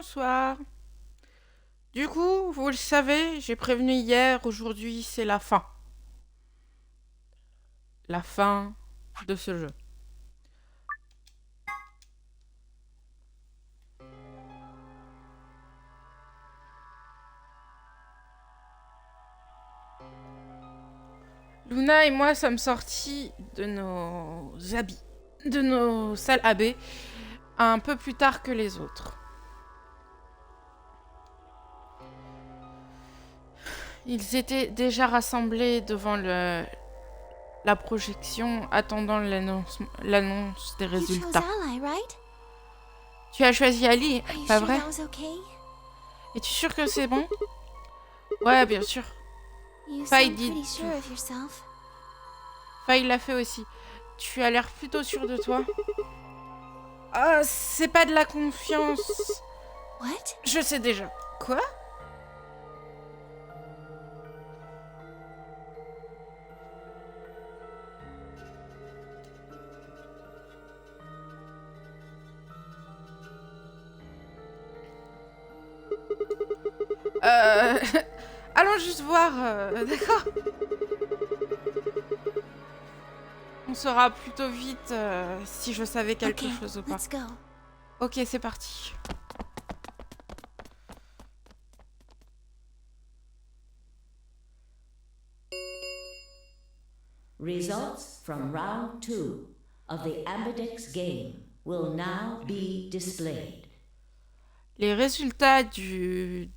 Bonsoir. Du coup, vous le savez, j'ai prévenu hier, aujourd'hui c'est la fin. La fin de ce jeu. Luna et moi sommes sortis de nos habits, de nos salles AB, un peu plus tard que les autres. Ils étaient déjà rassemblés devant la projection, attendant l'annonce des résultats. Tu as choisi Ali, pas vrai? Es-tu sûr que c'est bon? Ouais, bien sûr. Faye l'a fait aussi. Tu as l'air plutôt sûr de toi. Ah, c'est pas de la confiance. What? Je sais déjà. Quoi? Allons juste voir, d'accord? On saura plutôt vite si je savais quelque chose ou pas. Let's go. Ok, c'est parti. Results from round 2 of the Ambidex game will now be displayed. Les résultats de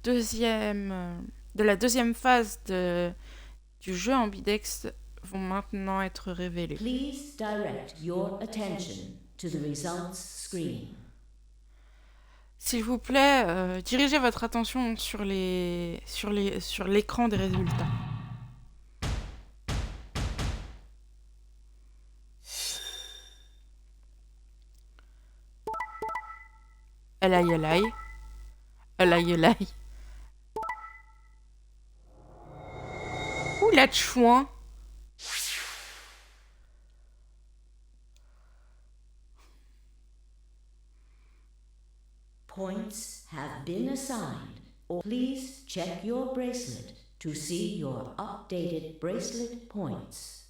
la deuxième phase du jeu Ambidex vont maintenant être révélés. Please direct your attention to the results screen. S'il vous plaît, dirigez votre attention sur l'écran des résultats. Elai. Ouh, la chouin. Points have been assigned. Please check your bracelet to see your updated bracelet points.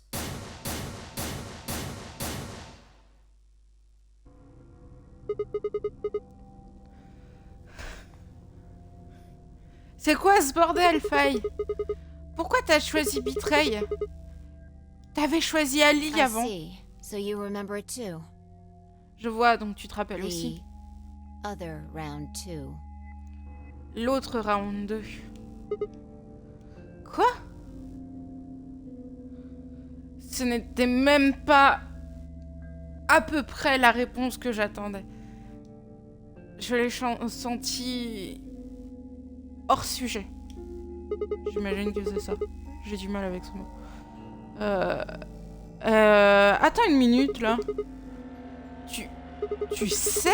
C'est quoi ce bordel, Faye? Pourquoi t'as choisi Betray? T'avais choisi Ali avant. So you remember it too. Je vois, donc tu te rappelles aussi. Other round 2. L'autre round 2. Quoi? Ce n'était même pas à peu près la réponse que j'attendais. Je l'ai senti hors sujet. J'imagine que c'est ça. J'ai du mal avec ce mot. Attends une minute là. Tu sais?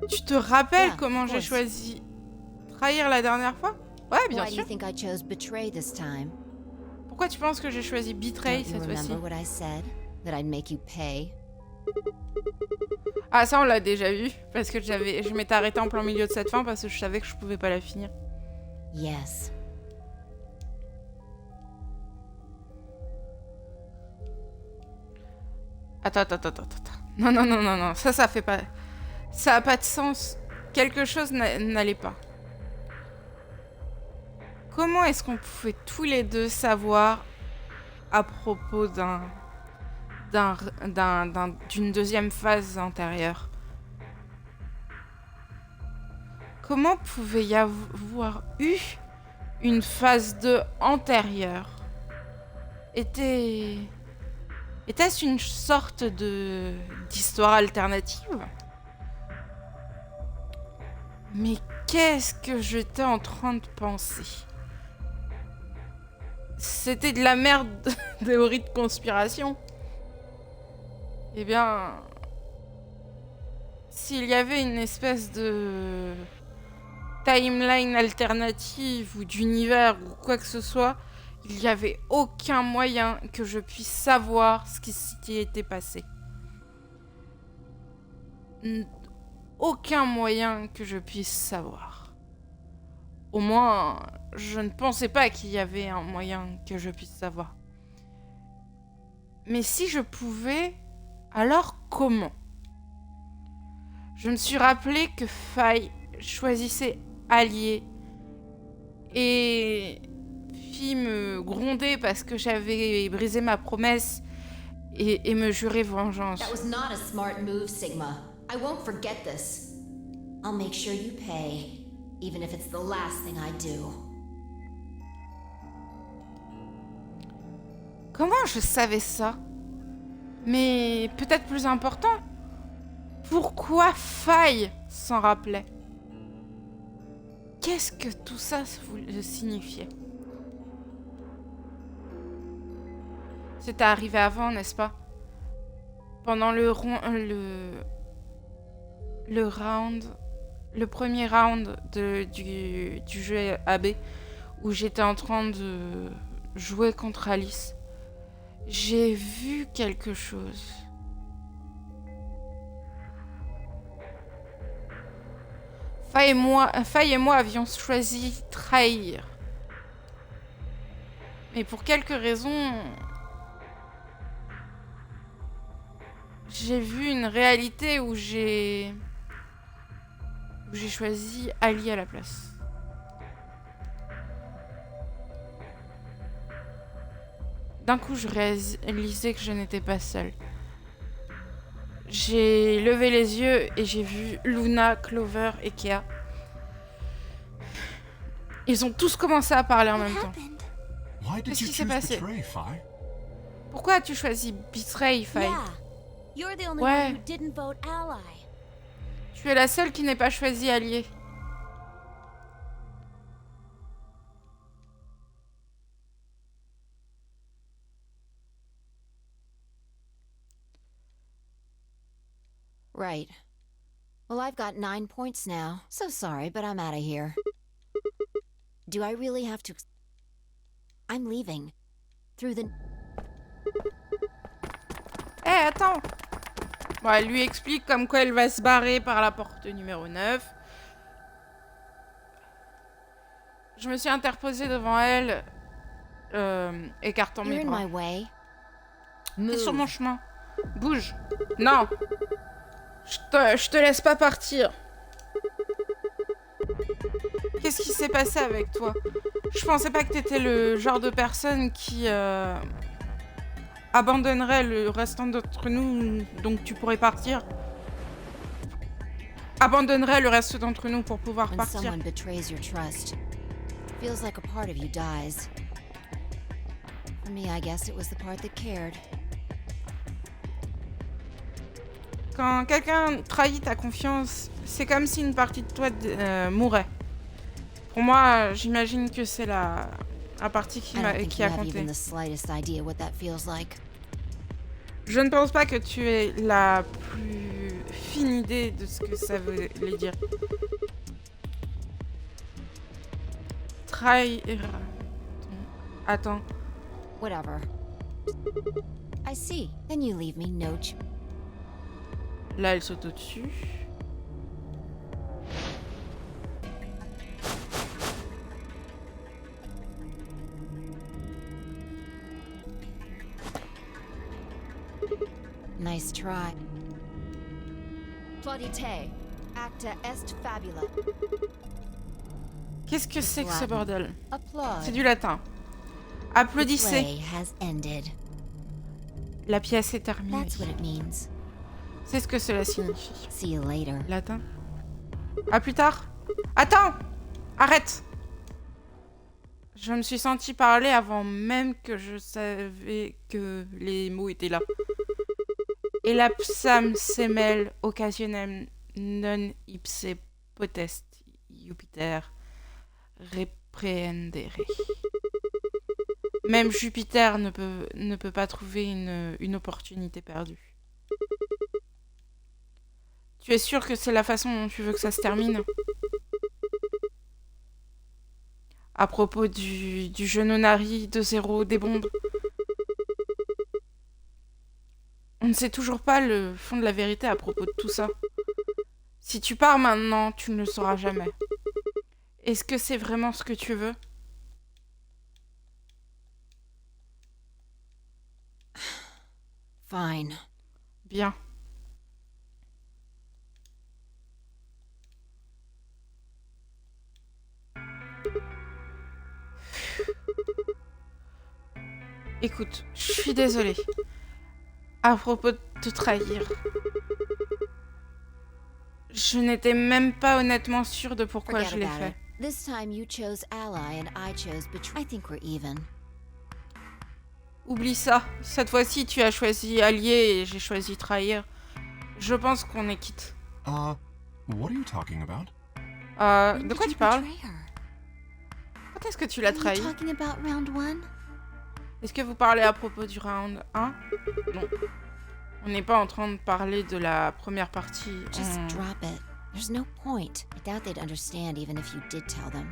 Tu te rappelles comment j'ai choisi trahir la dernière fois? Ouais, bien sûr. Pourquoi tu penses que j'ai choisi Betray cette fois-ci? Ah, ça on l'a déjà vu, parce que je m'étais arrêtée en plein milieu de cette fin parce que je savais que je pouvais pas la finir. Yes. Attends. Non, ça fait pas... Ça a pas de sens. Quelque chose n'allait pas. Comment est-ce qu'on pouvait tous les deux savoir à propos d'une deuxième phase antérieure? Comment pouvait y avoir eu une phase 2 antérieure? Était-ce une sorte d'histoire alternative? Mais qu'est-ce que j'étais en train de penser? C'était de la merde de théorie de conspiration. Eh bien, s'il y avait une espèce de timeline alternative ou d'univers ou quoi que ce soit, il n'y avait aucun moyen que je puisse savoir ce qui s'y était passé. aucun moyen que je puisse savoir. Au moins, je ne pensais pas qu'il y avait un moyen que je puisse savoir. Mais si je pouvais, alors comment? Je me suis rappelé que Faye choisissait allié et fit me gronder parce que j'avais brisé ma promesse et me jurer vengeance. That was not a smart move, Sigma. I won't forget this. I'll make sure you pay, even if it's the last thing I do. Comment je savais ça? Mais peut-être plus important, pourquoi Faye s'en rappelait? Qu'est-ce que tout ça signifiait? C'était arrivé avant, n'est-ce pas? Pendant le premier round du jeu AB, où j'étais en train de jouer contre Alice, j'ai vu quelque chose. Faye et moi avions choisi trahir. Mais pour quelques raisons, j'ai vu une réalité où j'ai choisi Ali à la place. D'un coup, je réalisais que je n'étais pas seule. J'ai levé les yeux et j'ai vu Luna, Clover et Kea. Ils ont tous commencé à parler en même temps. Qu'est-ce qui s'est passé? Pourquoi as-tu choisi Betray, Faye? You're the only Ouais. one who didn't vote ally. Tu es la seule qui n'ait pas choisi allié. Right. Well, I've got 9 points now. So sorry, but I'm out of here. Do I really have to... I'm leaving. Through the... Eh, attends! Bon, elle lui explique comme quoi elle va se barrer par la porte numéro 9. Je me suis interposée devant elle, écartant You're mes in bras. my way. T'es sur Move. mon chemin. Bouge. Non. Je te laisse pas partir. Qu'est-ce qui s'est passé avec toi? Je pensais pas que t'étais le genre de personne qui abandonnerait le restant d'entre nous, donc tu pourrais partir. Abandonnerait le reste d'entre nous pour pouvoir When partir. someone betrays your trust, feels like a part of you dies. For me, I guess it was the part that cared. Quand quelqu'un trahit ta confiance, c'est comme si une partie de toi mourait. Pour moi, j'imagine que c'est la partie I don't think qui you a have compté. even the slightest idea what that feels like. Je ne pense pas que tu aies la plus fine idée de ce que ça veut dire. Trahir. Attends. Whatever. I see. Then you leave me no choice. Là, elle saute au-dessus. Nice try. Plaudite, acta est fabula. Qu'est-ce que c'est que ce bordel? Applaud. C'est du latin. The Applaudissez. play has ended. La pièce est terminée. That's what it means. C'est ce que cela signifie. See you later. Latin. À plus tard. Attends! Arrête! Je me suis sentie parler avant même que je savais que les mots étaient là. Et l'absam semel occasionem non ipse potest Jupiter reprehendere. Même Jupiter ne peut pas trouver une opportunité perdue. Tu es sûr que c'est la façon dont tu veux que ça se termine? À propos du Genonari de 0 des bombes. On ne sait toujours pas le fond de la vérité à propos de tout ça. Si tu pars maintenant, tu ne le sauras jamais. Est-ce que c'est vraiment ce que tu veux? Fine. Bien. Écoute, je suis désolée. À propos de te trahir. Je n'étais même pas honnêtement sûre de pourquoi Forget je l'ai about fait. it. This time you chose ally and I chose betray. I think we're even. Oublie ça. Cette fois-ci, tu as choisi allié et j'ai choisi trahir. Je pense qu'on est quitte. What are you talking about? When De did quoi you tu parles? betray her? Quand est-ce que tu l'as Are you trahi? talking about round 1? Est-ce que vous parlez à propos du round 1? Non. On n'est pas en train de parler de la première partie. Just drop it. There's no point. I doubt they'd understand even if you did tell them.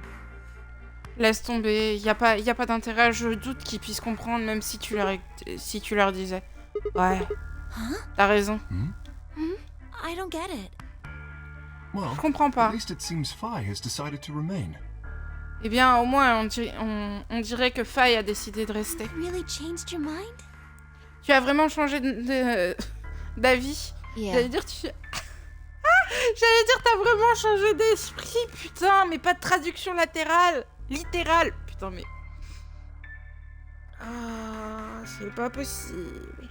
Laisse tomber, y a pas d'intérêt. Je doute qu'ils puissent comprendre même si tu leur disais. Ouais, Huh? t'as raison. I don't get it. Well, Je comprends pas. at least it seems Phi has decided to remain. Eh bien, au moins, on dirait que Faye a décidé de rester. You really changed your mind? Tu as vraiment changé d'avis? Yeah. J'allais dire, t'as vraiment changé d'esprit, putain, mais pas de traduction littérale, putain, mais... Ah, c'est pas possible.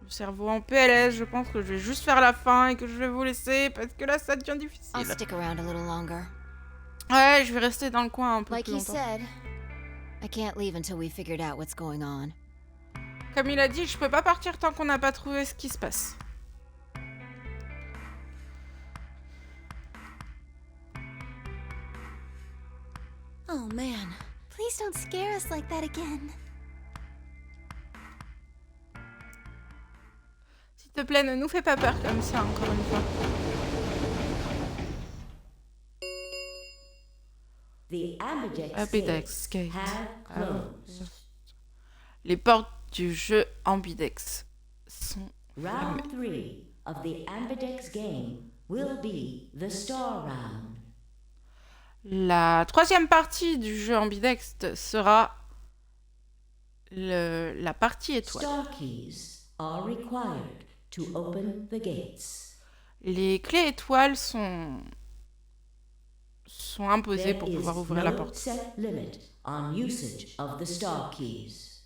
Le cerveau en PLS, je pense que je vais juste faire la fin et que je vais vous laisser, parce que là, ça devient I'll difficile. stick around a little longer. Ouais, je vais rester dans le coin un peu Like plus he longtemps. said, I can't leave until we figured out what's going on. Comme il a dit, je peux pas partir tant qu'on n'a pas trouvé ce qui se passe. Oh man, please don't scare us like that again. S'il te plaît, ne nous fais pas peur comme ça, encore une fois. The ambidex Ambidex gates gate. have closed. Les portes du jeu Ambidex sont Round 3 of the ambidex game will be the star round. La troisième partie du jeu Ambidex sera la partie étoile. Star keys are required to open the gates. Les clés étoiles sont imposées There pour is pouvoir ouvrir la no porte. set limit on usage of the star keys.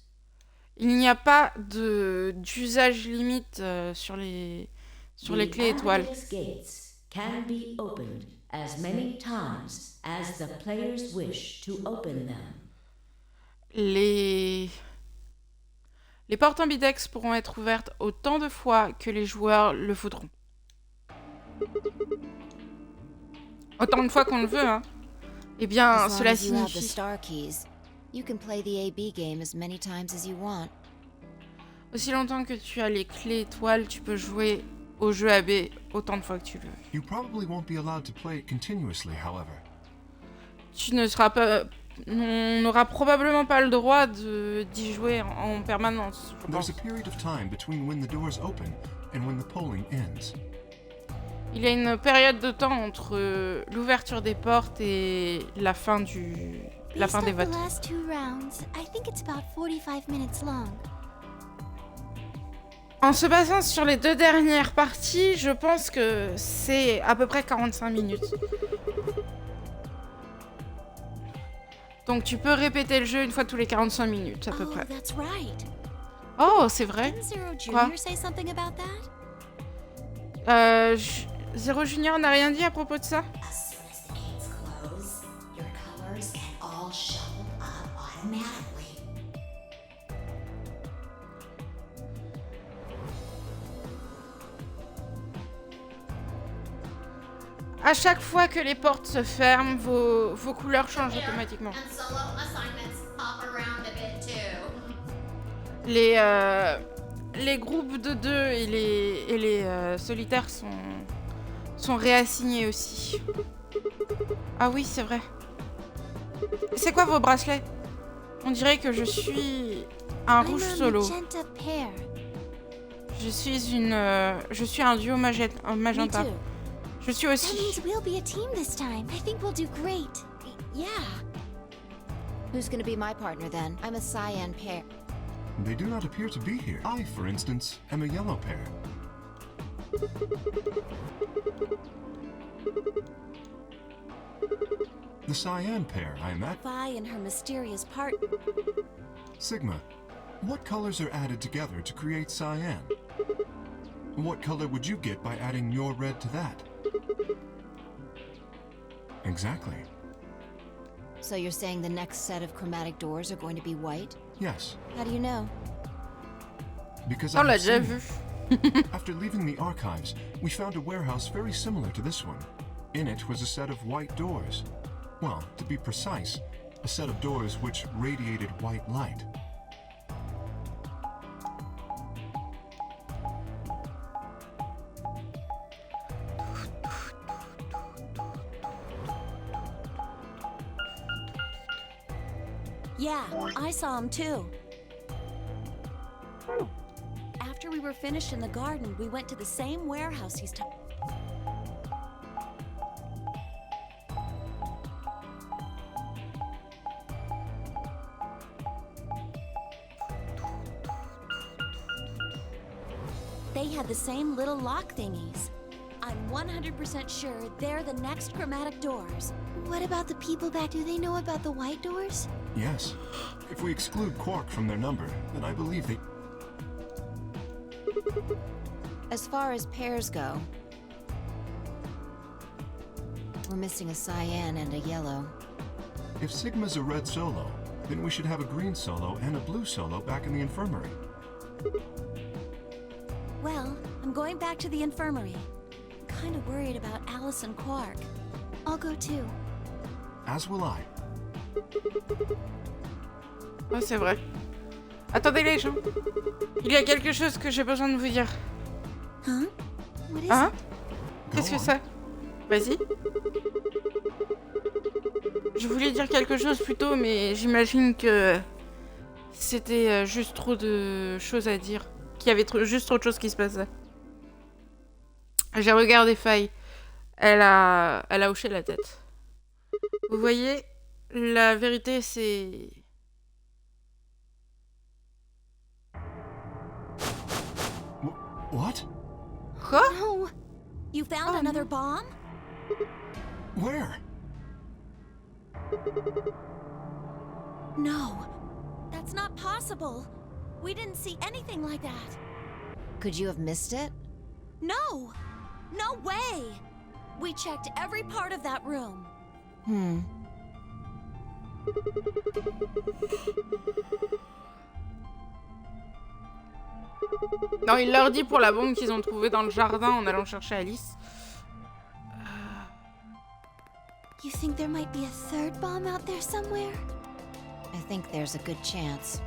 Il n'y a pas d'usage limite sur les clés étoiles. Ambidex gates can be opened as many times as the players wish to open them. Les portes Ambidex pourront être ouvertes autant de fois que les joueurs le voudront. Autant de fois qu'on le veut, hein. Eh bien, As long cela as you have the signifie... star keys, you can play the AB game as many times as you want. Aussi longtemps que tu as les clés étoiles, tu peux jouer au jeu AB autant de fois que tu le veux. You probably won't be allowed to play it continuously, however. Tu ne seras pas... On n'aura probablement pas le droit d'y jouer en permanence, je There's pense. a period of time between when the doors open and when the polling ends. Il y a une période de temps entre l'ouverture des portes et la fin des Based off votes. the last 2 rounds, I think it's about 45 minutes long. En se basant sur les 2 dernières parties, je pense que c'est à peu près 45 minutes. Donc tu peux répéter le jeu une fois tous les 45 minutes à peu Oh, près. that's right. Oh, c'est vrai. Didn't Zero Quoi? Junior say something about that? Zero Junior n'a rien dit à propos de ça? As soon as the gates close, your colors get all shuffled up automatically. À chaque fois que les portes se ferment, vos couleurs changent automatiquement. And solo assignments hop around a bit too. Les groupes de 2 et les solitaires sont réassignés aussi. Ah oui, c'est vrai. C'est quoi vos bracelets? On dirait que je suis un rouge I'm a solo. magenta pair. Je suis un duo magenta. Me too. Je suis That aussi. means we'll be a team this time. I think we'll do great. Yeah. Who's gonna be my partner then? I'm a cyan pair. They do not appear to be here. I, for instance, am a yellow pair. The cyan pair, I imagine. Vi and her mysterious part. Sigma, what colors are added together to create cyan? What color would you get by adding your red to that? Exactly. So you're saying the next set of chromatic doors are going to be white? Yes, How do you know? because On I l'a have déjà seen vu. it. After leaving the archives, we found a warehouse very similar to this one. In it was a set of white doors. Well, to be precise, a set of doors which radiated white light. Yeah, I saw him too. After we were finished in the garden, we went to the same warehouse he's talking. They had the same little lock thingies. I'm 100% sure they're the next chromatic doors. What about the people back? Do they know about the white doors? Yes. If we exclude Quark from their number, then I believe they... As far as pairs go, we're missing a cyan and a yellow. If Sigma's a red solo, then we should have a green solo and a blue solo back in the infirmary. Well, I'm going back to the infirmary. I'm kind of worried about Alice and Quark. I'll go too. As will I. Oh, c'est vrai. Attendez les gens. Il y a quelque chose que j'ai besoin de vous dire. Huh? What is Hein? it? Qu'est-ce que Go on. c'est? Vas-y. Je voulais dire quelque chose plus tôt, mais j'imagine que c'était juste trop de choses à dire. Qu'il y avait juste trop de choses qui se passaient. J'ai regardé Faye. Elle a hoché la tête. Vous voyez, la vérité c'est... What? Quoi? No. You found another bomb? Where? No. That's not possible. We didn't see anything like that. Could you have missed it? No! No way! We checked every part of that room. Non, il leur dit pour la bombe qu'ils ont trouvée dans le jardin en allant chercher Alice. You think there might be a third bomb out there somewhere? I think there's a good chance.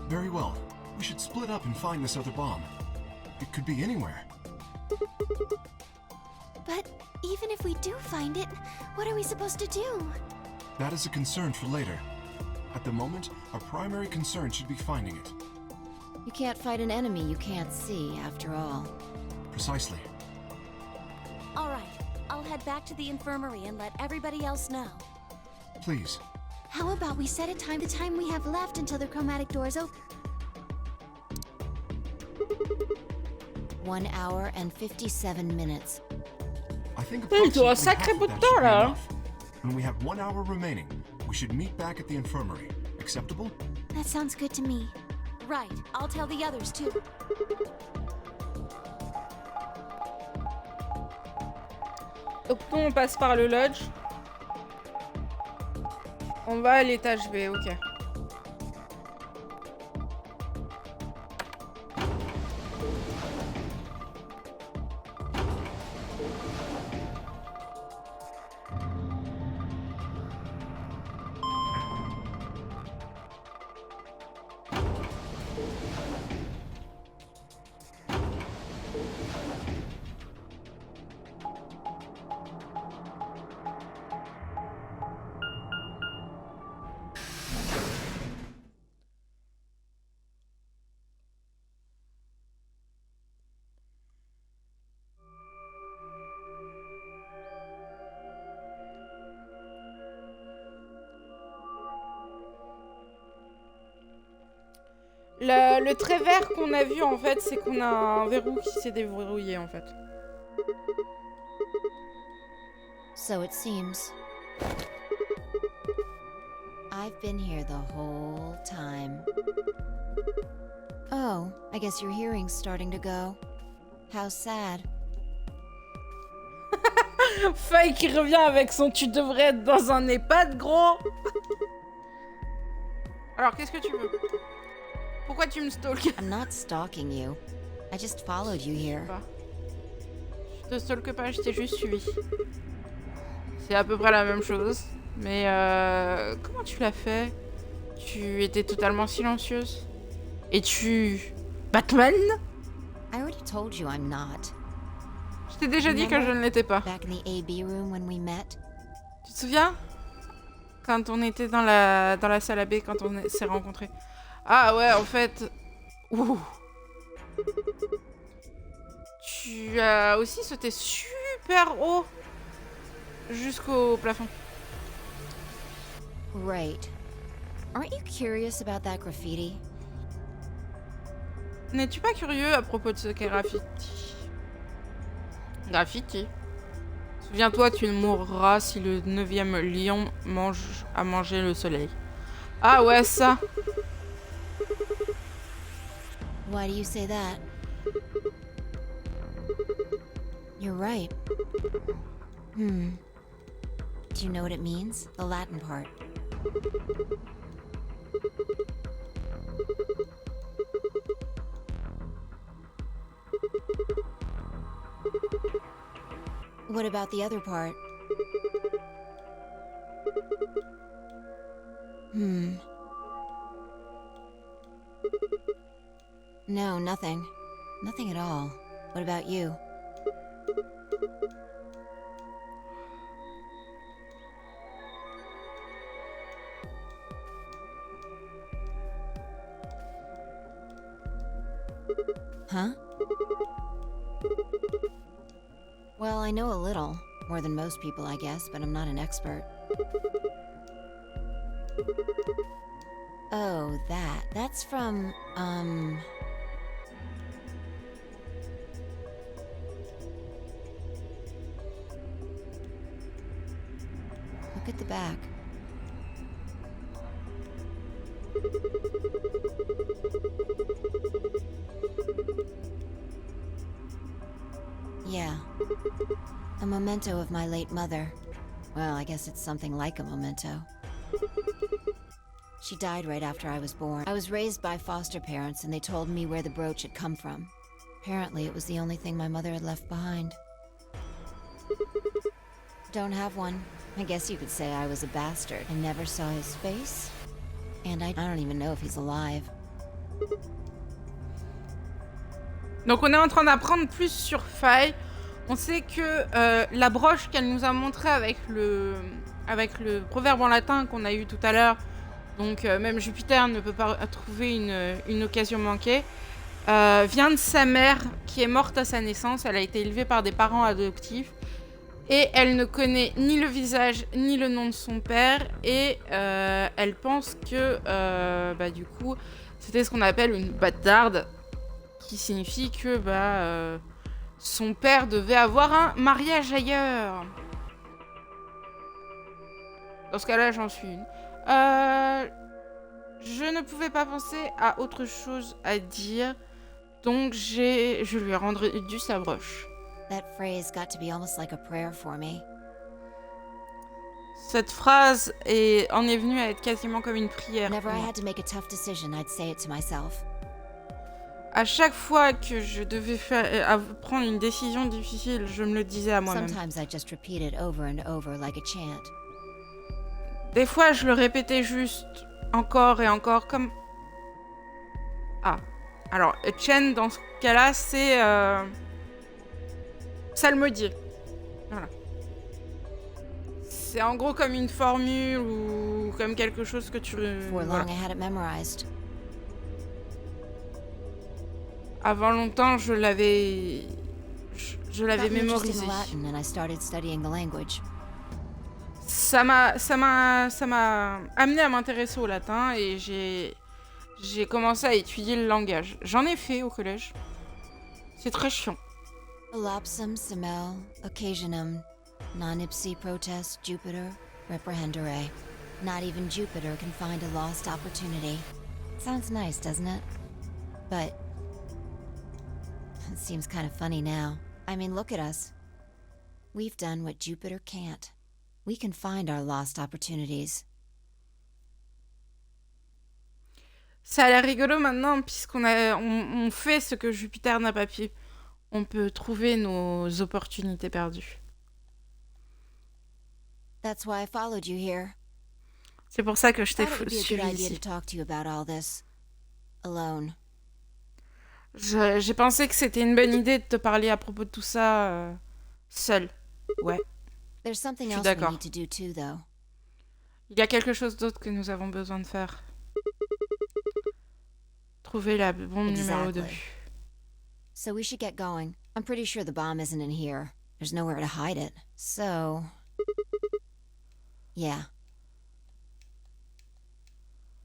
Very well. We should split up and find this other bomb. It could be anywhere. But even if we do find it, what are we supposed to do? That is a concern for later. At the moment, our primary concern should be finding it. You can't fight an enemy you can't see, after all. Precisely. All right, I'll head back to the infirmary and let everybody else know. Please. How about we set a time, the time we have left until the chromatic doors open? 1 hour and 57 minutes. I think Ils ont un approximately sacré half bout of de that temps, should be là. enough. When we have 1 hour remaining, we should meet back at the infirmary. Acceptable? That sounds good to me. Right, I'll tell the others too. Donc nous on passe par le lodge. On va à l'étage B, ok. Le trait vert qu'on a vu, en fait, c'est qu'on a un verrou qui s'est déverrouillé, en fait. So it seems. I've been here the whole time. Oh, I guess your hearing's starting to go. How sad. Faye qui revient avec son tu devrais être dans un EHPAD, gros. Alors, qu'est-ce que tu veux? Pourquoi tu me stalks? I'm not stalking you. I just followed you here. Je te stalke pas, je t'ai juste suivi. C'est à peu près la même chose. Mais comment tu l'as fait? Tu étais totalement silencieuse. Et tu... Batman? I already told you I'm not. Je t'ai déjà dit que je ne l'étais pas. Back in the AB room when we met. Tu te souviens? Quand on était dans la salle AB, quand on s'est rencontrés. Ah ouais, en fait... Ouh. Tu as aussi sauté super haut. Jusqu'au plafond. Right. Aren't you curious about that graffiti? N'es-tu pas curieux à propos de ce qu'est graffiti? Graffiti. Souviens-toi, tu ne mourras si le 9e lion a mangé le soleil. Ah ouais, ça. Why do you say that? You're right. Do you know what it means? The Latin part. What about the other part? No, nothing. Nothing at all. What about you? Huh? Well, I know a little. More than most people, I guess, but I'm not an expert. Oh, that. That's from, Look at the back. Yeah. A memento of my late mother. Well, I guess it's something like a memento. She died right after I was born. I was raised by foster parents, and they told me where the brooch had come from. Apparently, it was the only thing my mother had left behind. Don't have one. I guess you could say I was a bastard. I never saw his face. And I don't even know if he's alive. Donc on est en train d'apprendre plus sur Faye. On sait que la broche qu'elle nous a montrée avec le proverbe en latin qu'on a eu tout à l'heure, donc même Jupiter ne peut pas trouver une occasion manquée, vient de sa mère qui est morte à sa naissance. Elle a été élevée par des parents adoptifs et elle ne connaît ni le visage ni le nom de son père et elle pense que du coup c'était ce qu'on appelle une bâtarde, qui signifie que son père devait avoir un mariage ailleurs. Dans ce cas-là, j'en suis une. Je ne pouvais pas penser à autre chose à dire, donc je lui ai rendu sa broche. That phrase got to be almost like a prayer for me. Cette phrase en est venue à être quasiment comme une prière. Whenever I had to make a tough decision, I'd say it to myself. À chaque fois que je devais prendre une décision difficile, je me le disais à moi-même. Sometimes I just repeat it over and over like a chant. Des fois, je le répétais juste encore et encore comme... Ah. Alors, chant, dans ce cas-là, c'est... psalmodier. Voilà. C'est en gros comme une formule ou comme quelque chose que tu... For Voilà. long, I had it memorized. Avant longtemps, je l'avais Got me interested mémorisé. in Latin, and I started studying the language. Ça m'a amené à m'intéresser au latin et j'ai J'ai commencé à étudier le langage. J'en ai fait au collège. C'est très chiant. Elapsum semel occasionum non ipsi protest Jupiter reprehendere. Not even Jupiter can find a lost opportunity. Sounds nice, doesn't it? But it seems kind of funny now. I mean, look at us. We've done what Jupiter can't. We can find our lost opportunities. Ça a l'air rigolo maintenant, on fait ce que Jupiter n'a pas pu. On peut trouver nos opportunités perdues. That's why I followed you here. C'est pour ça que je t'ai Thought it would be a suivi good idea to ici. talk to you about all this. Alone. J'ai pensé que c'était une bonne idée de te parler à propos de tout ça seul. Ouais. There's something Je suis else we d'accord. need to do too, though. Il y a quelque chose d'autre que nous avons besoin de faire. Trouver la bombe numéro 2. Exactly. So we should get going. I'm pretty sure the bomb isn't in here. There's nowhere to hide it. So... yeah.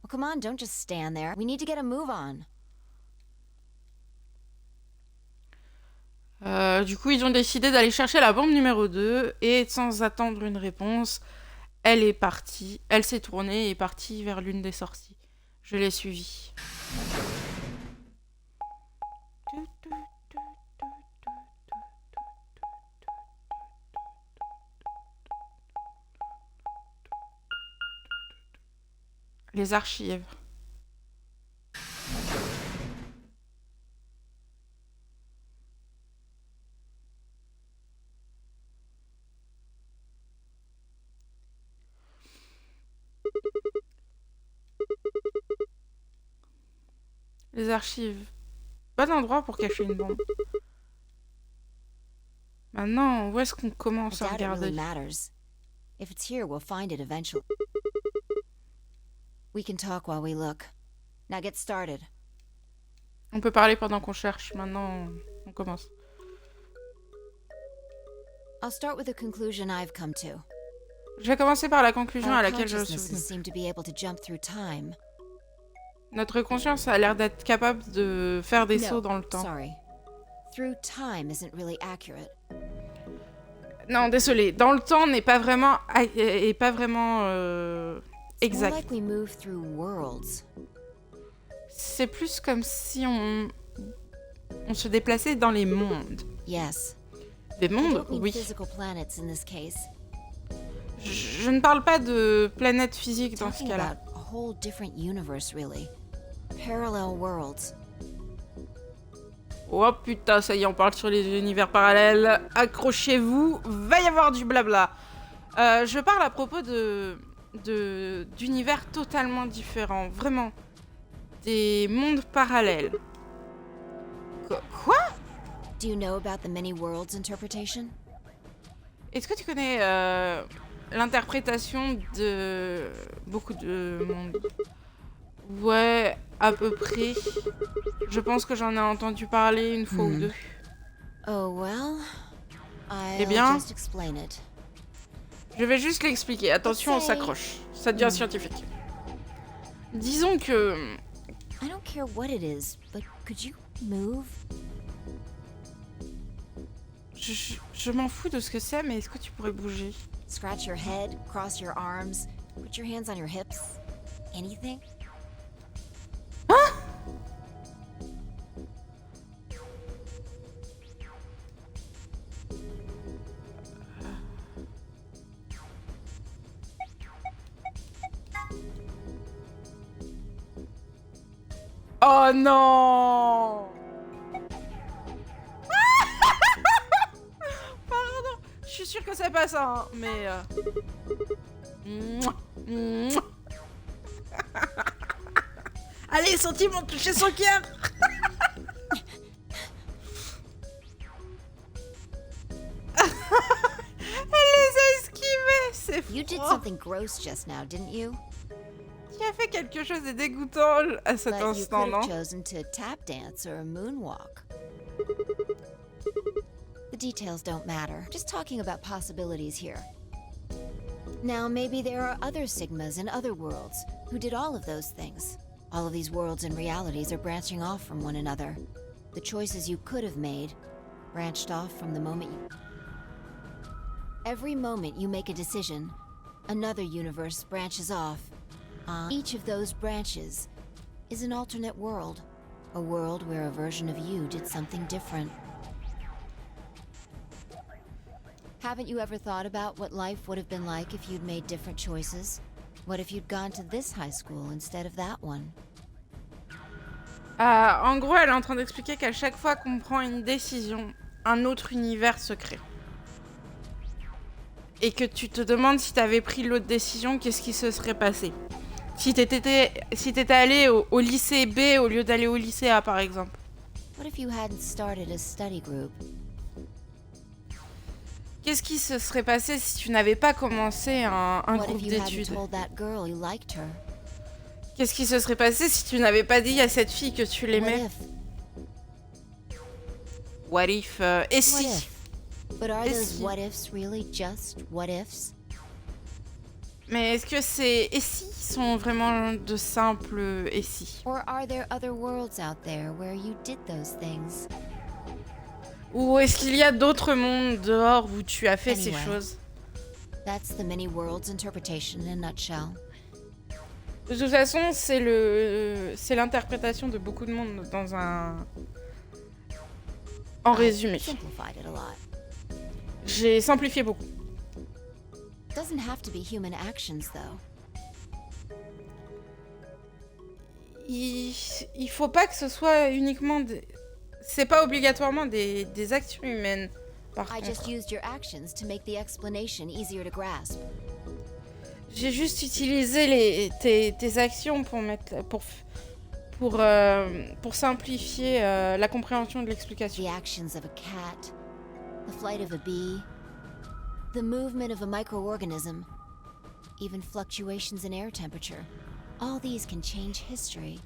Well, come on, don't just stand there. We need to get a move on. Du coup, ils ont décidé d'aller chercher la bombe numéro 2 et sans attendre une réponse, elle est partie. Elle s'est tournée et est partie vers l'une des sorties. Je l'ai suivie. Les archives. Les archives. Bon endroit pour cacher une bombe. Maintenant, où est-ce qu'on I commence à doubt it really regarder? matters. If it's here, we'll find it eventually. We can talk while we look. Now get started. On peut parler pendant qu'on cherche. Maintenant, on commence. I'll start with a conclusion I've come to. Je vais commencer par la conclusion Our à laquelle je consciousnesses suis. seem to be able to jump through time. Notre conscience a l'air d'être capable de faire des sauts dans le temps. Sorry. Through time isn't really accurate. Non, désolé. Dans le temps n'est pas vraiment, It's more exact. like we move through worlds. C'est plus comme si on se déplaçait dans les mondes. Yes. Des I mondes, don't mean oui. physical planets in this case. Je ne parle pas de planète physique dans ce Talking cas-là. about a whole different universe, really. Parallel worlds. Oh putain, ça y est, on parle sur les univers parallèles. Accrochez-vous, va y avoir du blabla. Je parle à propos d'univers totalement différents, vraiment. Des mondes parallèles. Quoi? Do you know about the many worlds interpretation? Est-ce que tu connais l'interprétation de beaucoup de mondes? Ouais, à peu près. Je pense que j'en ai entendu parler une fois ou deux. Oh well, Eh I'll bien. just explain it. Je vais juste l'expliquer. Attention, on s'accroche. Ça devient scientifique. Disons que... I don't care what it is, but could you move? Je m'en fous de ce que c'est, mais est-ce que tu pourrais bouger? Scratch your head, cross your arms, put your hands on your hips. Anything? Oh non! Pardon, je suis sûre que c'est pas ça, hein, mais... Mouah, mouah. Allez, sentiments, toucher son cœur. Elle les a esquivés, c'est You did froid. something gross just now, didn't you? Tu as fait quelque chose de dégoûtant à cet But you instant, could non? have chosen to tap dance or moonwalk. The details don't matter. Just talking about possibilities here. Now, maybe there are other Sigmas in other worlds who did all of those things. All of these worlds and realities are branching off from one another. The choices you could have made branched off from the moment you... Every moment you make a decision, another universe branches off. Each of those branches is an alternate world. A world where a version of you did something different. Haven't you ever thought about what life would have been like if you'd made different choices? What if you'd gone to this high school instead of that one? En gros, elle est en train d'expliquer qu'à chaque fois qu'on prend une décision, un autre univers se crée. Et que tu te demandes si t'avais pris l'autre décision, qu'est-ce qui se serait passé? Si t'étais allé au lycée B au lieu d'aller au lycée A, par exemple. What if you hadn't started a study group? Qu'est-ce qui se serait passé si tu n'avais pas commencé un What groupe if you hadn't d'études? told that girl you liked her? Qu'est-ce qui se serait passé si tu n'avais pas dit à cette fille que tu What l'aimais? if? What if? Et What si? if? But are Et those si? what ifs really just what ifs? Mais est-ce que ces et si sont vraiment de simples et si? Or are there other worlds out there where you did those things? Ou est-ce qu'il y a d'autres mondes dehors où tu as fait ces Anyway. choses? That's the many worlds interpretation in a nutshell. De toute façon, c'est l'interprétation de beaucoup de monde dans un... En résumé. Simplified it a lot. J'ai simplifié beaucoup. Doesn't have to be human actions though. Il faut pas que ce soit uniquement c'est pas obligatoirement des actions humaines, par I just contre. used your actions to make the explanation easier to grasp. J'ai juste utilisé tes actions pour simplifier la compréhension de l'explication. The actions of a cat, the flight of a bee, the movement of a microorganism, even fluctuations in air temperature. All these can change history.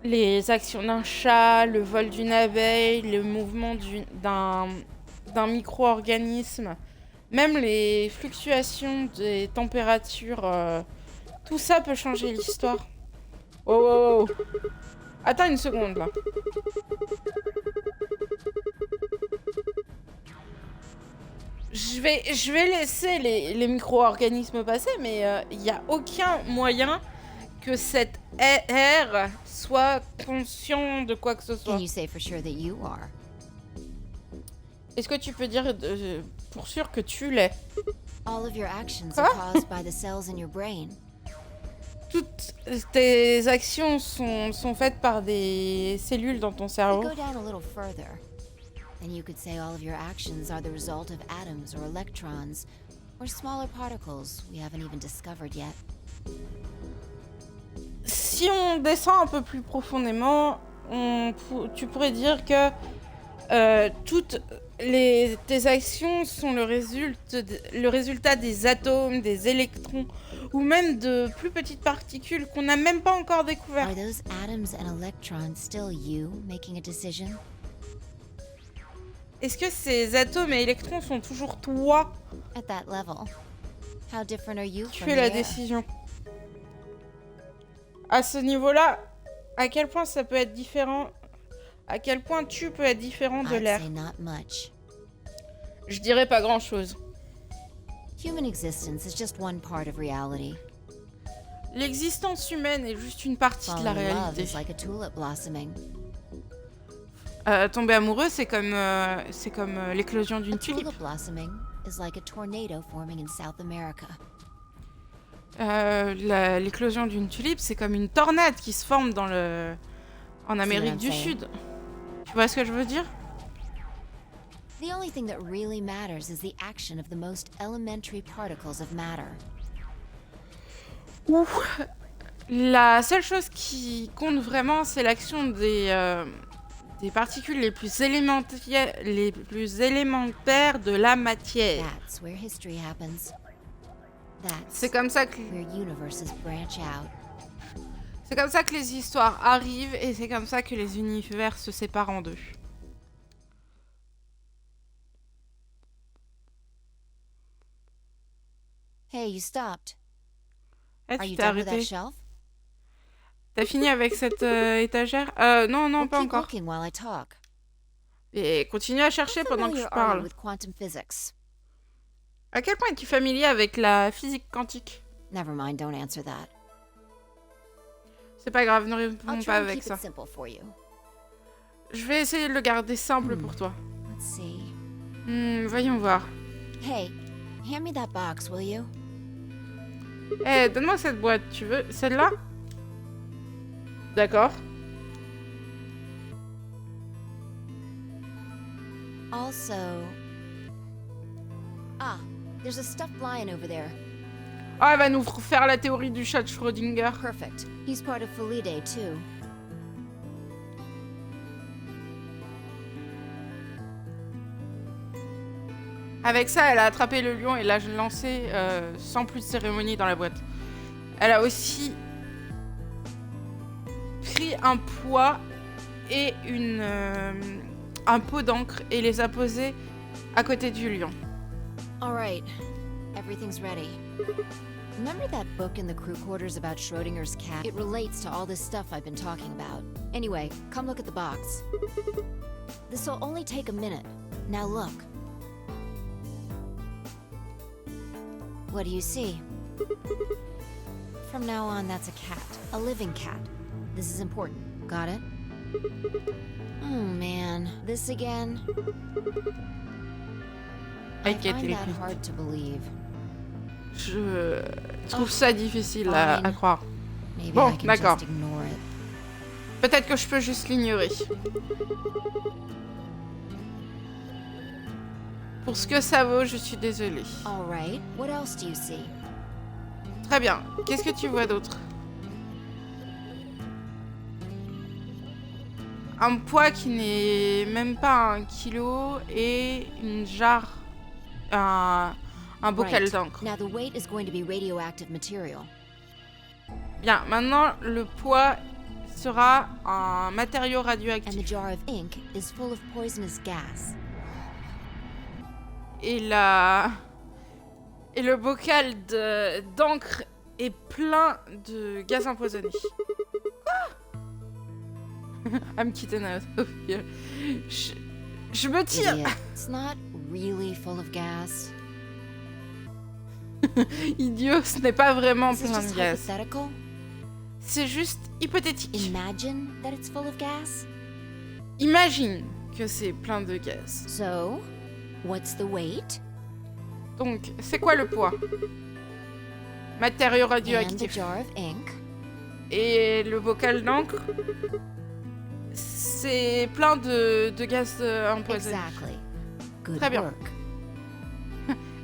Les actions d'un chat, le vol d'une abeille, le mouvement d'un micro-organisme, même les fluctuations des températures, tout ça peut changer l'histoire. Oh, oh, oh. Attends une seconde là. Je vais laisser les micro-organismes passer, mais il n'y a aucun moyen que cette R soit conscient de quoi que ce soit. Can you say for sure that you are? Est-ce que tu peux dire pour sûr que tu l'es? All of your actions Quoi? are caused by the cells in your brain. Toutes tes actions sont faites par des cellules dans ton If we cerveau. go down a little further, then you could say all of your actions are the result of atoms or electrons or smaller particles we haven't even discovered yet. Si on descend un peu plus profondément, tu pourrais dire que toutes tes actions sont le résultat des atomes, des électrons ou même de plus petites particules qu'on n'a même pas encore découvertes. Are those atoms and electrons still you making a decision? Est-ce que ces atomes et électrons sont toujours toi At that level, how different are you qui from fais the la air? décision? À ce niveau-là, à quel point ça peut être différent? À quel point tu peux être différent de I'd l'air? say not much. Je dirais pas grand-chose. Human existence is just one part of reality. L'existence humaine est juste une partie de la Falling in love réalité. is like a tulip blossoming. Tomber amoureux, c'est comme l'éclosion A d'une tulipe. tulip blossoming is like a tornado forming in South America. L'éclosion d'une tulipe, c'est comme une tornade qui se forme en Amérique du saying? Sud. Tu vois ce que je veux dire? The only thing that really matters is the action of the most elementary particles of matter. La seule chose qui compte vraiment, c'est l'action des particules les plus élémentaires de la matière. That's where history happens. C'est That's comme ça que where universes branch out. C'est comme ça que les histoires arrivent et c'est comme ça que les univers se séparent en deux. Hey, you stopped. Eh, Are tu you t'es done with that arrêté? shelf? T'as fini avec cette étagère? Non, non, Or pas keep encore. looking while I talk. Et continue à chercher How pendant que je familiar are you parle. with quantum physics? À quel point es-tu familier avec la physique quantique? Never mind, don't answer that. C'est pas grave, ne I'll réponds try pas and avec keep ça. it simple for you. Je vais essayer de le garder simple pour toi. Let's see. Voyons voir. Hey, hand me that box, will you? Eh, donne-moi cette boîte, tu veux? Celle-là? D'accord. Also... Ah, there's a stuffed lion over there. Ah, elle va nous faire la théorie du chat de Schrödinger. Perfect. He's part of Felidae, too. Avec ça, elle a attrapé le lion et l'a lancé sans plus de cérémonie dans la boîte. Elle a aussi pris un poids et un pot d'encre et les a posés à côté du lion. All right. Everything's ready. Remember that book in the crew quarters about Schrödinger's cat? It relates to all this stuff I've been talking about. Anyway, come look at the box. This'll only take a minute. Now look. What do you see? From now on, that's a cat. A living cat. This is important. Got it? Oh man, this again? I find that hard to believe. Je trouve ça difficile à croire. Maybe Bon, I can d'accord. just ignore it. Peut-être que je peux juste l'ignorer. Pour ce que ça vaut, je suis désolée. All right. What else do you see? Très bien. Qu'est-ce que tu vois d'autre? Un poids qui n'est même pas 1 kilo et une jarre, un bocal Right. d'encre. Now the weight is going to be radioactive material. Bien, maintenant le poids sera un matériau And the radioactif. jar of ink is full of poisonous gas. Et le bocal d'encre est plein de gaz empoisonné. I'm kidding out of here. Je me tire. Idiot. It's not really full of gas. Idiot, ce n'est pas vraiment This is plein just de gaz. hypothetical. C'est juste hypothétique. Imagine that it's full of gas. Imagine que c'est plein de gaz. So, what's the weight? Donc, c'est quoi le poids? Matériau And the radioactif. jar of ink. Et le bocal d'encre, c'est plein de gaz empoisonné. Exactly. Good Très bien. work.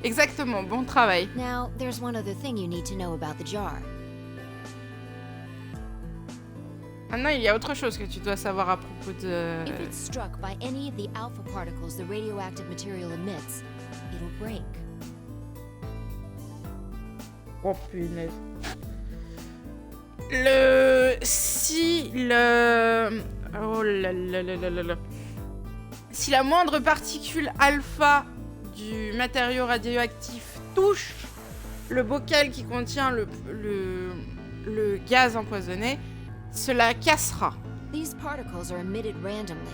Exactement, bon travail. Now, there's one other thing you need to know about the jar. Maintenant, il y a autre chose que tu dois savoir à propos de... If it's struck by any of the alpha particles the radioactive material emits, it'll break. Oh punaise. Oh là là là là là là. Si la moindre particule alpha du matériau radioactif touche le bocal qui contient le gaz empoisonné, cela cassera. These particles are emitted randomly,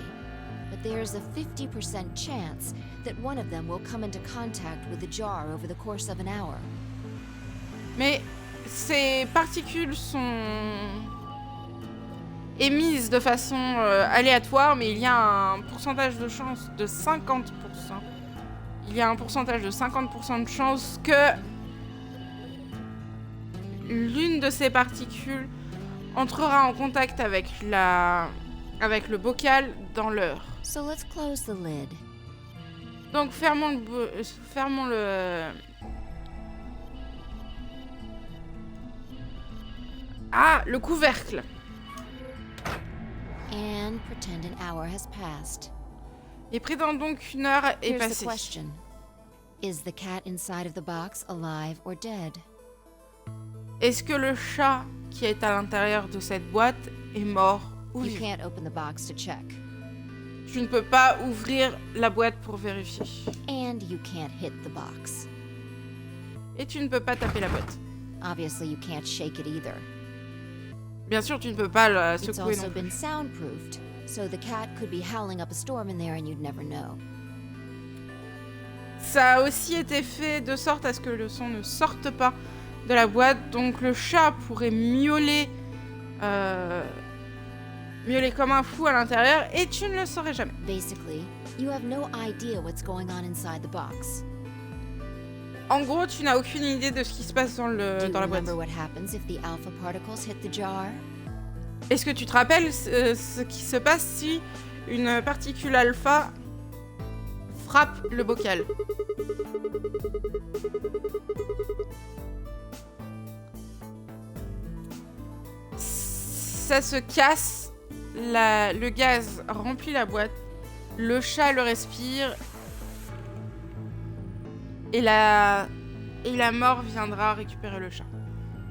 but there's a 50% chance that one of them will come into contact with the jar over the course of an hour. Mais ces particules sont émises de façon aléatoire, mais il y a un pourcentage de chance de 50%. Il y a un pourcentage de 50% de chance que l'une de ces particules entrera en contact avec le bocal dans l'heure. So let's close the lid. Donc fermons le... Ah, le couvercle. And pretend an hour has passed. Et prétend donc une heure est Here's the passée. question. Is the cat inside of the box alive or dead? Est-ce que le chat qui est à l'intérieur de cette boîte est mort ou You vivant? can't open the box to check. Tu ne peux pas ouvrir la boîte pour vérifier. And you can't hit the box. Et tu ne peux pas taper la boîte. Obviously, you can't shake it either. Bien sûr, tu ne peux pas la It's secouer also non plus. been soundproofed, so the cat could be howling up a storm in there and you'd never know. Ça a aussi été fait de sorte à ce que le son ne sorte pas de la boîte, donc le chat pourrait miauler comme un fou à l'intérieur et tu ne le saurais jamais. Basically, you have no idea what's going on inside the box. En gros, tu n'as aucune idée de ce qui se passe dans Do you la boîte. remember what happens if the alpha particles hit the jar? Est-ce que tu te rappelles ce qui se passe si une particule alpha frappe le bocal? Ça se casse, le gaz remplit la boîte, le chat le respire et la mort viendra récupérer le chat.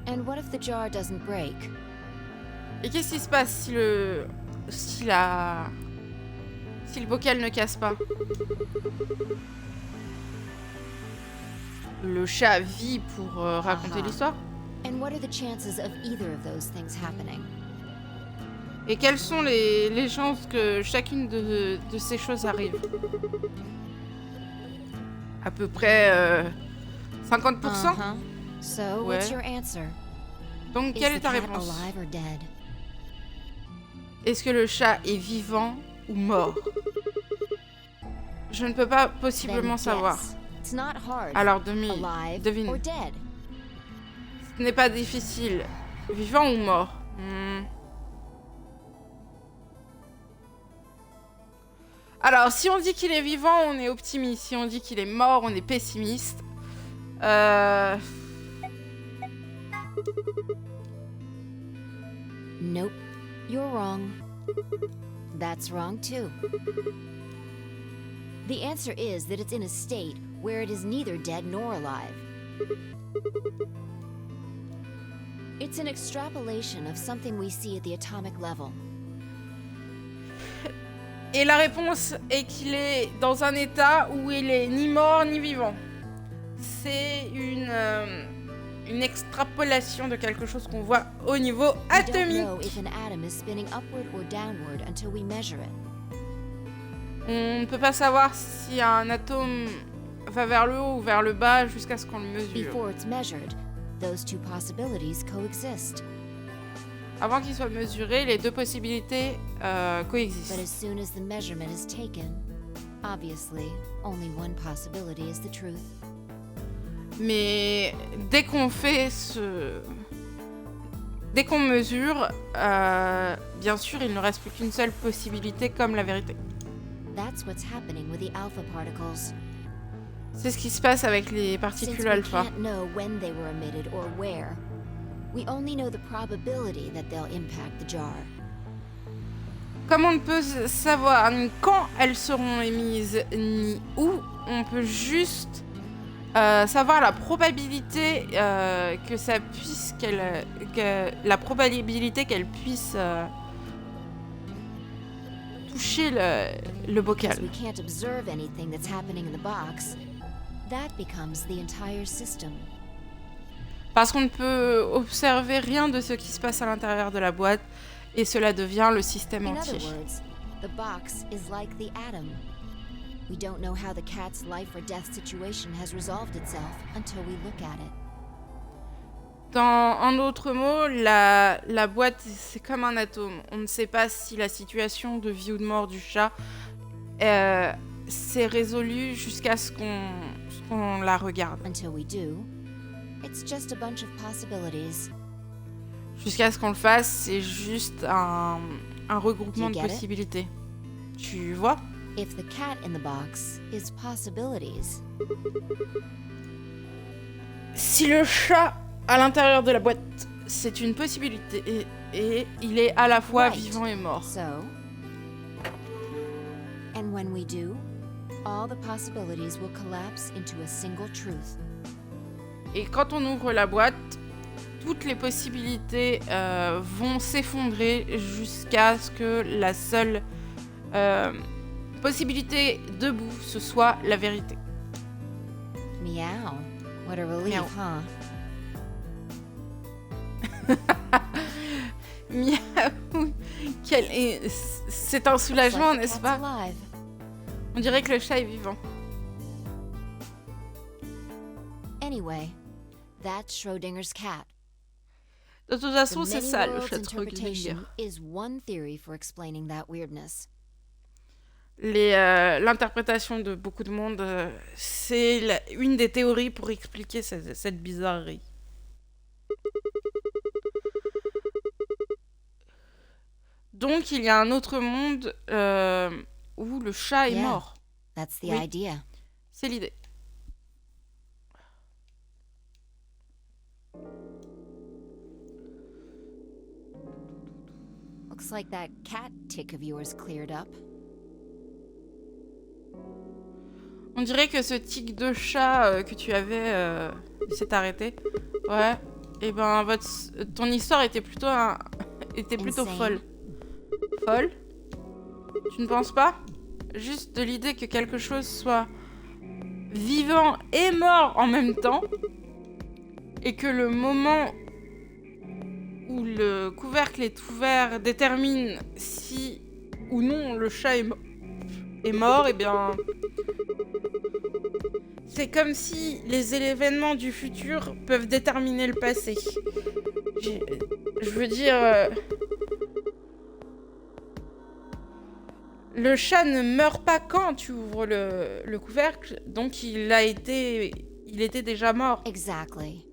And what if the jar doesn't break? Et qu'est-ce qui se passe si le bocal ne casse pas? Le chat vit pour raconter Ah. l'histoire. And what are the chances of either of those things happening? Et quelles sont les chances que chacune de ces choses arrive? À peu près 50%. Uh-huh. So, Ouais. what's your answer? Donc Is quelle the est ta cat réponse? alive or dead? Est-ce que le chat est vivant ou mort? Je ne peux pas possiblement Then savoir. guess. It's not hard. Alors Alive devine. or dead? Ce n'est pas difficile. Vivant ou mort? Alors, si on dit qu'il est vivant, on est optimiste. Si on dit qu'il est mort, on est pessimiste. Nope. You're wrong. That's wrong too. The answer is that it's in a state where it is neither dead nor alive. It's an extrapolation of something we see at the atomic level. Et la réponse est qu'il est dans un état où il est ni mort ni vivant. C'est une extrapolation de quelque chose qu'on voit au niveau We don't atomique. know if an atom is spinning upward or downward until we measure it. On ne peut pas savoir si un atome va vers le haut ou vers le bas jusqu'à ce qu'on le mesure. Before it's measured, those two possibilities coexist. Avant qu'il soit mesuré, les deux possibilités But coexistent. as soon as the measurement is taken, obviously, only one possibility is the truth. Mais dès qu'on mesure, bien sûr, il ne reste plus qu'une seule possibilité comme la vérité. That's what's happening with the alpha particles. C'est ce qui se passe avec les Since particules we alpha. can't know when they were emitted or where, we only know the probability that they'll impact the jar. Comme on ne peut savoir ni quand elles seront émises ni où, on peut juste savoir la probabilité la probabilité qu'elle puisse toucher le bocal. Because we can't observe anything that's happening in the box, that becomes the entire system. Parce qu'on ne peut observer rien de ce qui se passe à l'intérieur de la boîte et cela devient le système In entier. other words, the box is like the atom. We don't know how the cat's life or death situation has resolved itself until we look at it. En d'autres mots, la boîte, c'est comme un atome. On ne sait pas si la situation de vie ou de mort du chat s'est résolue jusqu'à ce qu'on la regarde. Until we do, it's just a bunch of possibilities. Jusqu'à ce qu'on le fasse, c'est juste un regroupement Do de you get it? possibilités. Tu vois? If the cat in the box is possibilities, Si le chat à l'intérieur de la boîte, c'est une possibilité et il est à la fois Right. vivant et mort. so. And when we do, all the possibilities will collapse into a single truth. Et quand on ouvre la boîte, toutes les possibilités vont s'effondrer jusqu'à ce que la seule possibilité debout, ce soit la vérité. Meow. What a relief, Meow. huh? Miaou. C'est un soulagement, n'est-ce pas? On dirait que le chat est vivant. Anyway, that's Schrödinger's cat. De toute façon, The c'est many ça le worlds chat de interpretation Schrödinger. is one theory for explaining that weirdness. L'interprétation de beaucoup de monde, c'est une des théories pour expliquer cette bizarrerie. Donc, il y a un autre monde où le chat est Yeah. mort. That's the Oui. idea. C'est l'idée. Looks like that cat tick of yours cleared up. On dirait que ce tic de chat que tu avais s'est arrêté. Ouais. Et ben, ton histoire était plutôt Insane. folle. Folle? Tu ne penses pas? Juste de l'idée que quelque chose soit vivant et mort en même temps, et que le moment où le couvercle est ouvert détermine si ou non le chat est mort, et bien... C'est comme si les événements du futur peuvent déterminer le passé. Je veux dire... le chat ne meurt pas quand tu ouvres le couvercle, donc il était déjà mort. Exactly.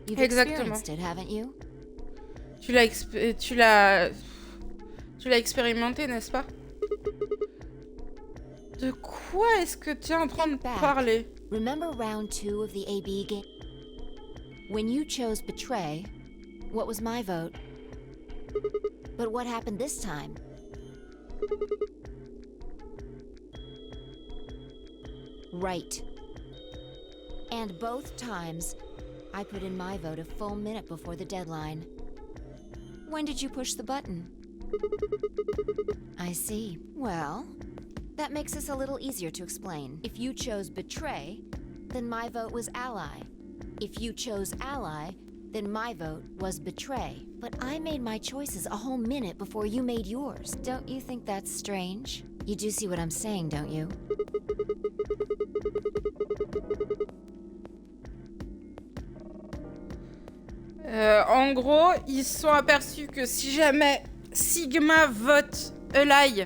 You've Exactement. experienced it, haven't you? Tu l'as expérimenté, n'est-ce pas? De quoi est-ce que tu es en train de Think back. parler? Remember round 2 of the AB game? When you chose betray, what was my vote? But what happened this time? Right. And both times, I put in my vote a full minute before the deadline. When did you push the button? I see. Well, that makes this a little easier to explain. If you chose betray, then my vote was ally. If you chose ally, then my vote was betray. But I made my choices a whole minute before you made yours. Don't you think that's strange? You do see what I'm saying, don't you? En gros, ils se sont aperçus que si jamais Sigma vote ally,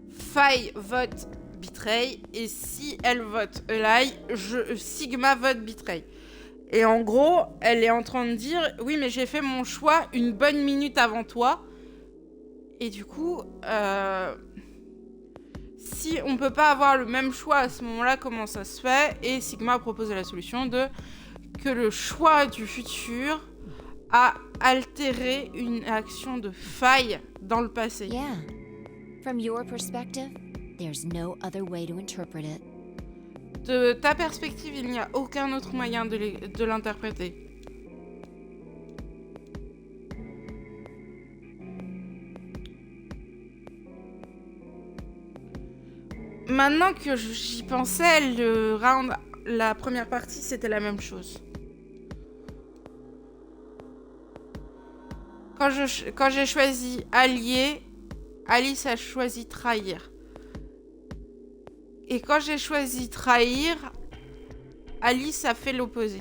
Faille vote betray, et si elle vote ally, Sigma vote betray. Et en gros, elle est en train de dire « Oui, mais j'ai fait mon choix une bonne minute avant toi. » Et du coup, si on peut pas avoir le même choix à ce moment-là, comment ça se fait? Et Sigma a proposé la solution que le choix du futur a altéré une action de faille dans le passé. Yeah. From your perspective, there's no other way to interpret it. De ta perspective, il n'y a aucun autre moyen de l'interpréter. Maintenant que j'y pensais, la première partie, c'était la même chose. Quand j'ai choisi allier, Alice a choisi trahir. Et quand j'ai choisi trahir, Alice a fait l'opposé.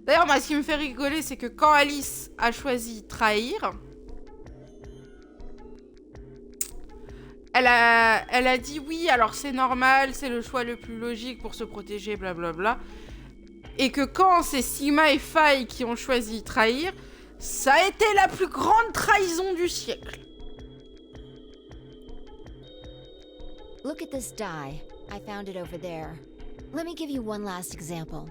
D'ailleurs, moi, ce qui me fait rigoler, c'est que quand Alice a choisi trahir, elle a dit oui, alors c'est normal, c'est le choix le plus logique pour se protéger, blablabla. Et que quand c'est Sigma et Faye qui ont choisi trahir, ça a été la plus grande trahison du siècle. Look at this die. I found it over there. Let me give you one last example.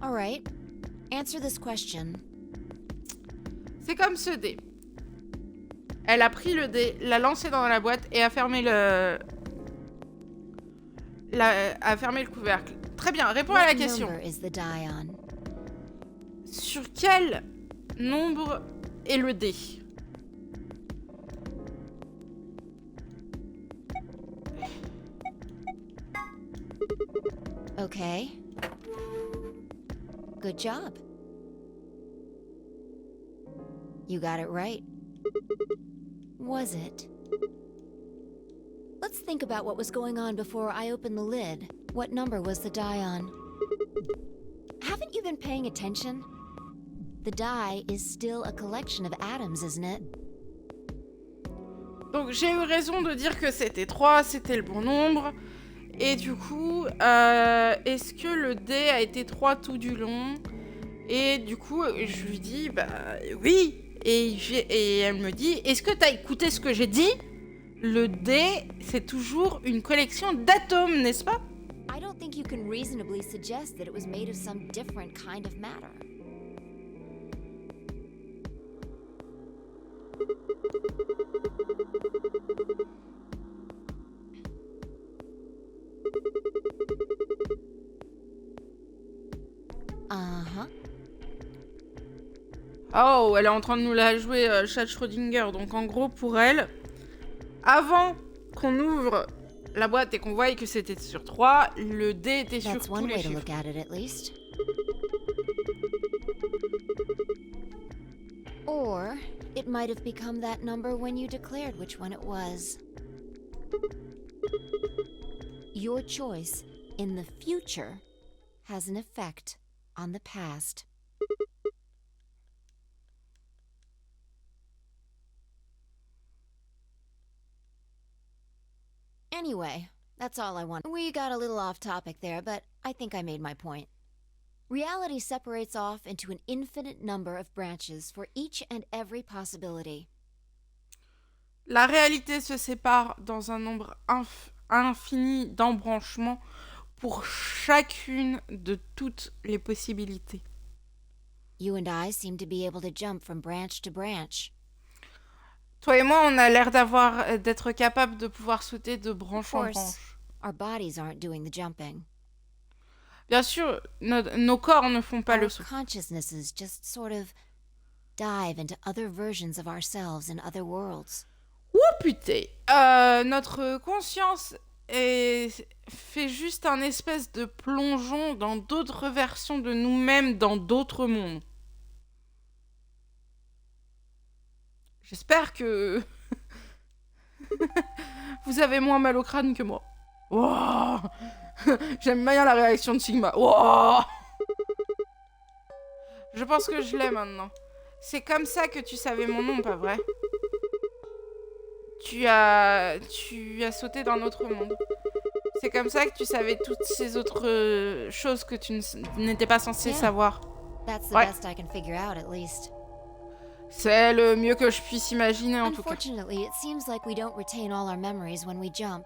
All right. Answer this question. C'est comme ce dé. Elle a pris le dé, l'a lancé dans la boîte et a fermé le couvercle. Très bien, réponds à la What question. number is the die on? Sur quel nombre est le dé? Okay. Good job. You got it right. Was it? Let's think about what was going on before I opened the lid. What number was the die on? Haven't you been paying attention? The die is still a collection of atoms, isn't it? Donc j'ai eu raison de dire que c'était 3, c'était le bon nombre. Et du coup, est-ce que le dé a été 3 tout du long? Et du coup, je lui dis, bah oui. Et elle me dit, est-ce que t'as écouté ce que j'ai dit? Le dé, c'est toujours une collection d'atomes, n'est-ce pas? I don't think you can reasonably suggest that it was made of some different kind of matter. Uh-huh. Oh, elle est en train de nous la jouer chat Schrödinger. Donc en gros, pour elle, avant qu'on ouvre la boîte et qu'on voie que c'était sur 3, le dé était sur That's tous one les way to chiffres. look at it, at least. Or it might have become that number when you declared which one it was. Your choice in the future has an effect on the past. Anyway, that's all I want. We got a little off topic there, but I think I made my point. Reality separates off into an infinite number of branches for each and every possibility. La réalité se sépare dans un nombre infini d'embranchements pour chacune de toutes les possibilités. You and I seem to be able to jump from branch to branch. Toi et moi, on a l'air d'être capable de pouvoir sauter de Of branche en course, branche. our bodies aren't doing the jumping. Bien sûr, nos corps ne font pas Our le saut. consciousnesses just sort of dive into other versions of ourselves in other worlds. Oh putain, notre conscience fait juste un espèce de plongeon dans d'autres versions de nous-mêmes dans d'autres mondes. J'espère que vous avez moins mal au crâne que moi. Wow. J'aime bien la réaction de Sigma. Wow. Je pense que je l'ai maintenant. C'est comme ça que tu savais mon nom, pas vrai? Tu as sauté d'un autre monde. C'est comme ça que tu savais toutes ces autres choses que tu n'étais pas censé Yeah. savoir. That's the Ouais. best I can figure out, at least. C'est le mieux que je puisse imaginer en tout cas. Unfortunately, it seems like we don't retain all our memories when we jump.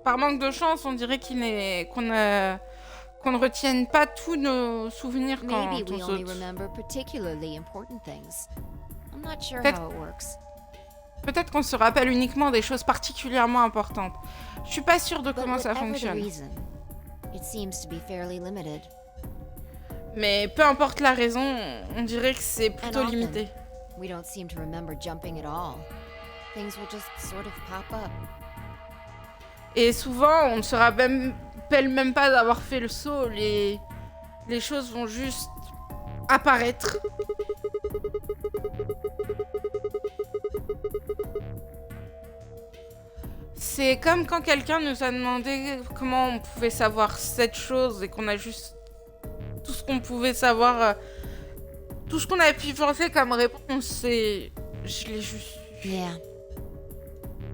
Par manque de chance, on dirait qu'on ne retienne pas tous nos souvenirs quand Maybe we on only saute. remember particularly important things. I'm not sure Peut-être- how it works. Peut-être qu'on se rappelle uniquement des choses particulièrement importantes. Je suis pas sûre de But comment ça whatever the fonctionne. reason, it seems to be fairly limited. Mais peu importe la raison, on dirait que c'est plutôt often- limité. We don't seem to remember jumping at all. Things will just sort of pop up. Et souvent, on ne se rappelle même pas d'avoir fait le saut. Les choses vont juste apparaître. C'est comme quand quelqu'un nous a demandé comment on pouvait savoir cette chose et qu'on a juste tout ce qu'on pouvait savoir, tout ce qu'on avait pu penser comme réponse, c'est je l'ai juste su. Yeah.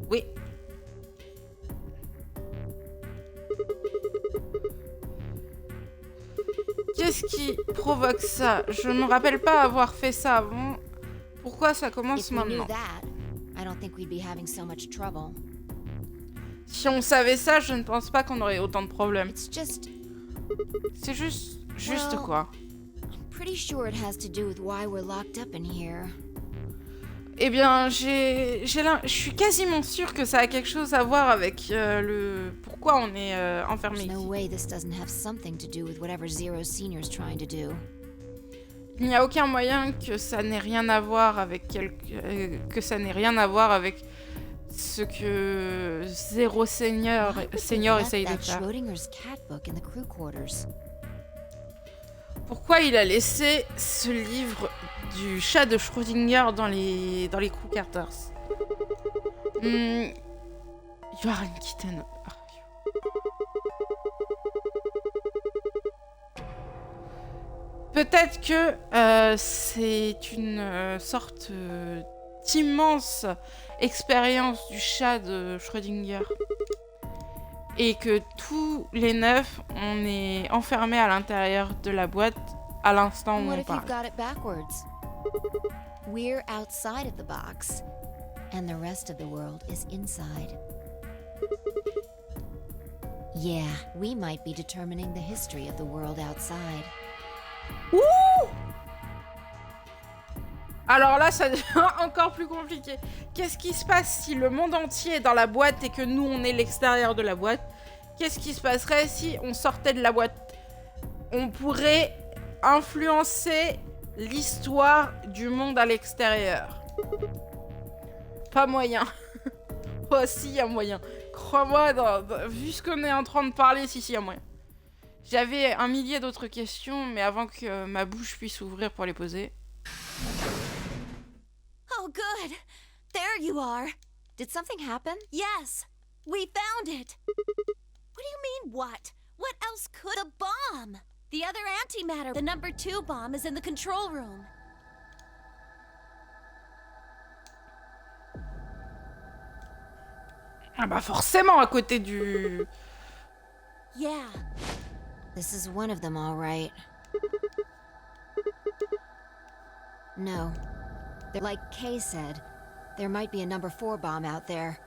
Oui. Qu'est-ce qui provoque ça? Je me rappelle pas avoir fait ça avant. Pourquoi ça commence If we knew maintenant? that, I don't think we'd be having so much trouble. Si on savait ça, je ne pense pas qu'on aurait autant de problèmes. It's just, C'est juste Well- quoi. I'm pretty sure it has to do with why we're locked up in here. Eh bien, je suis quasiment sûre que ça a quelque chose à voir avec le pourquoi on est enfermé There's no ici. way this doesn't have something to do with whatever Zero Senior's trying to do. Il n'y a aucun moyen que ça n'ait rien à voir avec ce que Zéro Senior Why would they Senior left essaye de that faire. Schrodinger's cat book in the crew quarters? Pourquoi il a laissé ce livre du chat de Schrödinger dans les crew quarters? You are in kitten. Peut-être que c'est une sorte d'immense expérience du chat de Schrödinger. Et que tous les 9, on est enfermés à l'intérieur de la boîte à l'instant où What on if you've parle. got it backwards? We're outside of the box, and the rest of the world is inside. Yeah, we might be determining the history of the world outside. Ouh! Alors là, ça devient encore plus compliqué. Qu'est-ce qui se passe si le monde entier est dans la boîte et que nous, on est l'extérieur de la boîte? Qu'est-ce qui se passerait si on sortait de la boîte? On pourrait influencer l'histoire du monde à l'extérieur. Pas moyen. Oh, si, il y a moyen. Crois-moi, vu ce qu'on est en train de parler, si, il y a moyen. J'avais un millier d'autres questions, mais avant que ma bouche puisse s'ouvrir pour les poser... Oh, good. There you are. Did something happen? Yes, we found it. What do you mean, what? What else could a bomb? The other antimatter, the number 2 bomb, is in the control room. Ah bah forcément à côté du... Yeah. This is one of them, all right. No. Like Kay said, there might be a number 4 bomb out there.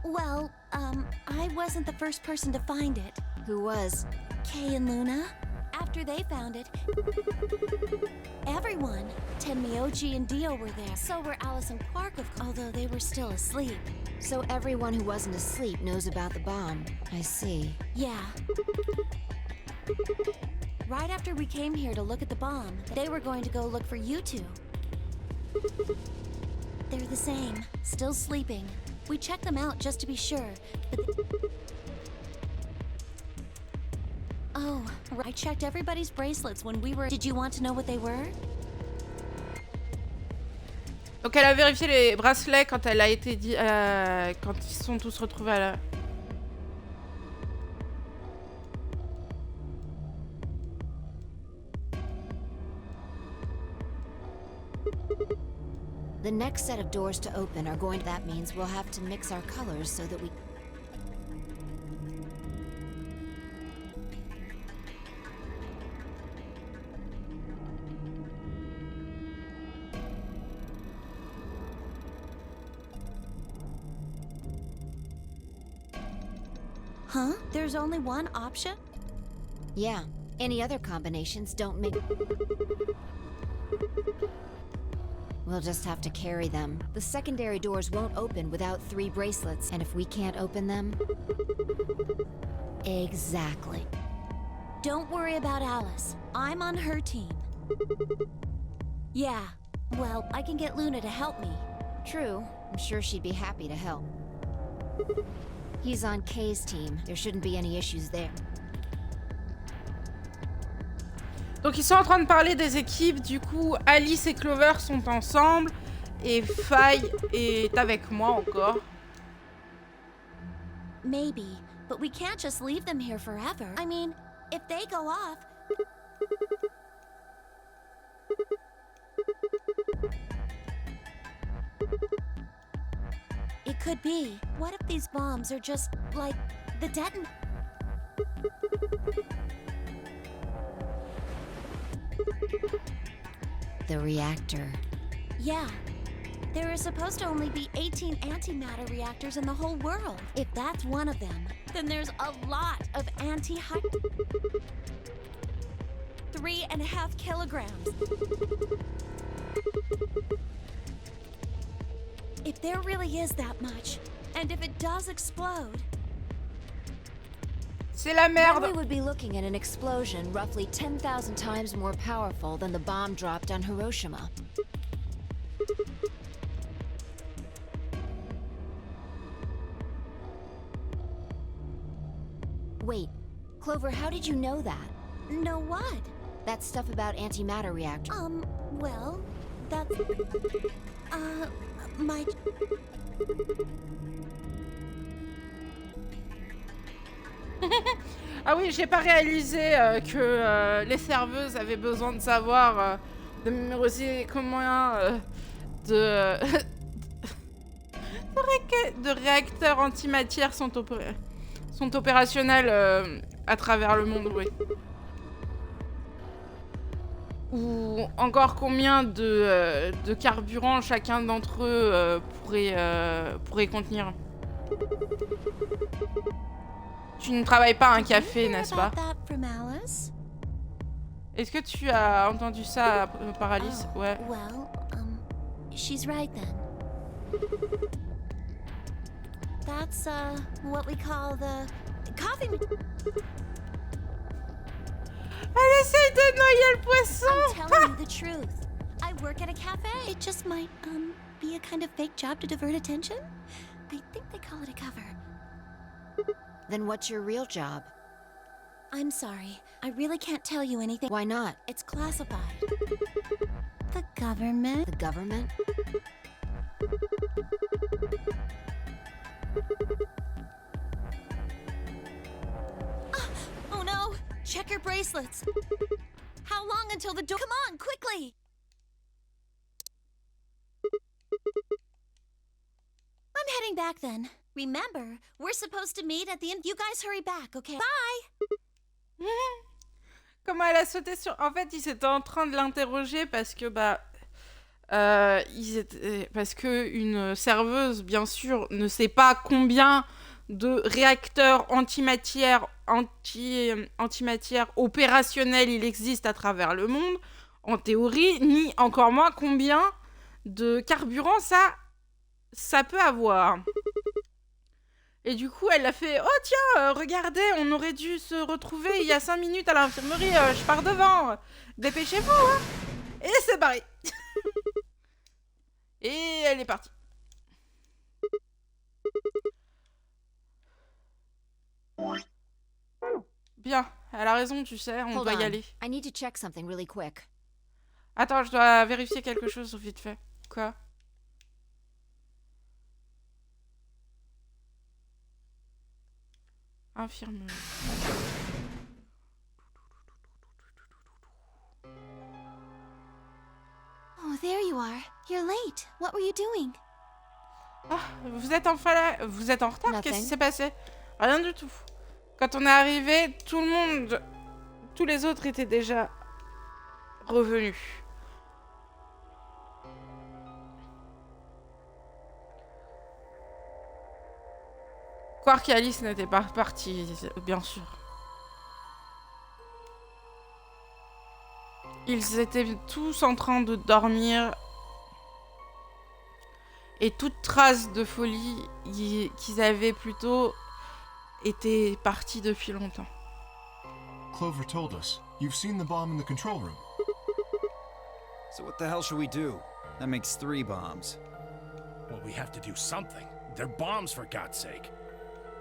Well, I wasn't the first person to find it. Who was? Kay and Luna. After they found it, everyone. Tenmyoji and Dio were there. So were Alice and Quark, although they were still asleep. So everyone who wasn't asleep knows about the bomb. I see. Yeah. Right after we came here to look at the bomb, they were going to go look for you two. They're the same, still sleeping. We checked them out just to be sure, but... Oh, I checked everybody's bracelets when we were... Did you want to know what they were? Donc elle a vérifié les bracelets quand elle a été dit... quand ils sont tous retrouvés à la... The next set of doors to open are going... That means we'll have to mix our colors so that we... Huh? There's only one option? Yeah. Any other combinations don't make... We'll just have to carry them. The secondary doors won't open without 3 bracelets, and if we can't open them... Exactly. Don't worry about Alice. I'm on her team. Yeah. Well, I can get Luna to help me. True. I'm sure she'd be happy to help. He's on Kay's team. There shouldn't be any issues there. Donc ils sont en train de parler des équipes, du coup Alice et Clover sont ensemble et Faye est avec moi encore. Maybe, but we can't just leave them here forever. I mean, if they go off... It could be. What if these bombs are just, like, the deton... The reactor. Yeah. There is supposed to only be 18 antimatter reactors in the whole world. If that's one of them, then there's a lot of anti-hy... 3.5 kilograms. If there really is that much, and if it does explode... C'est la Then we merde. would be looking at an explosion roughly 10,000 times more powerful than the bomb dropped on Hiroshima. Wait, Clover, how did you know that? Know what? That stuff about antimatter reactors. Well, that's... my... Ah oui, j'ai pas réalisé que les serveuses avaient besoin de savoir de mémoriser combien de... de réacteurs antimatière sont opérationnels à travers le monde, oui. Ou encore combien de carburant chacun d'entre eux pourrait contenir. Tu ne travailles pas à un café, n'est-ce pas? Est-ce que tu as entendu ça par Alice? Ouais. Well, she's right then. That's, what we call the coffee... Elle essaye de noyer le poisson! I'm telling you the truth. I work at a cafe. It just might, be a kind of fake job to divert attention. I think they call it a cover. Then what's your real job? I'm sorry. I really can't tell you anything. Why not? It's classified. The government? The government? Oh no! Check your bracelets. How long until the door? Come on, quickly! I'm heading back then. Remember, we're supposed to meet at the end. You guys hurry back, okay? Bye! Comment elle a sauté sur... En fait, ils étaient en train de l'interroger parce que, parce que une serveuse, bien sûr, ne sait pas combien de réacteurs antimatière opérationnels il existe à travers le monde, en théorie, ni encore moins combien de carburant ça peut avoir. Et du coup, elle a fait « Oh tiens, regardez, on aurait dû se retrouver il y a 5 minutes à l'infirmerie, je pars devant, dépêchez-vous, hein !» Et c'est barré. Et elle est partie. Bien, elle a raison, tu sais, on doit y aller. I need to check something really quick. Attends, je dois vérifier quelque chose vite fait. Quoi? Infirmerie. Oh, there you are. You're late. What were you doing? Ah, vous êtes enfin là. Vous êtes en retard? Nothing. Qu'est-ce qui s'est passé? Rien du tout. Quand on est arrivé, tout le monde... Tous les autres étaient déjà revenus. Quark et Alice n'étaient pas partis, bien sûr. Ils étaient tous en train de dormir. Et toute trace de folie qu'ils avaient plutôt était partie depuis longtemps. Clover told us. You've seen the bomb in the control room. So what the hell should we do? That makes 3 bombs. Well, we have to do something. They're bombs, for God's sake.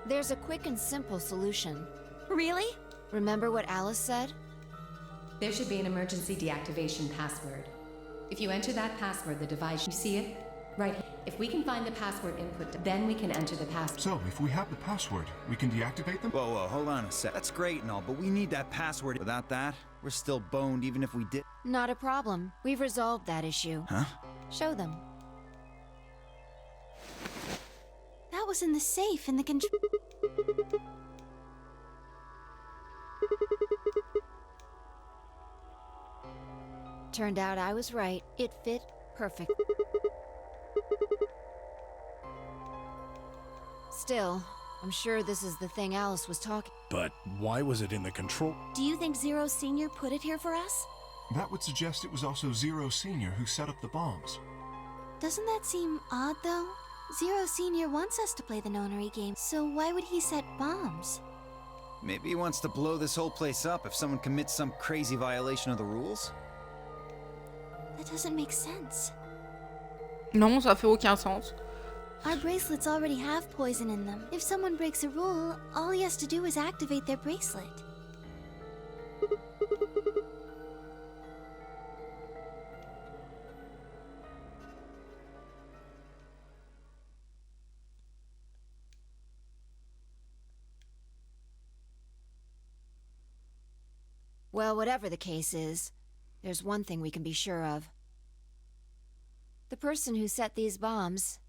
There's a quick and simple solution. Really? Remember what Alice said? There should be an emergency deactivation password. If you enter that password, the device, you see it? Right. If we can find the password input, then we can enter the password. So, if we have the password, we can deactivate them? Whoa, hold on a sec. That's great and all, but we need that password. Without that, we're still boned even if we did. Not a problem. We've resolved that issue. Huh? Show them. That was in the safe in the control... Turned out I was right. It fit perfect. Still, I'm sure this is the thing Alice was talking. But why was it in the control? Do you think Zero Senior put it here for us? That would suggest it was also Zero Senior who set up the bombs. Doesn't that seem odd, though? Zero Senior wants us to play the nonary game, so why would he set bombs? Maybe he wants to blow this whole place up if someone commits some crazy violation of the rules? That doesn't make sense. Non, ça fait aucun sens. Our bracelets already have poison in them. If someone breaks a rule, all he has to do is activate their bracelet. Well, whatever the case is, there's one thing we can be sure of. The person who set these bombs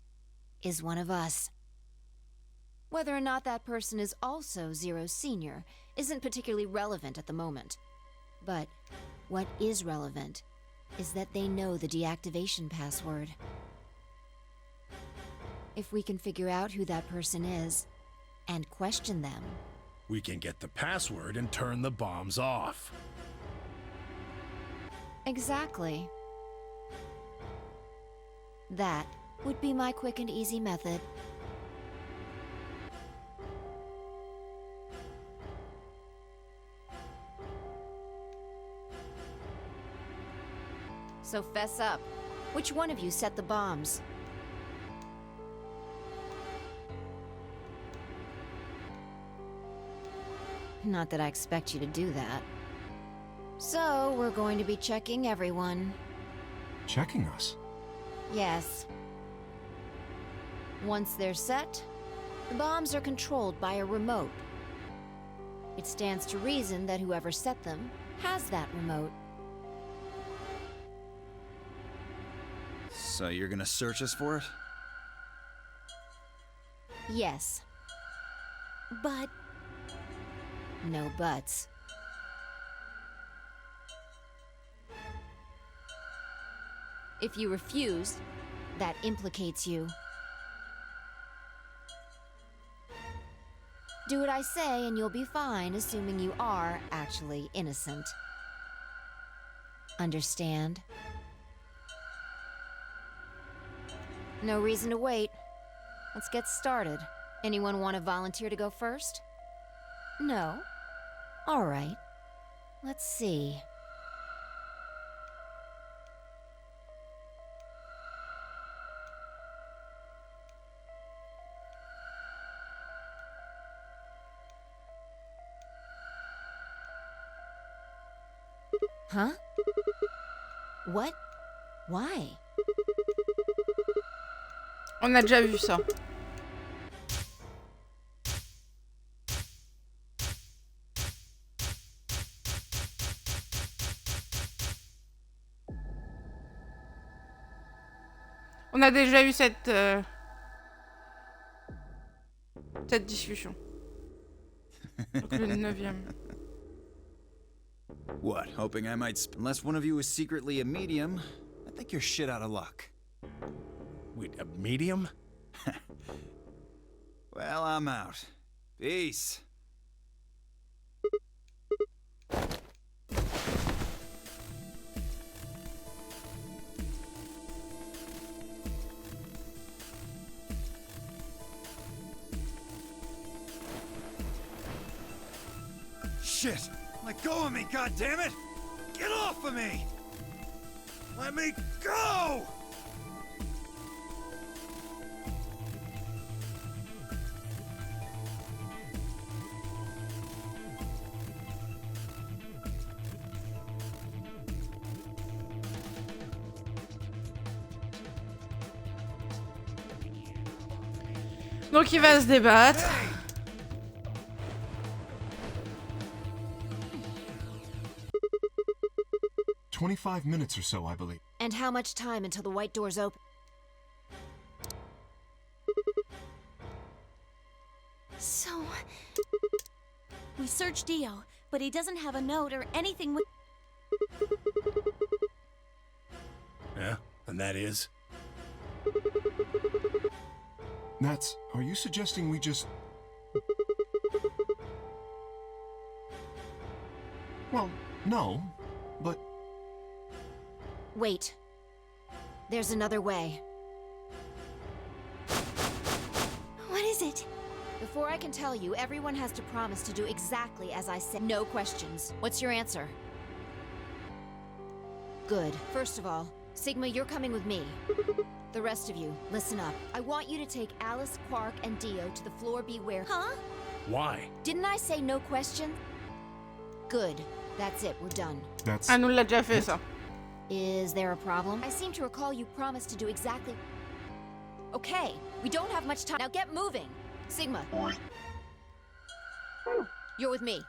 is one of us. Whether or not that person is also Zero Senior isn't particularly relevant at the moment. But what is relevant is that they know the deactivation password. If we can figure out who that person is and question them, We can get the password and turn the bombs off. exactly. That would be my quick and easy method. So fess up. Which one of you set the bombs? Not that I expect you to do that. So, we're going to be checking everyone. Checking us? Yes. Once they're set, the bombs are controlled by a remote. It stands to reason that whoever set them has that remote. So you're gonna search us for it? Yes. But No buts. If you refuse, that implicates you. Do what I say and you'll be fine, assuming you are actually innocent. Understand? No reason to wait. Let's get started. Anyone want to volunteer to go first? No? All right. Let's see. Huh? What? Why? On a déjà vu ça. On a déjà eu cette discussion. Donc le 9e. What, hoping I might unless one of you is secretly a medium, I think you're shit out of luck. Wait, a medium? Well, I'm out. Peace. Shit! Let go of me, goddammit! Get off of me! Let me go! Donc il va se débattre. 25 minutes or so, I believe. And how much time until the white doors open? so we searched Dio, but he doesn't have a note or anything with. Yeah, and that is? That's... Are you suggesting we just... Well, no, but... Wait. There's another way. What is it? Before I can tell you, everyone has to promise to do exactly as I said. No questions. What's your answer? Good. First of all, Sigma, you're coming with me. The rest of you, listen up. I want you to take Alice, Quark, and Dio to the floor B where... Huh? Why? Didn't I say no question? Good. That's it, we're done. That's... Ah, nous l'a déjà fait, ça. Is there a problem? I seem to recall you promised to do exactly... Okay, we don't have much time. Now get moving. Sigma. You're with me.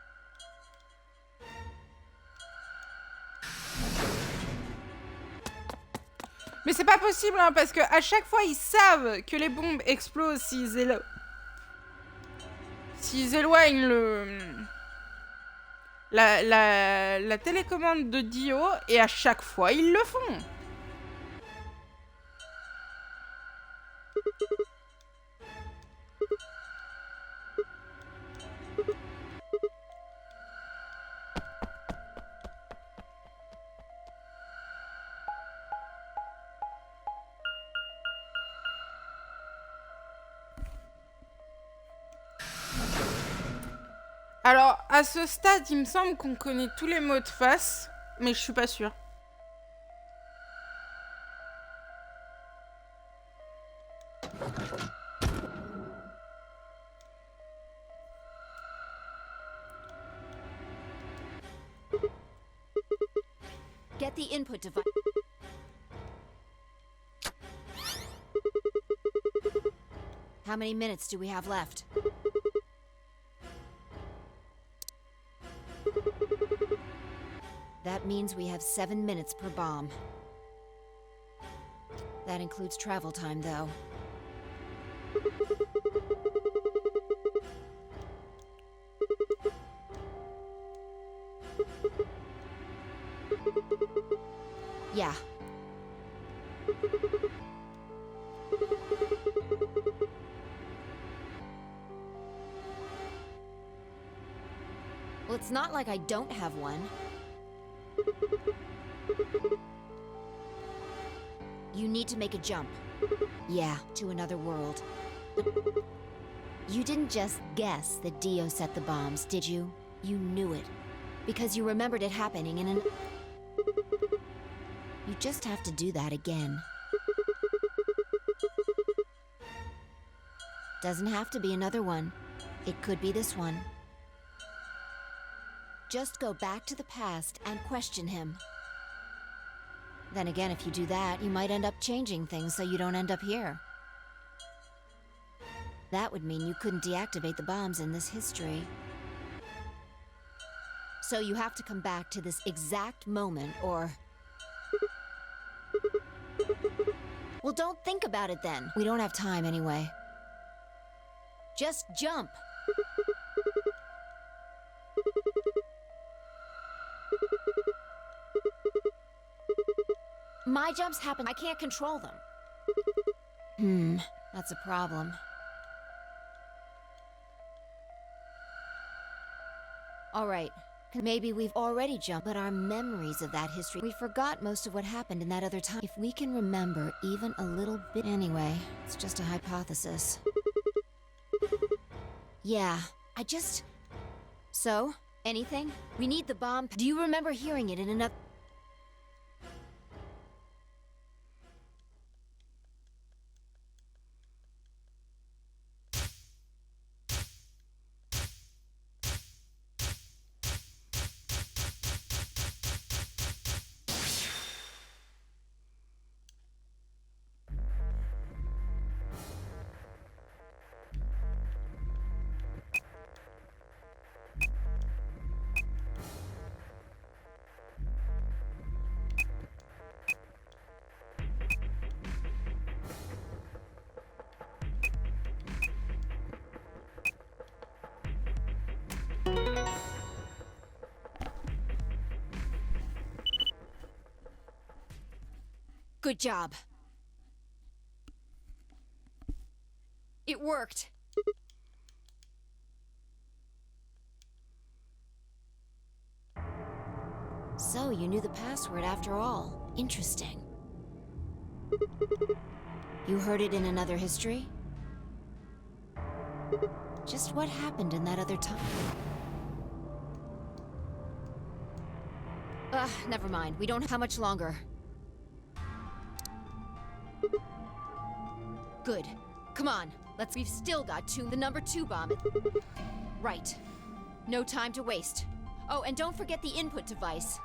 Mais c'est pas possible, hein, parce que à chaque fois, ils savent que les bombes explosent s'ils éloignent la télécommande de Dio, et à chaque fois, ils le font. Alors, à ce stade, il me semble qu'on connaît tous les mots de passe, mais je suis pas sûre. Get the input device. How many minutes do we have left? That means we have 7 minutes per bomb. That includes travel time, though. Yeah. Well, it's not like I don't have one. You need to make a jump. Yeah, to another world. You didn't just guess that Dio set the bombs, did you? You knew it. Because you remembered it happening in an... You just have to do that again. Doesn't have to be another one. It could be this one. Just go back to the past and question him. Then again, if you do that, you might end up changing things so you don't end up here. That would mean you couldn't deactivate the bombs in this history. So you have to come back to this exact moment, or... Well, don't think about it then. We don't have time anyway. Just jump. My jumps happen. I can't control them. That's a problem. All right. Maybe we've already jumped, but our memories of that history, we forgot most of what happened in that other time. If we can remember even a little bit anyway, it's just a hypothesis. Yeah, So, anything? We need the bomb. Do you remember hearing it in another... Good job. It worked. So, you knew the password after all. Interesting. You heard it in another history? Just what happened in that other time? Never mind. We don't have much longer. Good. Come on. We've still got the number 2 bomb. Right. No time to waste. Oh, and don't forget the input device.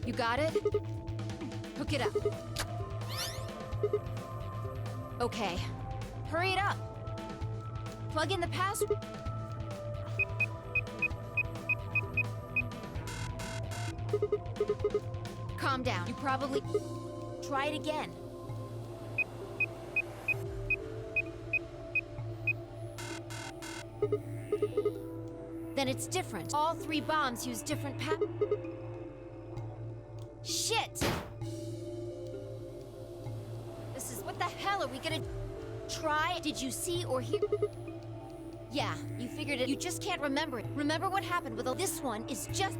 You got it? Hook it up. Okay. Hurry it up. Plug in the password. Calm down. You probably... Try it again. Then it's different. All 3 bombs use different Shit! This is... What the hell are we gonna... Try? Did you see or hear? Yeah, you figured it. You just can't remember it. Remember what happened with this one is just...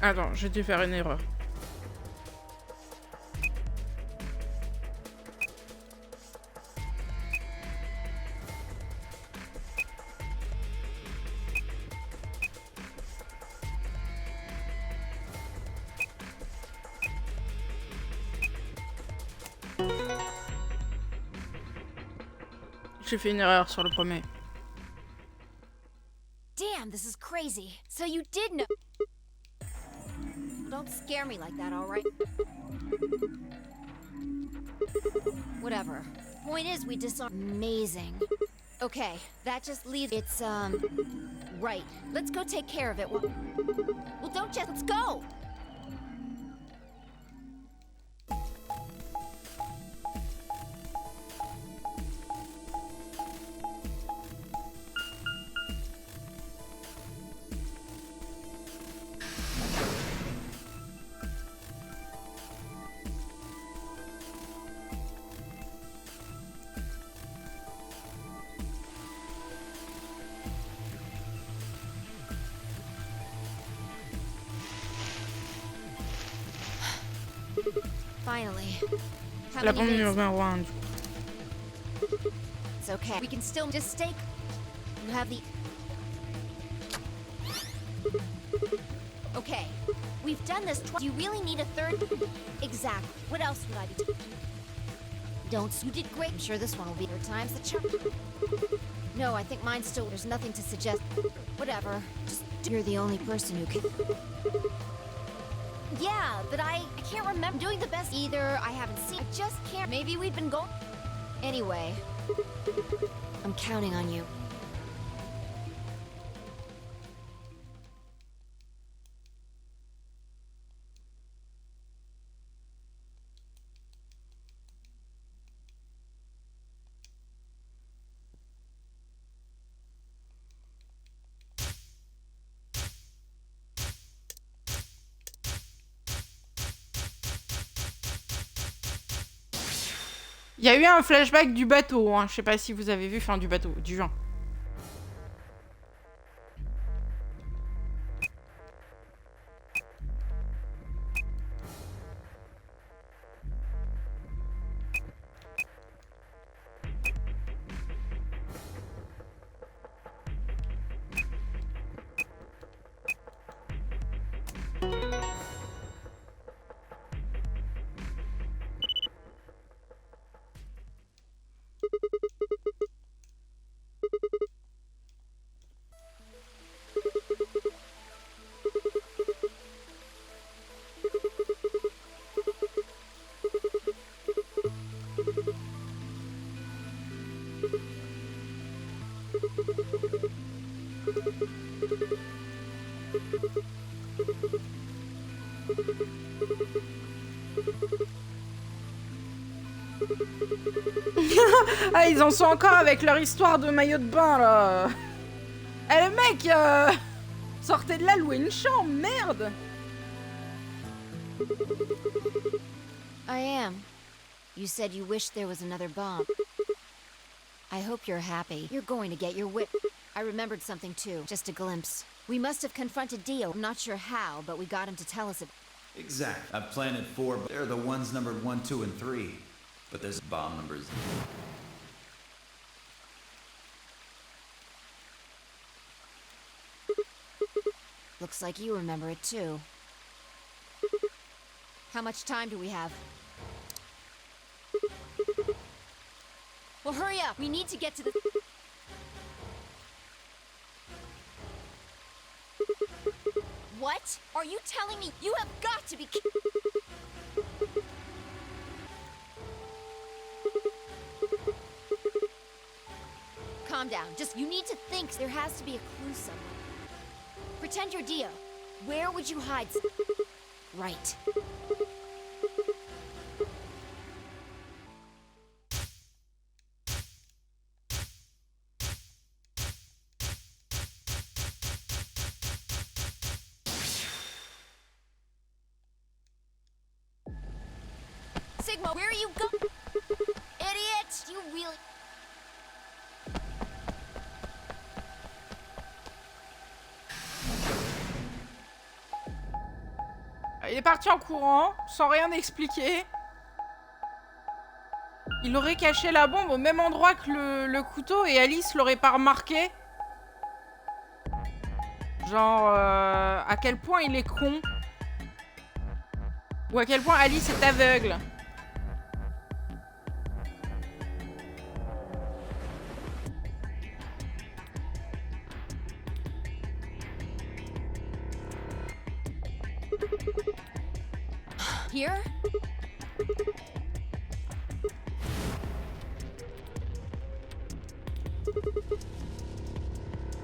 Attends, j'ai dû faire une erreur. J'ai fait une erreur sur le premier. Damn, this is crazy. So you did know... Don't scare me like that, all right? Whatever. Point is, we disarmed... Amazing. Okay, that just leaves... It's, right. Let's go take care of it. Well, don't just... Let's go! Finally. La bombe numéro 1. It's okay. We can still just stay... You have the... Okay. We've done this twice. Do you really need a third? Exactly. What else would I be doing? Don't. You did great. I'm sure this one will be 3 times the charm. No, I think mine's still... There's nothing to suggest. Whatever. Just... You're the only person who can... Yeah, but I can't remember doing the best either. I haven't seen... I just can't... Maybe we've been going... Anyway. I'm counting on you. Il y a eu un flashback du bateau, hein. Je sais pas si vous avez vu, enfin du bateau, du vent. Ah, ils en sont encore avec leur histoire de maillot de bain, là. Eh, le mec, sortez de là, louer une chambre, merde. I am. You said you wished there was another bomb. I hope you're happy. You're going to get your whip. I remembered something too, just a glimpse. We must have confronted Dio. I'm not sure how, but we got him to tell us it. Exact. I've planted 4, but they're the ones numbered 1, 2, and 3. But there's bomb numbers. Looks like you remember it too. How much time do we have? Well, hurry up. We need to get to the... What? Are you telling me you have got to be... Calm down. Just, you need to think. There has to be a clue somewhere. Pretend you're Dio. Where would you hide? Right. Sigma, where are you going? Idiot! You really... Il est parti en courant, sans rien expliquer. Il aurait caché la bombe au même endroit que le couteau et Alice l'aurait pas remarqué. Genre, à quel point il est con. Ou à quel point Alice est aveugle. Here?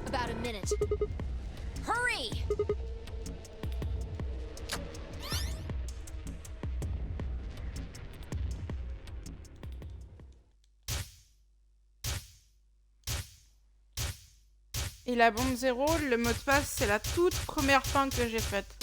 About a minute. Hurry! Et la bombe 0, le mot de passe, c'est la toute première fin que j'ai faite.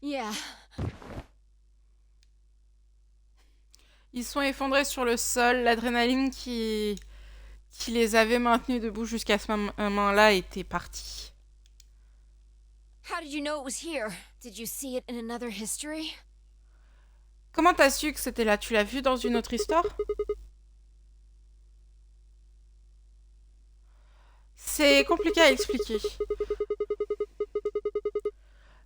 Yeah. Ils sont effondrés sur le sol, l'adrénaline qui les avait maintenus debout jusqu'à ce moment-là était partie. How did you know it was here? Did you see it in another history? Comment t'as su que c'était là? Tu l'as vu dans une autre histoire? C'est compliqué à expliquer.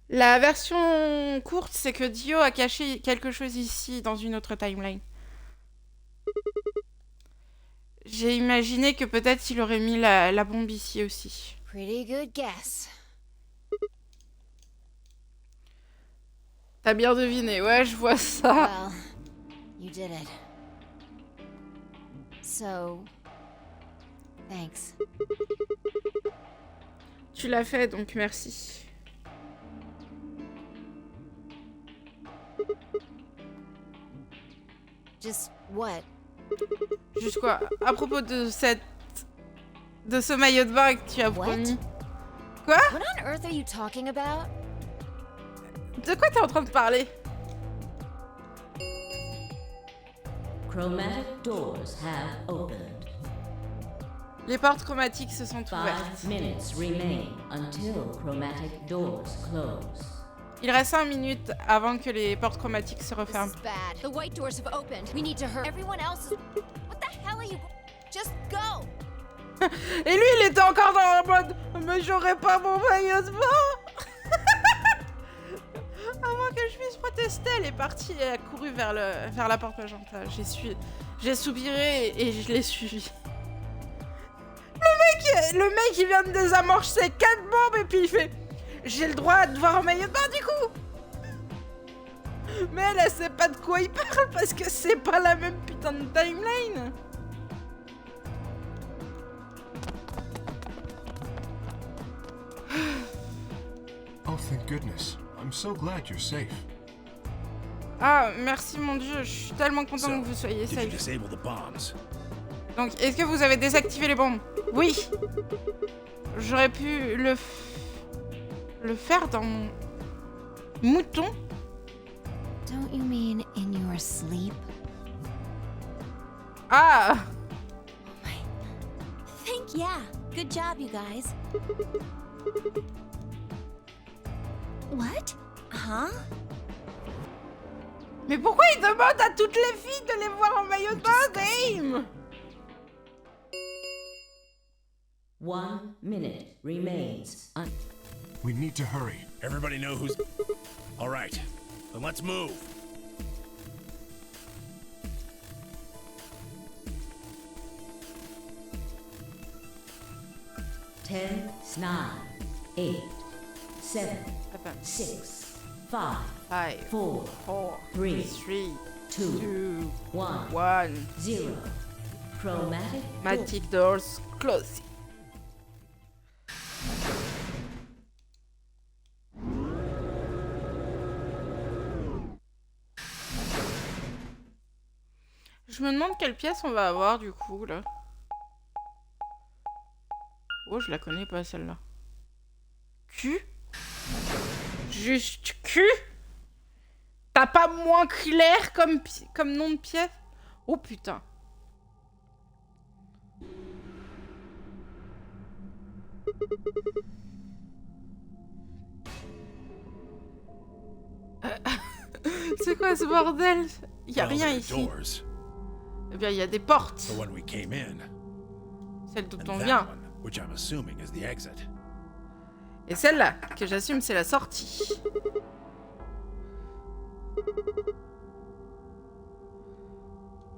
La version courte, c'est que Dio a caché quelque chose ici, dans une autre timeline. J'ai imaginé que peut-être il aurait mis la bombe ici aussi. Pretty good guess. T'as bien deviné, ouais, je vois ça. Well, you did it. So, thanks. Tu l'as fait, donc merci. Just what? Juste quoi? À propos de ce maillot de bain que tu as promis. Quoi? What on earth are you talking about? De quoi t'es en train de parler? Chromatic doors have opened. Les portes chromatiques se sont ouvertes. 5 minutes remain until chromatic doors close. Il reste 5 minutes avant que les portes chromatiques se referment. This is bad. The white doors have opened. We need to hurry. Everyone else is... What the hell are you... Just go! Et lui, il était encore dans le mode « Mais j'aurais pas mon maillot de bain !» Avant que je puisse protester, elle est partie et a couru vers la porte magenta. J'ai soupiré et je l'ai suivi. Le mec, il vient de désamorcer 4 bombes et puis il fait « J'ai le droit de voir un maillot de bain du coup !» Mais elle sait pas de quoi il parle parce que c'est pas la même putain de timeline. Oh, thank goodness. I'm so glad you're safe. Ah, merci mon dieu, je suis tellement content So, que vous soyez did you safe. disable the bombs? Donc, est-ce que vous avez désactivé les bombes? Oui. J'aurais pu le faire dans mon mouton. Don't you mean in your sleep? Ah! Yeah, good job, you guys. What? Huh? Mais pourquoi il demande à toutes les filles de les voir en maillot de bain, Dame? 1 minute remains. We need to hurry. Everybody know who's... All right, then let's move. Ten, 9, 8, 7, 6, 5, 4, 3, 2, 1, 0. Chromatic doors closing. Je me demande quelle pièce on va avoir du coup là. Oh, je la connais pas celle-là. Q? Juste Q? T'as pas moins clair comme nom de pièce? Oh putain. C'est quoi ce bordel? Y a rien ici. Eh bien, il y a des portes. Celle d'où on vient. Which I'm assuming is the exit. Et celle-là, que j'assume c'est la sortie.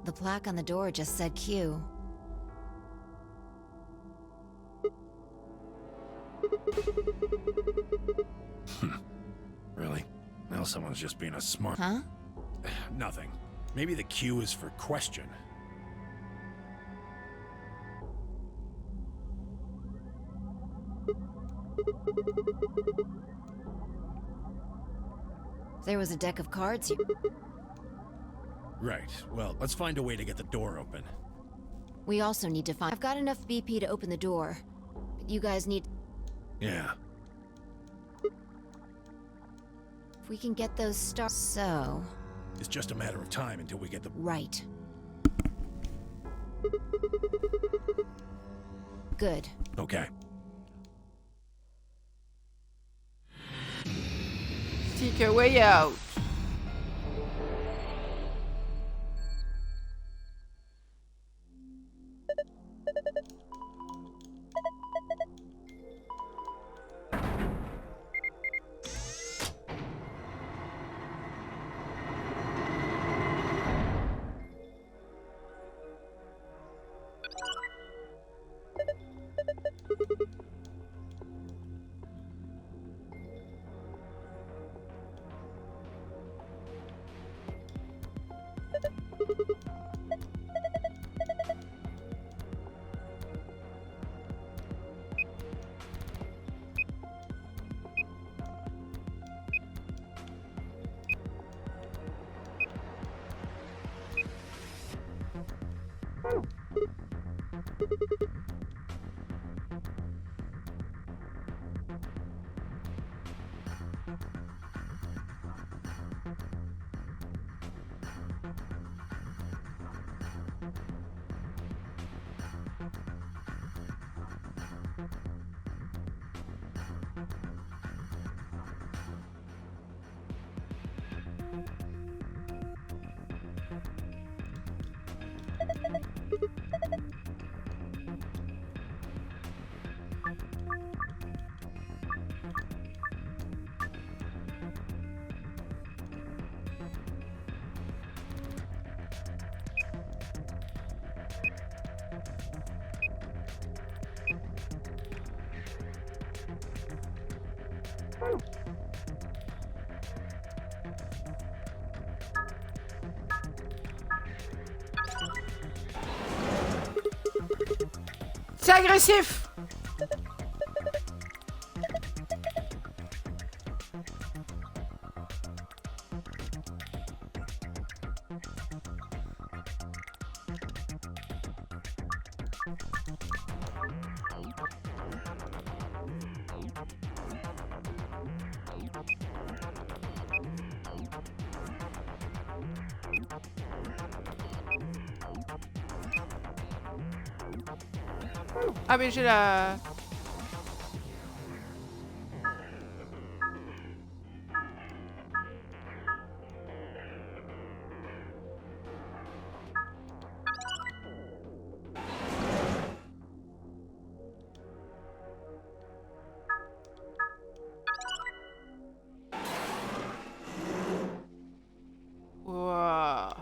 The plaque on the door just said Q. Really? Now someone's just being a smart... Huh? Nothing. Maybe the Q is for question. There was a deck of cards here. Right. Well, let's find a way to get the door open. We also need to find... I've got enough BP to open the door. But you guys need... Yeah. If we can get those stars... So... It's just a matter of time until we get the... Right. Good. Okay. Seek a way out. C'est agressif! Ah mais j'ai la... Wouah.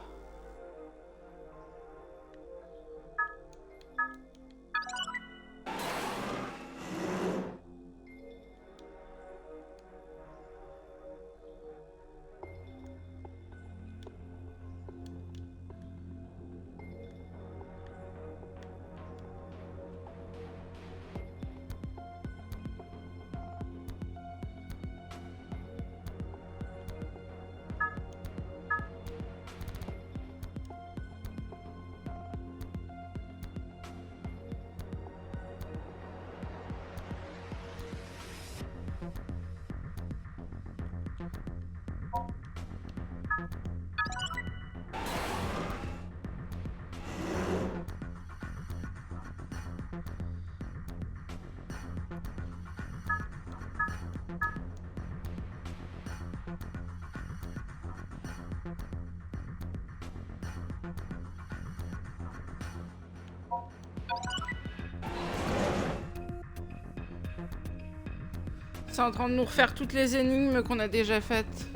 C'est en train de nous refaire toutes les énigmes qu'on a déjà faites.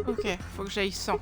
Ok, faut que j'aille 100.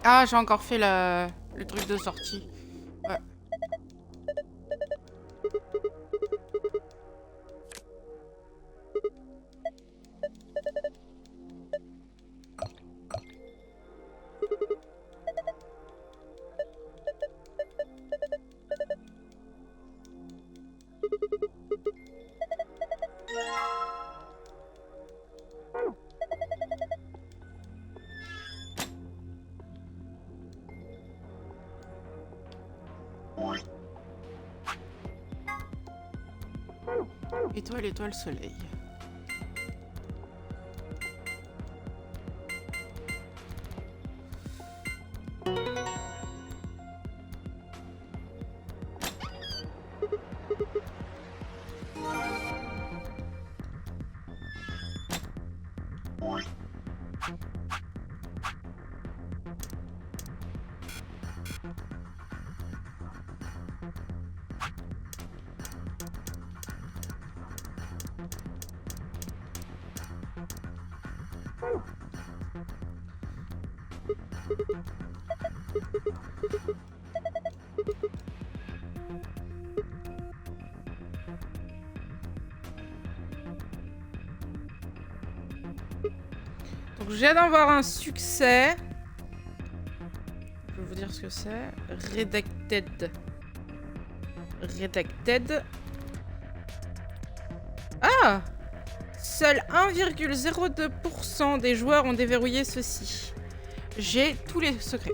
Ah, j'ai encore fait le truc de sortie. Ouais. Étoile, étoile, soleil. Donc je viens d'avoir un succès. Je vais vous dire ce que c'est. Redacted. Redacted. Ah! Seul 1,02% des joueurs ont déverrouillé ceci. J'ai tous les secrets.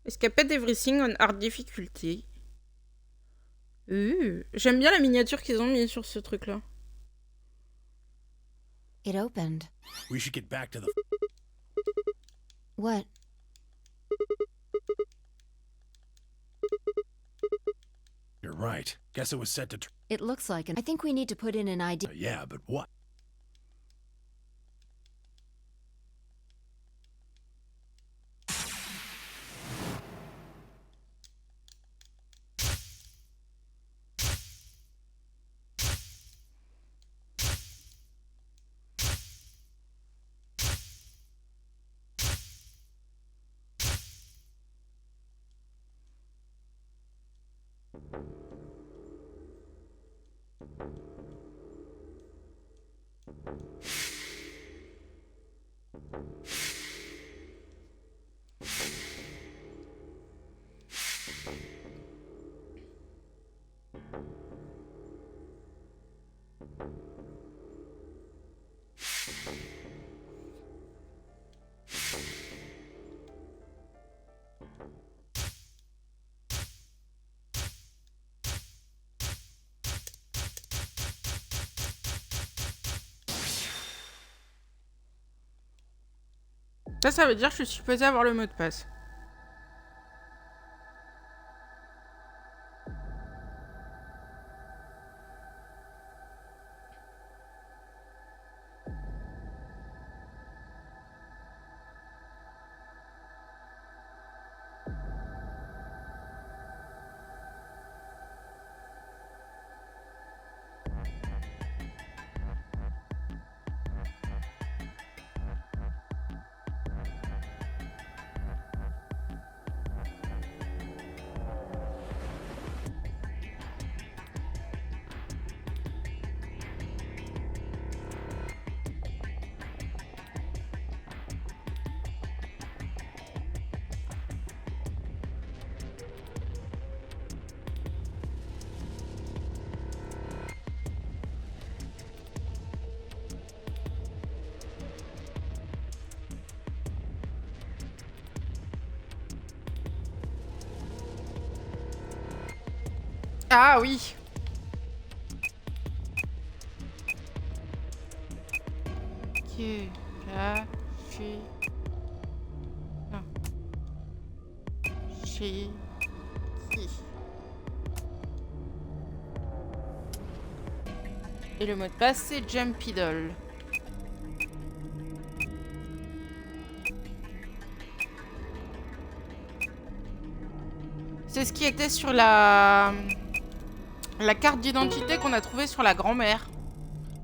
Escaped everything on hard difficulty. J'aime bien la miniature qu'ils ont mis sur ce truc-là. It opened. We should get back to the... What? You're right. Guess it was set to... It looks like I think we need to put in an ID. Yeah, but what? Ça veut dire que je suis supposée avoir le mot de passe. Ah oui. Ok, là, chez... Non. Chez... qui? Et le mot de passe, c'est Jumpy Doll. C'est ce qui était sur la carte d'identité qu'on a trouvée sur la grand-mère,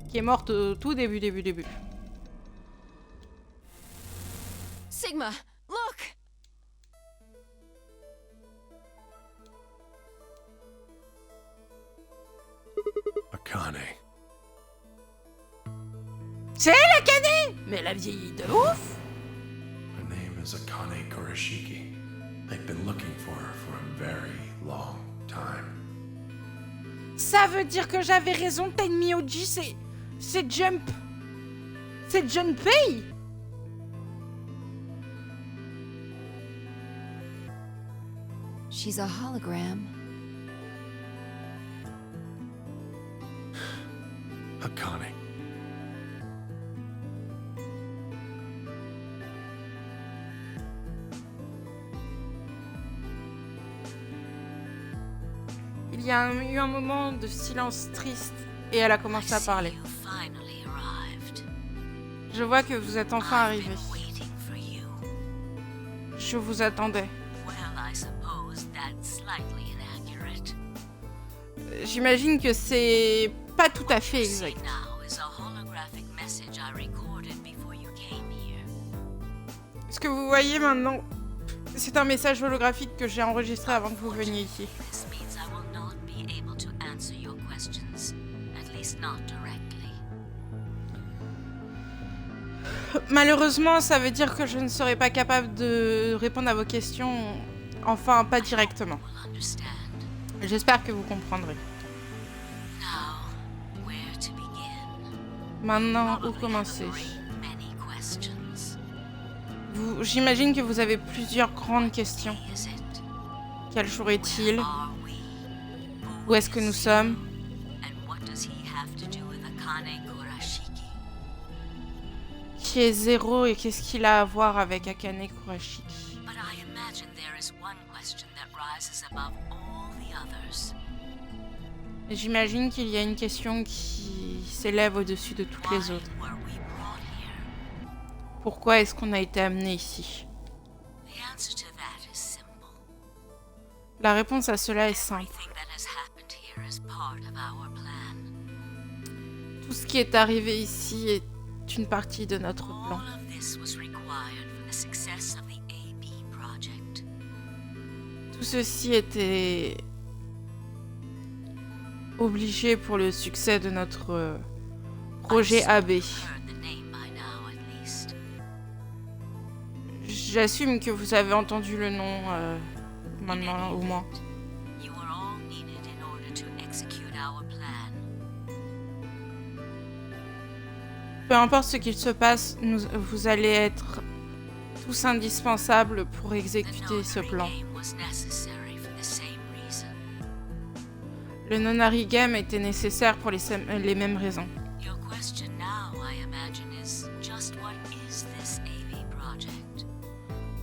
qui est morte au tout début. Sigma, look! Akane. C'est elle, Akane! Mais elle a vieilli de ouf! Her name is Akane Kurashiki. They've been looking for her for a very long time. Ça veut dire que j'avais raison, Tenmyoji, c'est Jump. C'est Junpei. She's a hologram. Akane. Il y a eu un moment de silence triste et elle a commencé à parler. Je vois que vous êtes enfin arrivé. Je vous attendais. J'imagine que c'est pas tout à fait exact. Ce que vous voyez maintenant, c'est un message holographique que j'ai enregistré avant que vous veniez ici. Malheureusement, ça veut dire que je ne serai pas capable de répondre à vos questions, enfin pas directement. J'espère que vous comprendrez. Maintenant, où commencer? J'imagine que vous avez plusieurs grandes questions. Quel jour est-il? Où est-ce que nous sommes? Qui est Zéro et qu'est-ce qu'il a à voir avec Akane Kurashiki? J'imagine qu'il y a une question qui s'élève au-dessus de toutes les autres. Pourquoi est-ce qu'on a été amené ici? La réponse à cela est simple. Tout ce qui est arrivé ici est une partie de notre plan. Tout ceci était obligé pour le succès de notre projet AB. J'assume que vous avez entendu le nom maintenant au moins. Peu importe ce qu'il se passe, vous allez être tous indispensables pour exécuter ce plan. Le Nonary Game était nécessaire pour les mêmes raisons.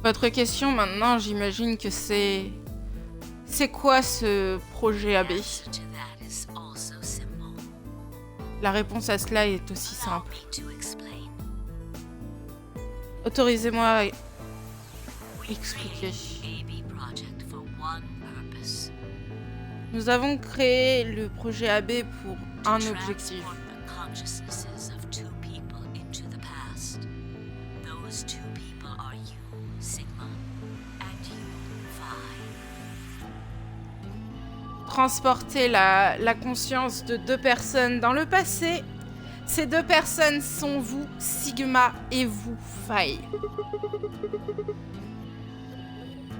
Votre question maintenant, j'imagine que c'est quoi ce projet AB? La réponse à cela est aussi simple. Autorisez-moi à expliquer. Nous avons créé le projet AB pour un objectif. Transporter la conscience de deux personnes dans le passé. Ces deux personnes sont vous, Sigma, et vous, Phi.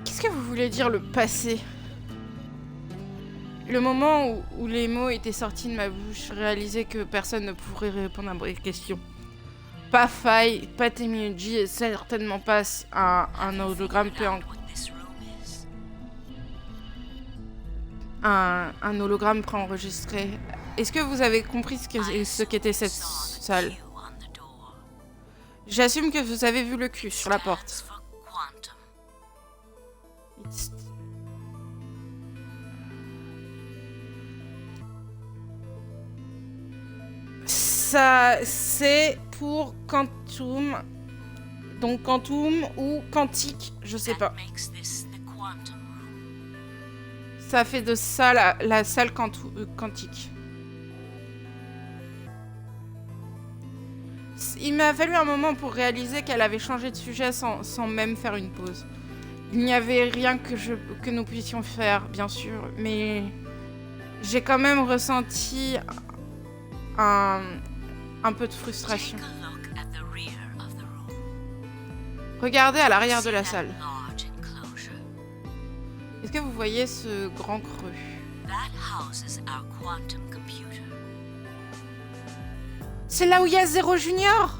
Qu'est-ce que vous voulez dire le passé? Le moment où les mots étaient sortis de ma bouche, je réalisais que personne ne pourrait répondre à mes questions. Pas Phi, pas Temiuji, et certainement pas un hologramme un hologramme préenregistré. Est-ce que vous avez compris ce qu'était cette salle? J'assume que vous avez vu le Q sur la porte. Ça, c'est pour quantum. Donc quantum ou quantique, je sais pas. Ça fait de ça la salle quantique. Il m'a fallu un moment pour réaliser qu'elle avait changé de sujet sans même faire une pause. Il n'y avait rien que nous puissions faire, bien sûr, mais j'ai quand même ressenti un peu de frustration. Regardez à l'arrière de la salle. Est-ce que vous voyez ce grand creux? C'est là où il y a Zero Junior!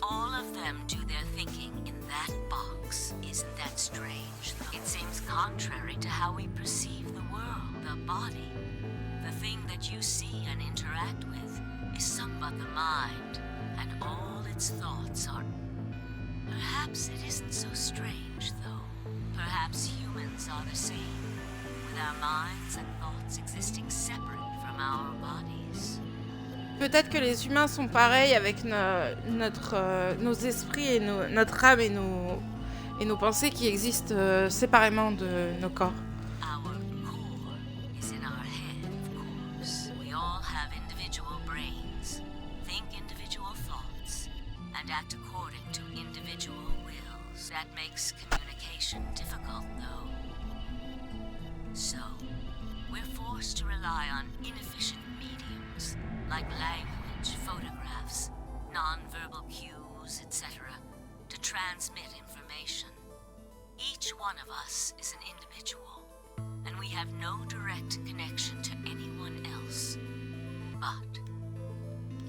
All of them do their thinking in that box. Isn't that strange, though? It seems contrary to how we perceive the world, the body. The thing that you see and interact with is somewhat the mind, and all its thoughts are... Perhaps it isn't so strange, though. Perhaps humans are the same, with our minds and thoughts existing separate from our bodies. Peut-être que les humains sont pareils avec nos esprits et notre âme et nos pensées qui existent séparément de nos corps. So, we're forced to rely on inefficient mediums, like language, photographs, non-verbal cues, etc., to transmit information. Each one of us is an individual, and we have no direct connection to anyone else. But,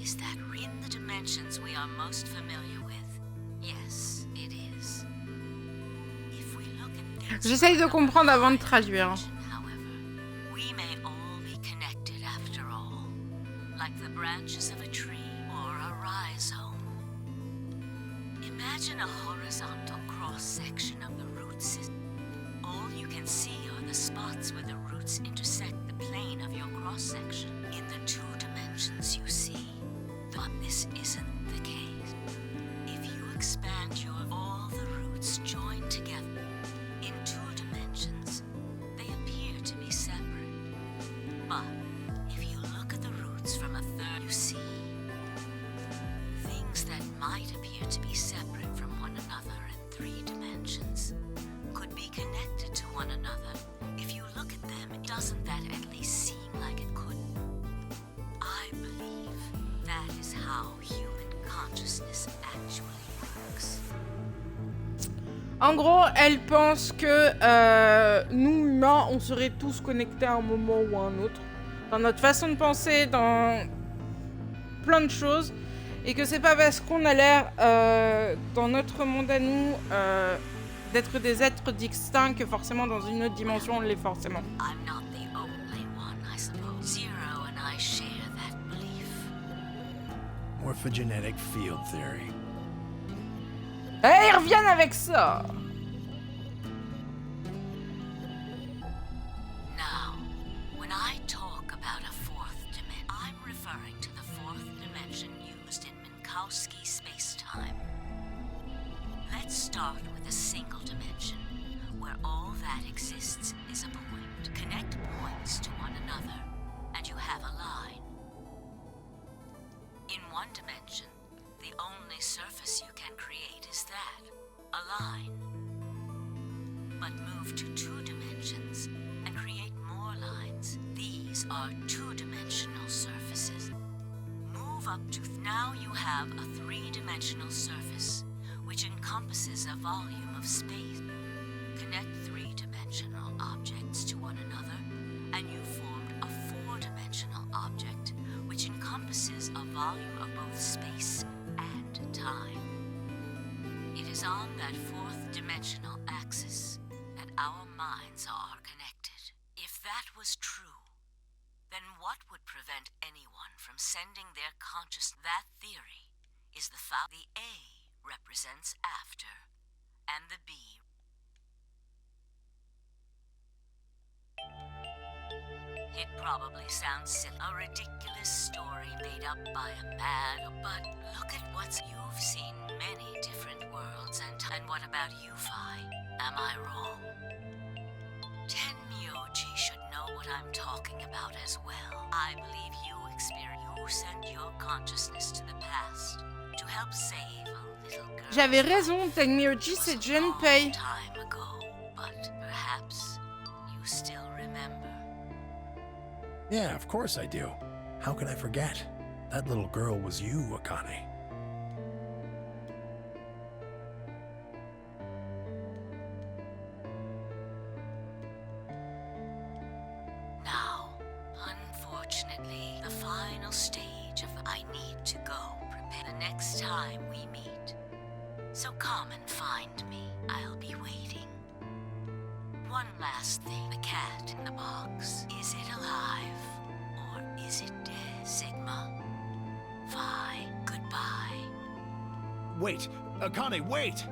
is that in the dimensions we are most familiar with? Yes, it is. If we look at things J'essaye de comprendre avant de traduire. however, we may all be connected after all, like the branches of a tree or a rhizome. Imagine a horizontal cross-section of the root system. All you can see are the spots where the roots intersect the plane of your cross-section in the 2 dimensions you see. But this isn't the case. If you expand all the roots join together in 2 dimensions, they appear to be separate. But if you look at the roots from a third, you see things that might appear to be separate from one another in 3 dimensions could be connected to one another. If you look at them, doesn't that at least seem like it could? I believe that is how human consciousness actually works. En gros, elle pense que nous, humains, on serait tous connectés à un moment ou à un autre. Dans notre façon de penser, dans plein de choses. Et que c'est pas parce qu'on a l'air, dans notre monde à nous, d'être des êtres distincts que forcément dans une autre dimension, on l'est forcément. I'm not the only one, I suppose. Zero and I share that belief. Morphogenetic field theory. Et ils reviennent avec ça. Now, when I talk about a 4th dimension, I'm referring to the 4th dimension used in Minkowski space-time. Let's start with a single dimension, where all that exists is a point. Connect points to one another, and you have a line. In 1 dimension, the only surface you can create is that, a line. But move to 2 dimensions and create more lines. These are 2-dimensional surfaces. Move up to now you have a 3-dimensional surface, which encompasses a volume of space. Connect 3-dimensional objects to one another, and you formed a 4-dimensional object, which encompasses a volume of both space and time. It is on that 4th dimensional axis that our minds are connected. If that was true, then what would prevent anyone from sending their conscious? That theory is the A represents after, and the B. It probably sounds silly, a ridiculous story made up by a mad, but look at you've seen many different worlds, and what about you, Phi? Am I wrong? Tenmyoji should know what I'm talking about as well. I believe you sent your consciousness to the past to help save a little girl. J'avais raison, Tenmyoji, c'est Junpei. Time ago, but perhaps you still remember. Yeah, of course I do. How can I forget? That little girl was you, Akane. Now, unfortunately, the final stage of I need to go prepare the next time we meet. So come and find me. I'll be waiting. One last thing. The cat in the box. Is it alive? Or is it dead? Sigma? Phi, goodbye. Wait! Akane, wait!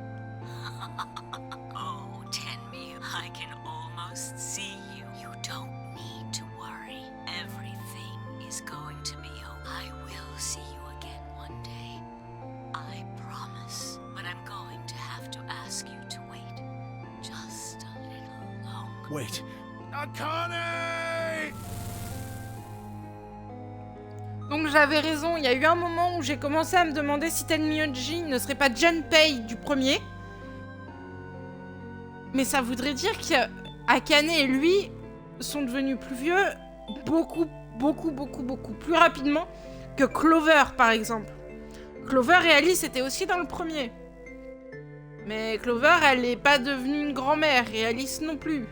Oh, Tenmu, I can almost see you. You don't need to worry. Everything is going to be okay. I will see you again one day. I promise. But I'm going to have to ask you to wait just a little longer. Wait. Akane! Donc j'avais raison, il y a eu un moment où j'ai commencé à me demander si Tenmyoji ne serait pas Junpei du premier. Mais ça voudrait dire qu'Akane et lui, sont devenus plus vieux beaucoup plus rapidement que Clover, par exemple. Clover et Alice étaient aussi dans le premier. Mais Clover, elle n'est pas devenue une grand-mère, et Alice non plus.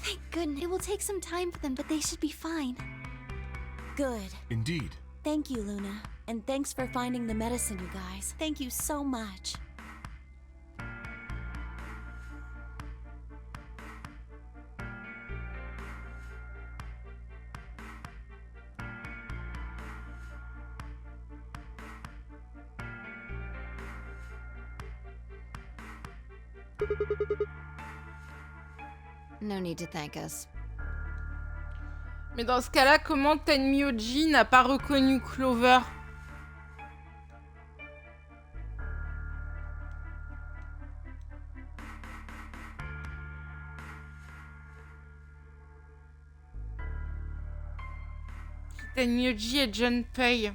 Thank goodness. It will take some time for them, but they should be fine. Good. Indeed. Thank you, Luna. And thanks for finding the medicine, you guys. Thank you so much. No need to thank us. Mais dans ce cas-là, comment Tenmyoji n'a pas reconnu Clover? Tenmyoji et Junpei.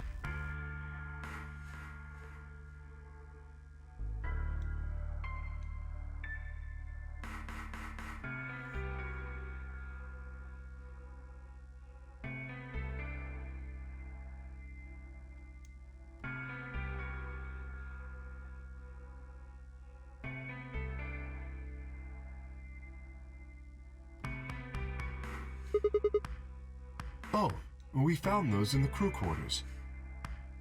Oh, we found those in the crew quarters.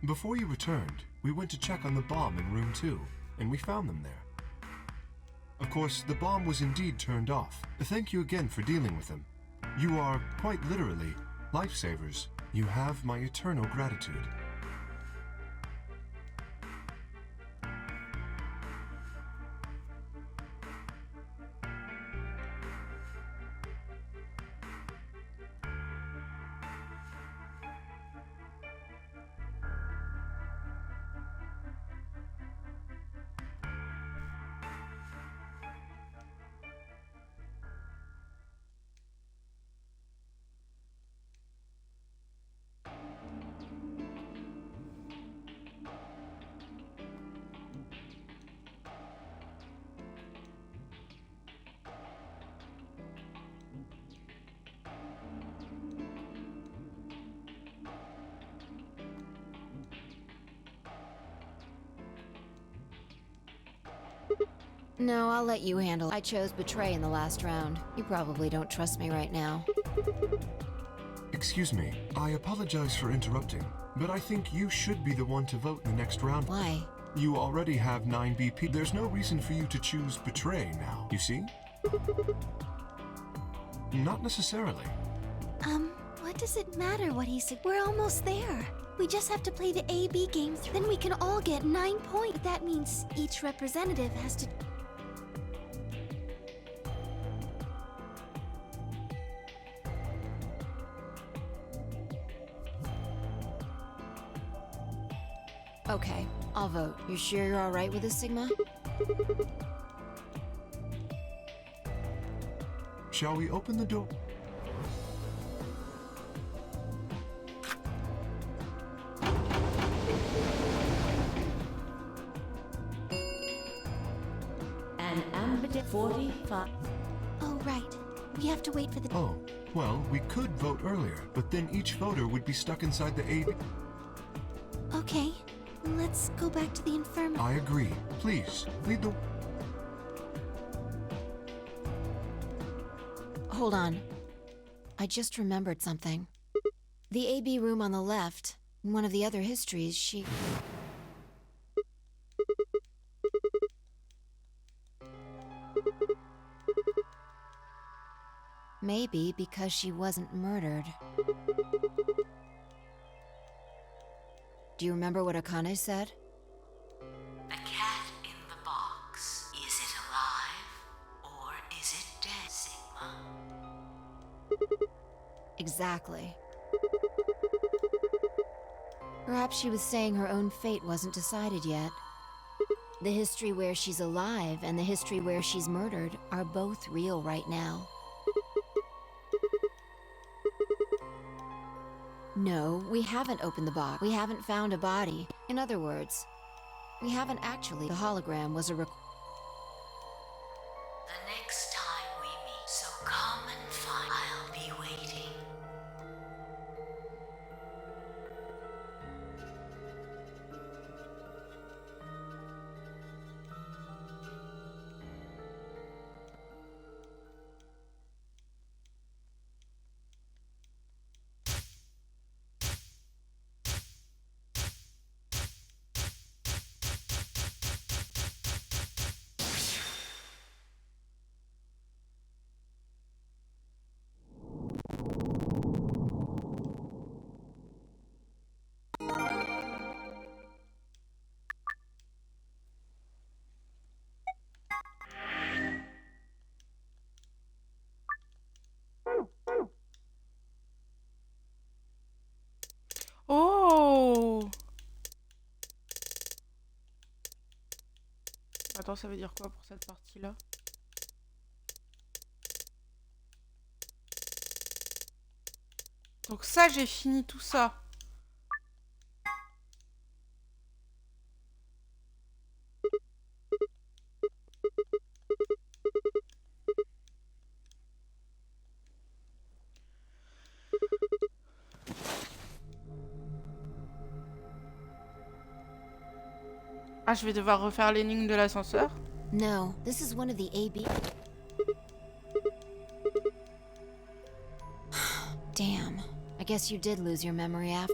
Before you returned, we went to check on the bomb in room 2, and we found them there. Of course, the bomb was indeed turned off. Thank you again for dealing with them. You are, quite literally, lifesavers. You have my eternal gratitude. No, I'll let you handle it. I chose Betray in the last round. You probably don't trust me right now. Excuse me, I apologize for interrupting, but I think you should be the one to vote in the next round. Why? You already have 9 BP. There's no reason for you to choose Betray now, you see? Not necessarily. What does it matter what he said? We're almost there. We just have to play the A-B game through. Then we can all get 9 points. That means each representative has to... Okay, I'll vote. You sure you're alright with this, Sigma? Shall we open the door? An ambidextrous 45. Oh, right. We have to wait for the... Oh, well, we could vote earlier, but then each voter would be stuck inside the A-B... Okay, let's go back to the infirmary. I agree. Please, lead the... Hold on. I just remembered something. The AB room on the left, in one of the other histories, she... Maybe because she wasn't murdered. Do you remember what Akane said? The cat in the box. Is it alive or is it dead, Sigma? Exactly. Perhaps she was saying her own fate wasn't decided yet. The history where she's alive and the history where she's murdered are both real right now. No, we haven't opened the box. We haven't found a body. In other words, we haven't actually. The hologram was a The next time we meet, so come and find. I'll be waiting. Oh! Attends, ça veut dire quoi pour cette partie-là? Donc ça, j'ai fini tout ça. Ah, je vais devoir refaire l'énigme de l'ascenseur. No, this is one of the AB... Damn. I guess you did lose your memory after...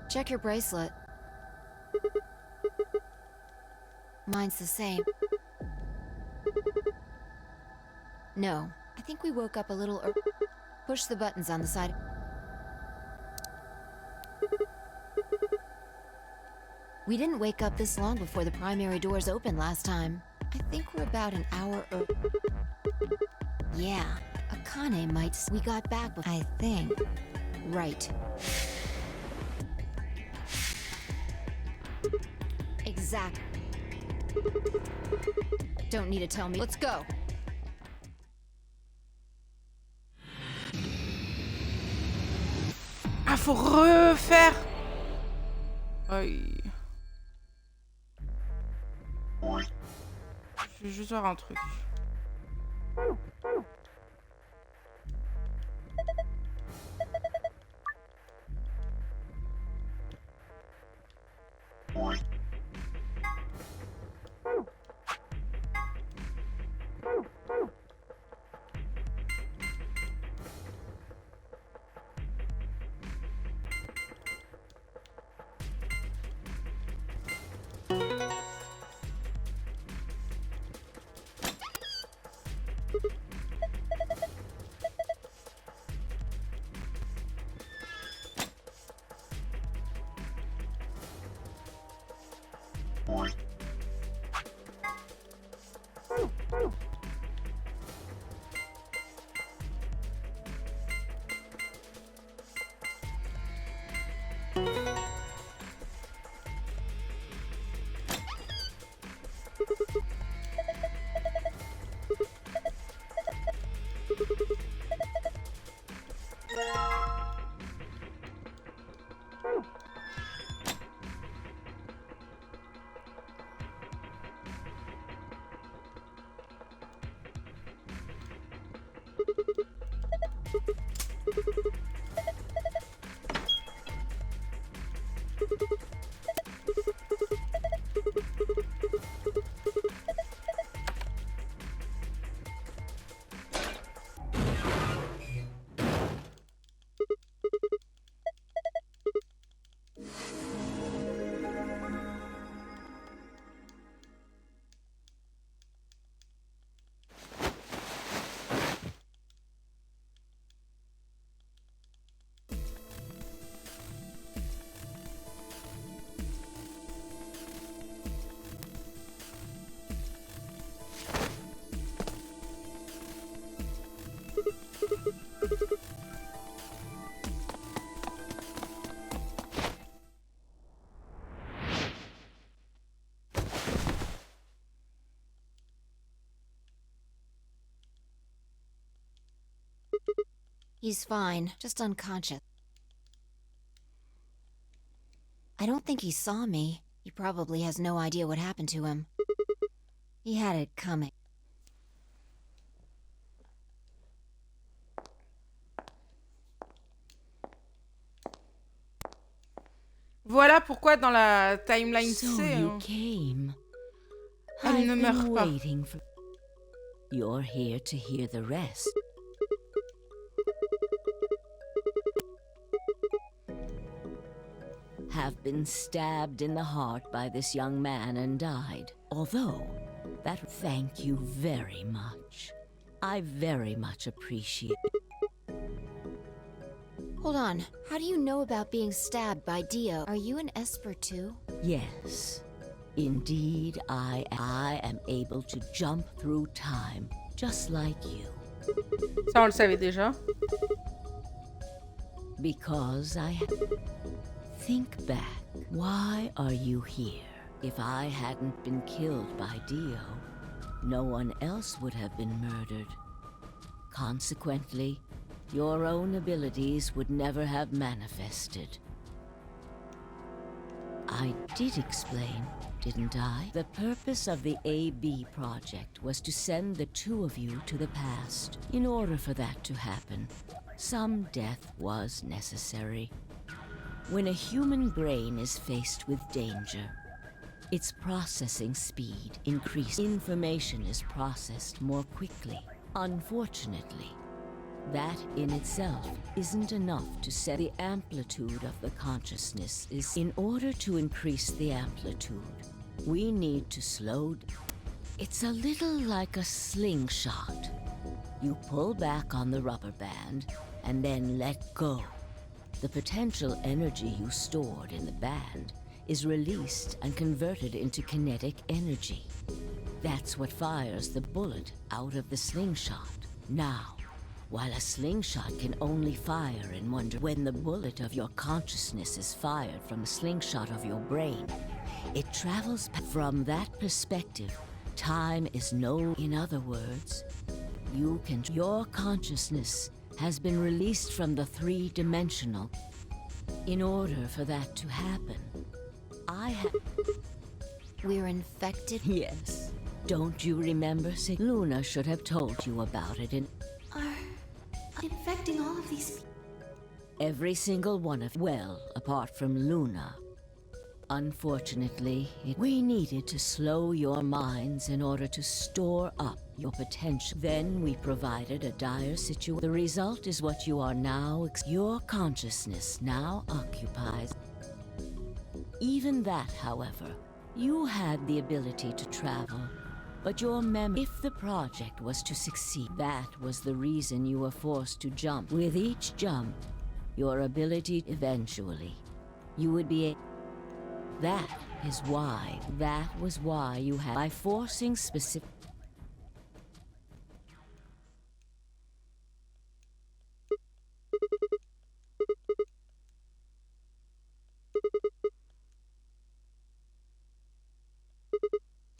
Check your bracelet. Mine's the same. No, I think we woke up a little push the buttons on the side. We didn't wake up this long before the primary doors opened last time. I think we're about an hour Yeah, Akane might... We got back before... I think. Right. Exact. Don't need to tell me. Let's go. Ah, faut refaire. Aïe. Je vais juste voir un truc. He's fine, just unconscious. I don't think he saw me. He probably has no idea what happened to him. He had it coming. Voilà pourquoi dans la timeline So C, you came. elle ne I've meurt been pas. waiting for. You're here to hear the rest. Have been stabbed in the heart by this young man and died. Although, thank you very much. I very much appreciate. Hold on. How do you know about being stabbed by Dio? Are you an Esper too? Yes, indeed I am able to jump through time, just like you. Ça, on le savait déjà. Because think back. Why are you here? If I hadn't been killed by Dio, no one else would have been murdered. Consequently, your own abilities would never have manifested. I did explain, didn't I? The purpose of the AB project was to send the two of you to the past. In order for that to happen, some death was necessary. When a human brain is faced with danger, its processing speed increases. Information is processed more quickly. Unfortunately, that in itself isn't enough to set the amplitude of the consciousness. In order to increase the amplitude, we need to slow. It's a little like a slingshot. You pull back on the rubber band and then let go. The potential energy you stored in the band is released and converted into kinetic energy. That's what fires the bullet out of the slingshot. Now, while a slingshot can only fire in one direction, when the bullet of your consciousness is fired from the slingshot of your brain, it travels from that perspective. Time is no. In other words, your consciousness has been released from the three-dimensional. In order for that to happen, We're infected? Yes. Don't you remember? Luna should have told you about it in. Are infecting all of these people? Every single one of. Well, apart from Luna. Unfortunately, we needed to slow your minds in order to store up your potential. Then we provided a dire situation. The result is what you are now. Your consciousness now occupies. Even that, however, you had the ability to travel, but your memory. If the project was to succeed, that was the reason you were forced to jump. With each jump, your ability eventually, you would be. That was why you had. By forcing specific.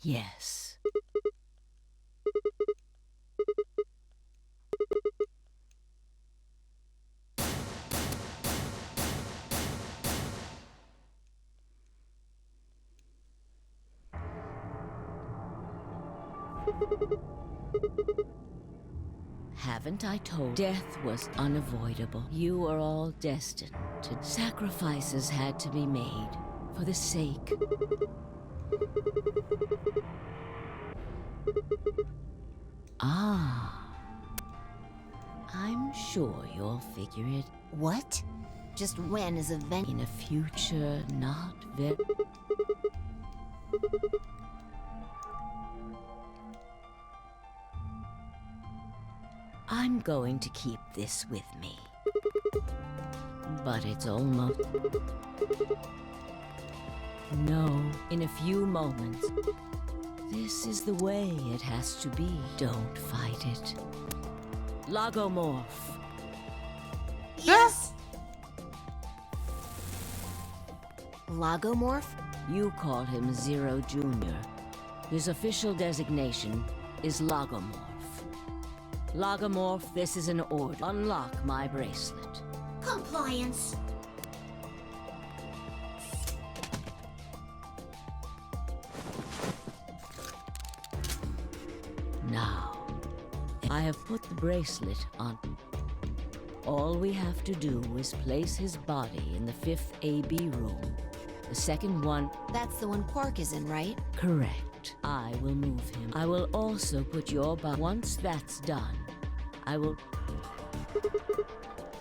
Yes. Haven't I told? Death was unavoidable. You are all destined to. Sacrifices had to be made for the sake. Ah. I'm sure you'll figure it. What? Just when is event? In a future not very. I'm going to keep this with me. But it's almost. No, in a few moments. This is the way it has to be. Don't fight it. Logomorph. Yes! Logomorph? You call him Zero Jr. His official designation is Logomorph. Logomorph, this is an order. Unlock my bracelet. Compliance. Now, I have put the bracelet on. All we have to do is place his body in the 5th AB room. The second one... That's the one Quark is in, right? Correct. I will move him. I will also put your body... Once that's done, I will...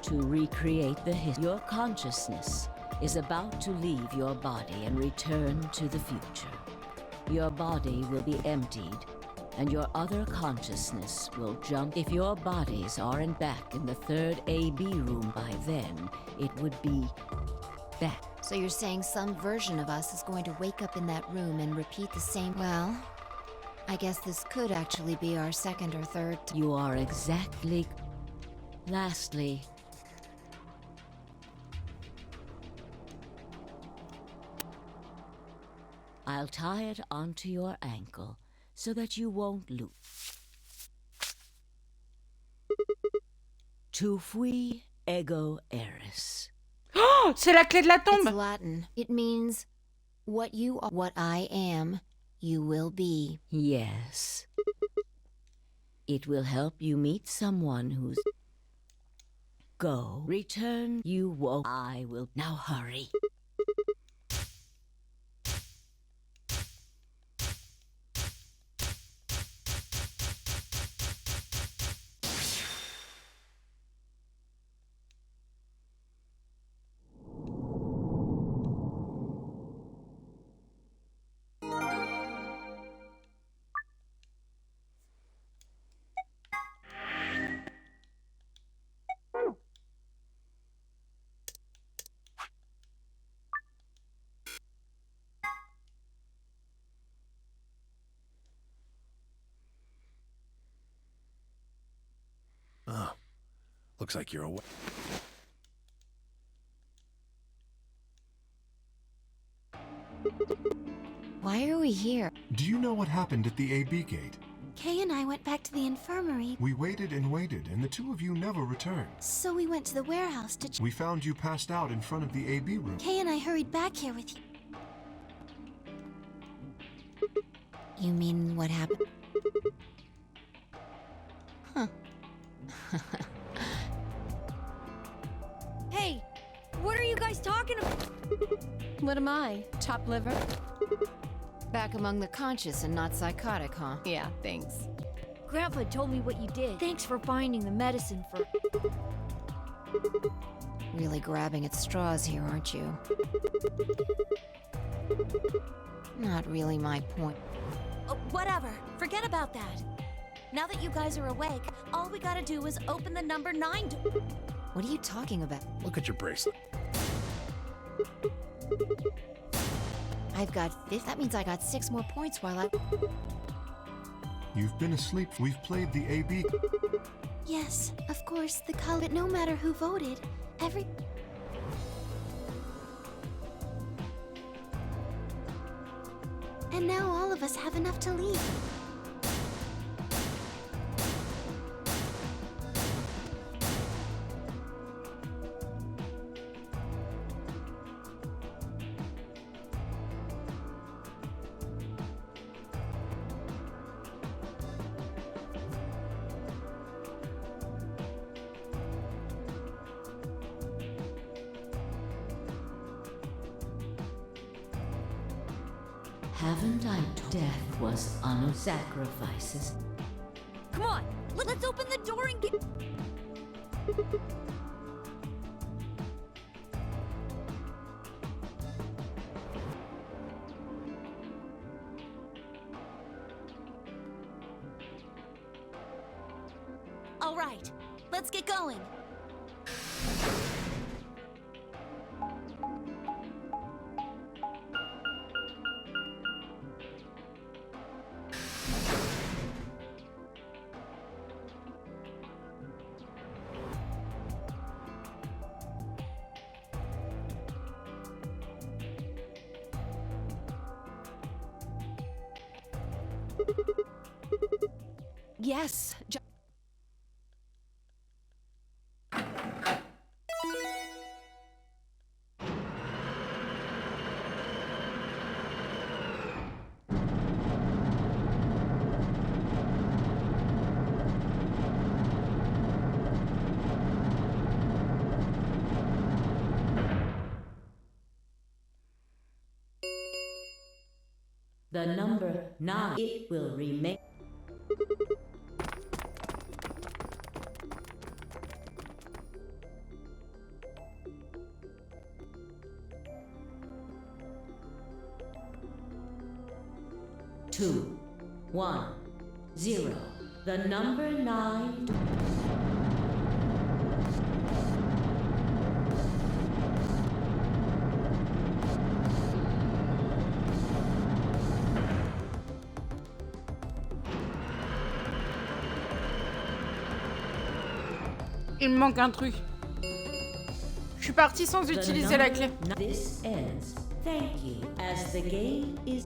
To recreate the Your consciousness is about to leave your body and return to the future. Your body will be emptied, and your other consciousness will jump. If your bodies aren't back in the 3rd AB room by then, it would be back. So you're saying some version of us is going to wake up in that room and repeat the same... Well, I guess this could actually be our 2nd or 3rd... You are exactly... Lastly... I'll tie it onto your ankle so that you won't lose. Tu fui ego eris. Oh, c'est la clé de la It's tombe. Latin. It means, what you are, what I am, you will be. Yes. It will help you meet someone who's... Go. Return. You won't. I will. Now hurry. Oh, looks like you're away. Why are we here? Do you know what happened at the AB gate? Kay and I went back to the infirmary, We waited and waited, and the two of you never returned. so we went to the warehouse to We found you passed out in front of the AB room. Kay and I hurried back here with you. You mean what happened? Huh. Hey, what are you guys talking about? What am I? Chopped liver? Back among the conscious and not psychotic, huh? Yeah, thanks. Grandpa told me what you did. Thanks for finding the medicine for... Really grabbing at straws here, aren't you? Not really my point. Oh, whatever. Forget about that. Now that you guys are awake, all we gotta do is open the number 9 door. What are you talking about? Look at your bracelet. I've got 5. That means I got 6 more points while I... You've been asleep. We've played the AB. Yes, of course, the color, but no matter who voted, every... And now all of us have enough to leave. Haven't I told death was on sacrifices? Come on, let's open the door and get... All right, let's get going. Yes. The number 9, it will remain. Two, 1, 0. The number 9. Il me manque un truc. Je suis partie sans utiliser la clé. This ends. Thank you. As the game is.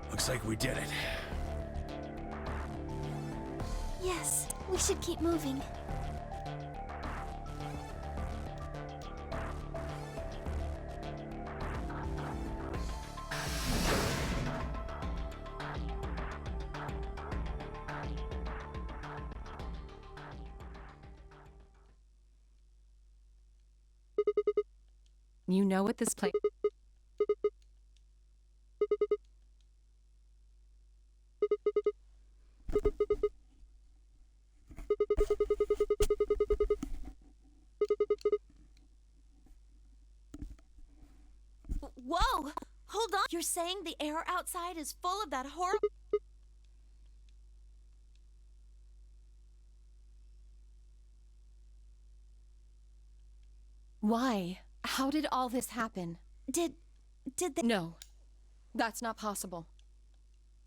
Looks like we did it. Yes, we should keep moving. You know what this place... Whoa! Hold on! You're saying the air outside is full of that horrible... Why? How did all this happen? Did they... No, that's not possible.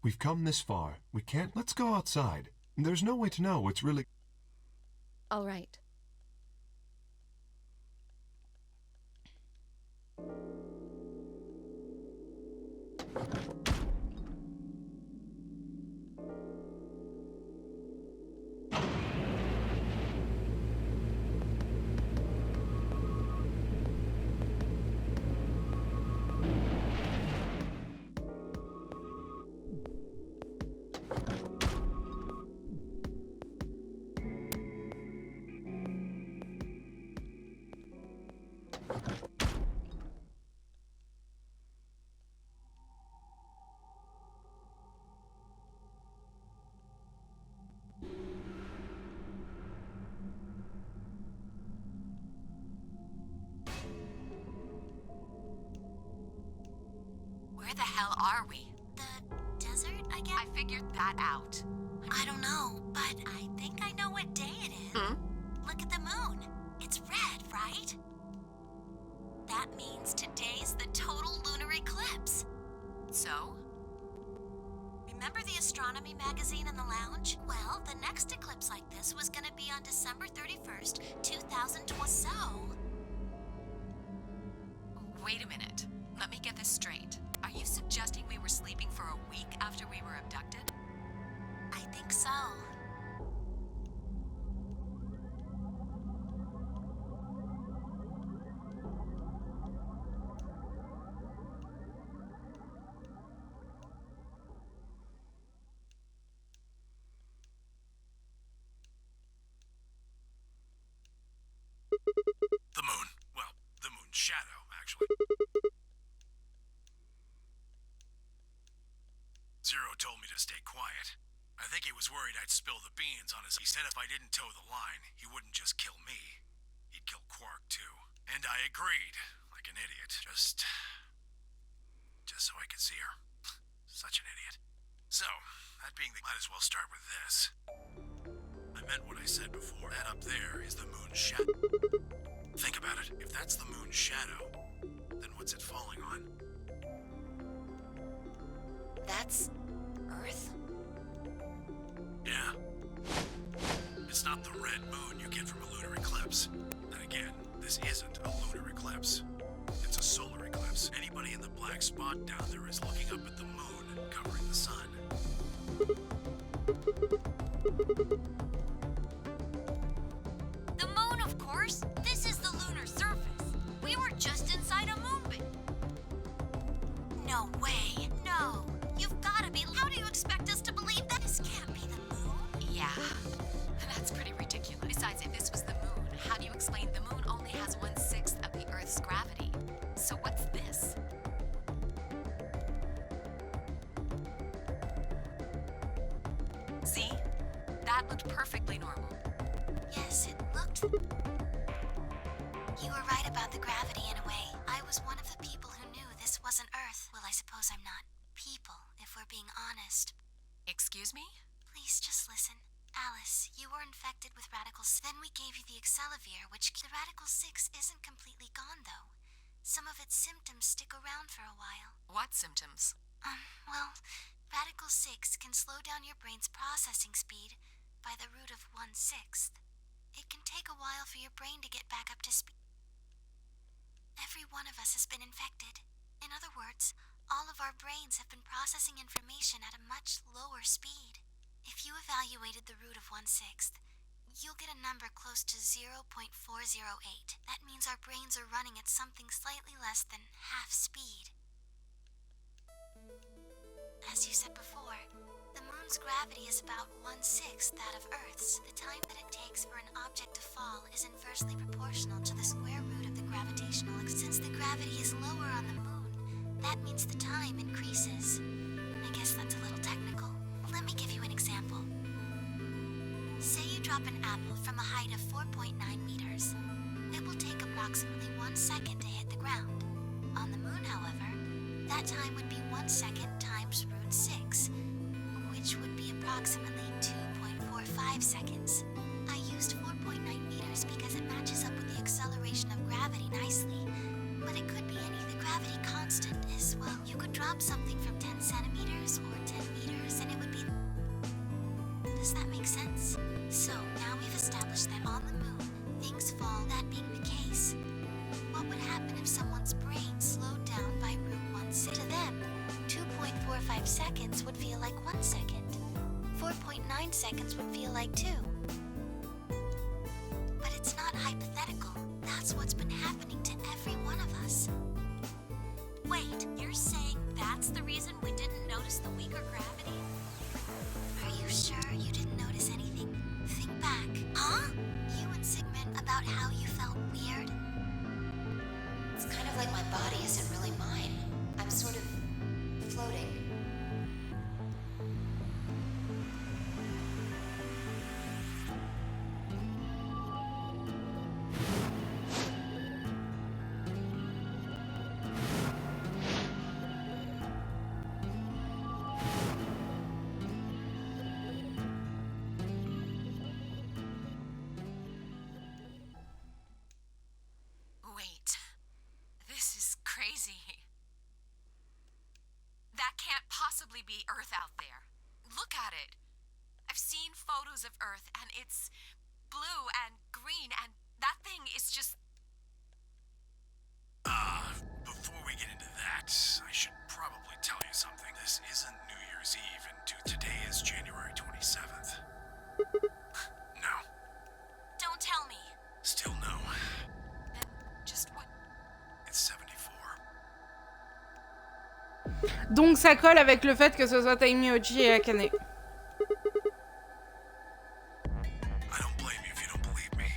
We've come this far. We can't. Let's go outside. There's no way to know what's really. All right. Where the hell are we? The desert, I guess? I figured that out. I don't know, but I think I know what day it is. Hmm? Look at the moon. It's red, right? That means today's the total lunar eclipse. So? Remember the astronomy magazine in the lounge? Well, the next eclipse like this was gonna be on December 31st, 2020. So... Wait a minute. Let me get this straight. Are you suggesting we were sleeping for a week after we were abducted? I think so. The moon. Well, the moon's shadow, actually. Zero told me to stay quiet. I think he was worried I'd spill the beans on his... He said if I didn't toe the line, he wouldn't just kill me. He'd kill Quark, too. And I agreed, like an idiot. Just so I could see her. Such an idiot. So, that being the... Might as well start with this. I meant what I said before. That up there is the moon's shadow. Think about it. If that's the moon's shadow, then what's it falling on? That's Earth? Yeah. It's not the red moon you get from a lunar eclipse. And again, this isn't a lunar eclipse. It's a solar eclipse. Anybody in the black spot down there is looking up at the moon covering the sun. The moon, of course. This is the lunar surface. We were just inside a moonbase. No way. No. You've gotta be. How do you expect us to believe that? This can't be the moon. Yeah, that's pretty ridiculous. Besides, if this was the moon, how do you explain the moon only has 1/6 of the Earth's gravity? So what's this? See? That looked perfectly normal. Yes, it looked... You were right about the gravity in a way. I was one of the people who knew this wasn't Earth. Well, I suppose I'm not people, if we're being honest. Excuse me? Please just listen. Alice, you were infected with Radical 6. Then we gave you the Excelavir, which... The Radical 6 isn't completely gone, though. Some of its symptoms stick around for a while. What symptoms? Well, Radical 6 can slow down your brain's processing speed by the root of 1/6. It can take a while for your brain to get back up to speed. Every one of us has been infected. In other words, all of our brains have been processing information at a much lower speed. If you evaluated the root of 1/6, you'll get a number close to 0.408. That means our brains are running at something slightly less than half speed. As you said before, the moon's gravity is about 1/6 that of Earth's. The time that it takes for an object to fall is inversely proportional to the square root of the gravitational. Since the gravity is lower on the moon, that means the time increases. I guess that's a little technical. Let me give you an example. Say you drop an apple from a height of 4.9 meters. It will take approximately 1 second to hit the ground. On the moon, however, that time would be 1 second times root 6, which would be approximately 2.45 seconds. I used 4.9 meters because it matches up with the acceleration of gravity nicely, but it could be any. The gravity constant is, well, you could drop something from 10 centimeters or 10 meters and it would be... Does that make sense? So, now we've established that on the moon, things fall, that being the case. What would happen if someone's brain slowed down by root 1/6? To them, 2.45 seconds would feel like 1 second. 4.9 seconds would feel like 2. But it's not hypothetical. That's what's been happening to every one of us. Wait, you're saying that's the reason we didn't notice the weaker gravity? Are you sure you didn't notice anything? Think back. Huh? You and Sigmund about how you felt weird? It's kind of like my body isn't really mine. I'm sort of floating. Wait. This is crazy. That can't possibly be Earth out there. Look at it. I've seen photos of Earth, and it's blue and green, and that thing is just... Before we get into that, I should probably tell you something. This isn't New Year's Eve, and today is January 27th. No. Don't tell me. Still no. Then just what? It's 74. Donc ça colle avec le fait que ce soit Taimi Oji et Akane. I don't blame you if you don't believe me,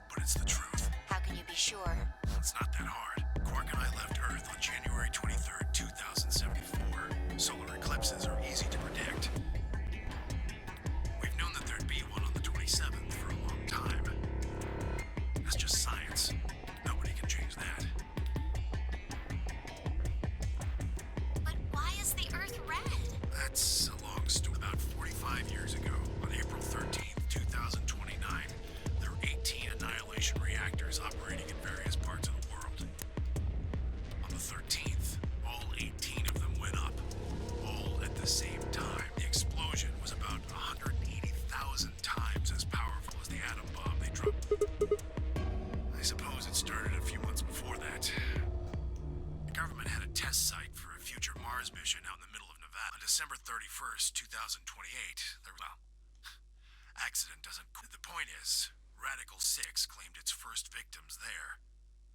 but it's the truth. How can you be sure? It's not that hard. Quark and I left Earth on January 23rd, 2074. Solar eclipses are easy to predict. We've known that there'd be one on the 27th for a long time. That's just science. Nobody can change that. But why is the Earth red? That's a long story. About 45 years ago, on April 13th, 2029, there were 18 annihilation reactors operating in various parts of the world. On the 13th, all 18 of them went up, all at the accident doesn't... The point is, Radical 6 claimed its first victims there,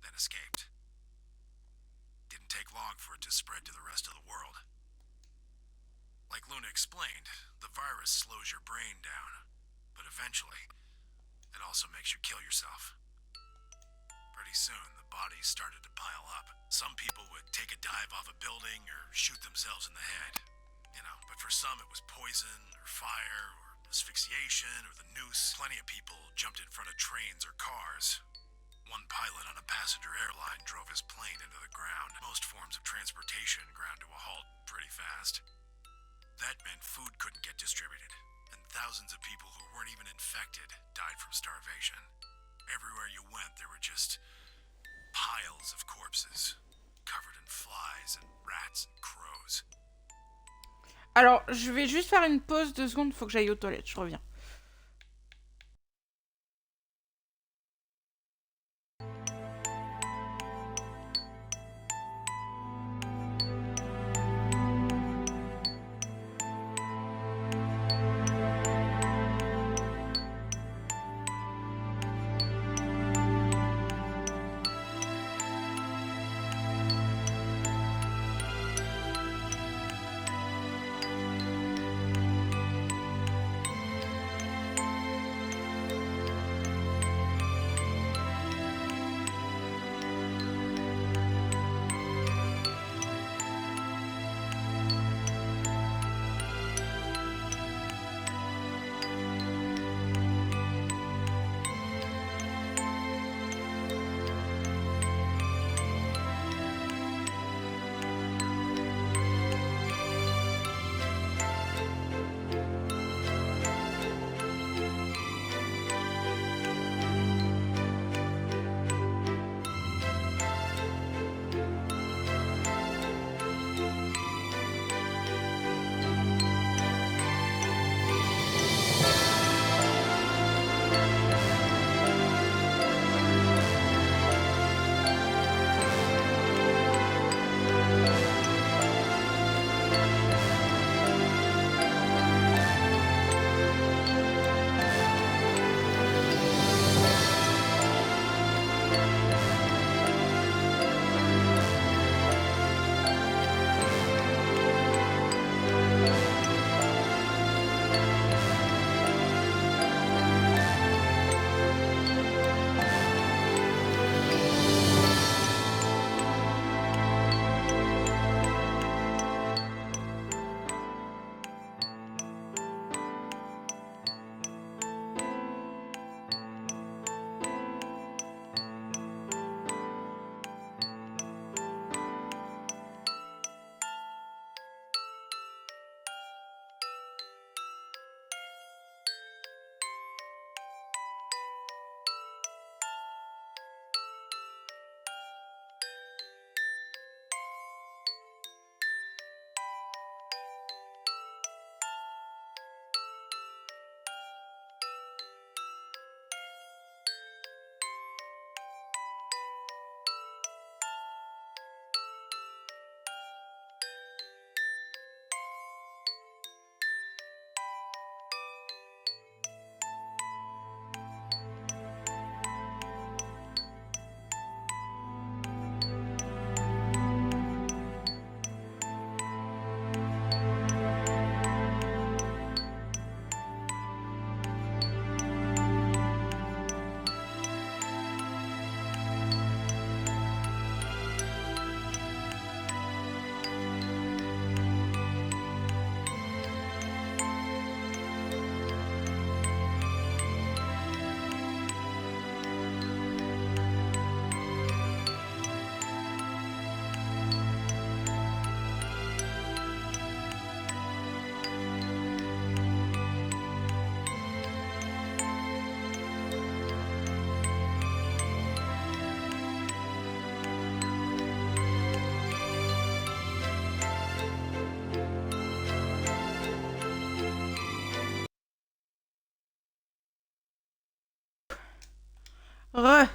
then escaped. Didn't take long for it to spread to the rest of the world. Like Luna explained, the virus slows your brain down, but eventually, it also makes you kill yourself. Pretty soon, the bodies started to pile up. Some people would take a dive off a building or shoot themselves in the head. You know, but for some it was poison, or fire, or asphyxiation, or the noose. Plenty of people jumped in front of trains or cars. One pilot on a passenger airline drove his plane into the ground. Most forms of transportation ground to a halt pretty fast. That meant food couldn't get distributed, and thousands of people who weren't even infected died from starvation. Everywhere you went, there were just piles of corpses, covered in flies and rats and crows. Alors, je vais juste faire une pause 2 secondes, faut que j'aille aux toilettes, je reviens.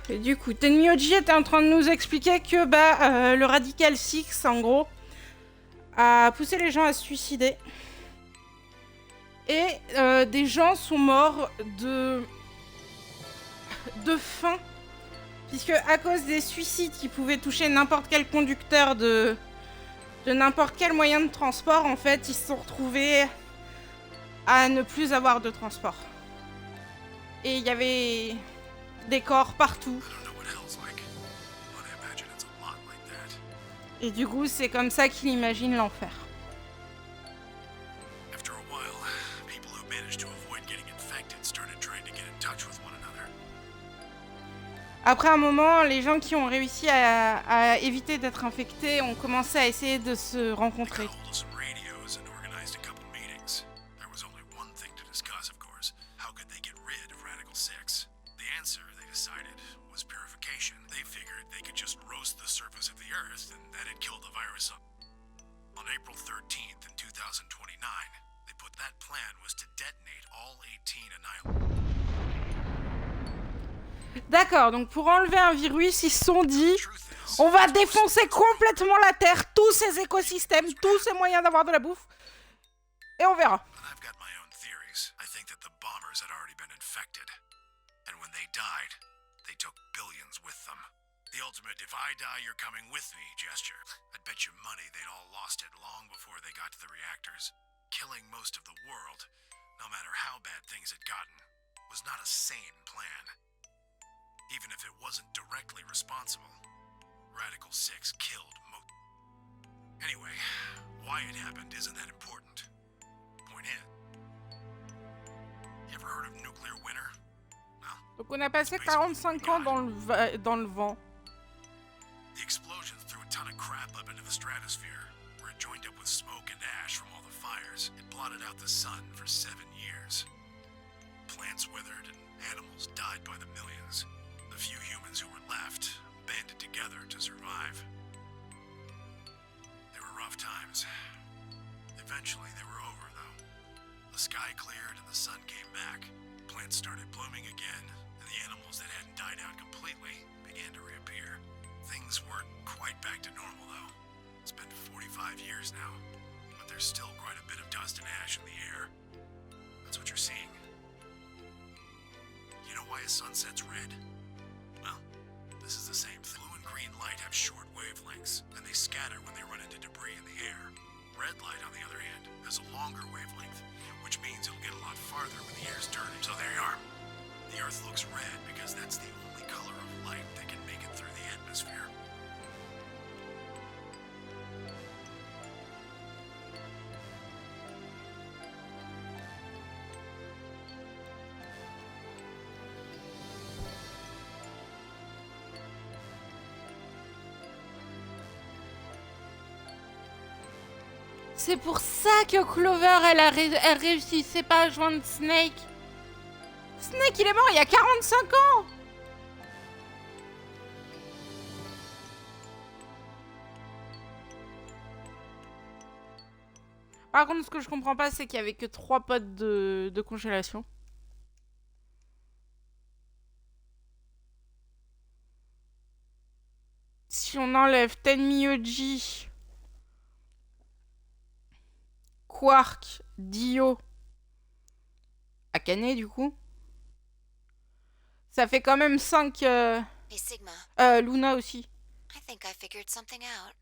Du coup, Tenmyoji était en train de nous expliquer que le Radical 6, en gros, a poussé les gens à se suicider. Et des gens sont morts de faim. Puisque à cause des suicides qui pouvaient toucher n'importe quel conducteur de n'importe quel moyen de transport, en fait, ils se sont retrouvés à ne plus avoir de transport. Et il y avait des corps partout. Et du coup, c'est comme ça qu'il imagine l'enfer. Après un moment, les gens qui ont réussi à éviter d'être infectés ont commencé à essayer de se rencontrer. D'accord, donc pour enlever un virus, ils se sont dit, on va défoncer complètement la Terre, tous ces écosystèmes, tous ces moyens d'avoir de la bouffe, et on verra. Killing most of the world, no matter how bad things had gotten, was not a sane plan. Even if it wasn't directly responsible, Radical 6 killed Anyway, why it happened isn't that important. Point in. You ever heard of nuclear winter? Well, donc on a passé 45 ans dans le vent. The explosions threw a ton of crap up into the stratosphere, where it joined up with smoke and ash from all the fires. It blotted out the sun for 7 years. Plants withered and animals died by the millions. The few humans who were left banded together to survive. They were rough times. Eventually they were over, though. The sky cleared and the sun came back. Plants started blooming again, and the animals that hadn't died out completely began to reappear. Things weren't quite back to normal, though. It's been 45 years now, but there's still quite a bit of dust and ash in the air. That's what you're seeing. You know why a sunset's red? Well, this is the same thing. Blue and green light have short wavelengths, and they scatter when they run into debris in the air. Red light, on the other hand, has a longer wavelength, which means it'll get a lot farther when the air's turning. So there you are. The Earth looks red because that's the only color of light that can make it through the atmosphere. C'est pour ça que Clover, elle réussissait pas à joindre Snake. Snake, il est mort il y a 45 ans. Par contre, ce que je comprends pas, c'est qu'il y avait que 3 potes de congélation. Si on enlève Tenmyoji, Quark, Dio, Akane du coup, ça fait quand même 5... Hey Sigma, Luna aussi. I think I figured something out.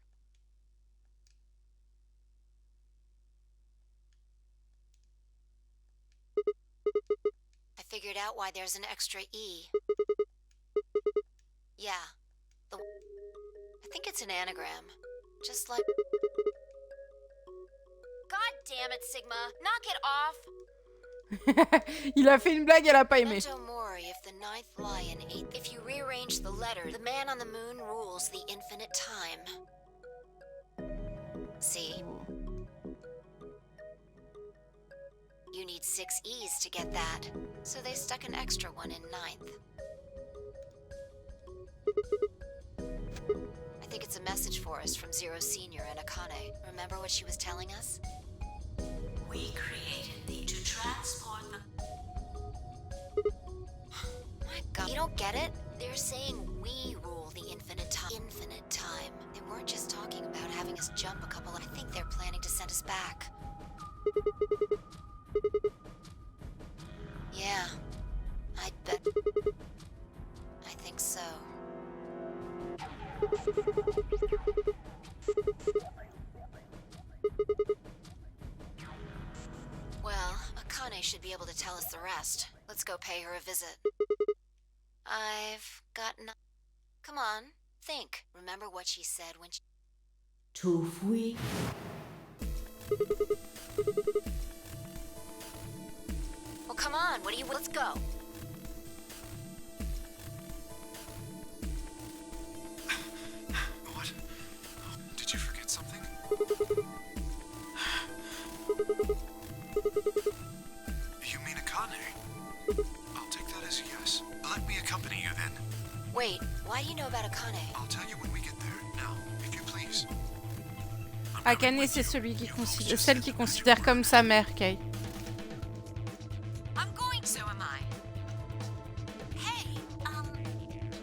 I figured out why there's an extra E. Yeah. I think it's an anagram. Just like... God damn it, Sigma. Knock it off. Il a fait une blague, elle a pas aimé. Memento mori, if the ninth lion ate... If you rearrange the letter, the man on the moon rules the infinite time. See? You need 6 E's to get that, so they stuck an extra one in ninth. I think it's a message for us from Zero Senior and Akane. Remember what she was telling us? We created thee to transport the... My God, you don't get it? They're saying we rule the infinite time. Infinite time. They weren't just talking about having us jump a couple of... I think they're planning to send us back. Akane should be able to tell us the rest. Let's go pay her a visit. I've got no... Come on, think. Remember what she said when she... Too free. Well, come on, what do you... Let's go. What? Did you forget something? You mean Akane? I'll take that as a yes. Let me accompany you then. Wait, why do you know about Akane? I'll tell you when we get there. Now, if you please. Akane, c'est celle qui considère comme sa mère, Kay. I'm going. So am I. Hey,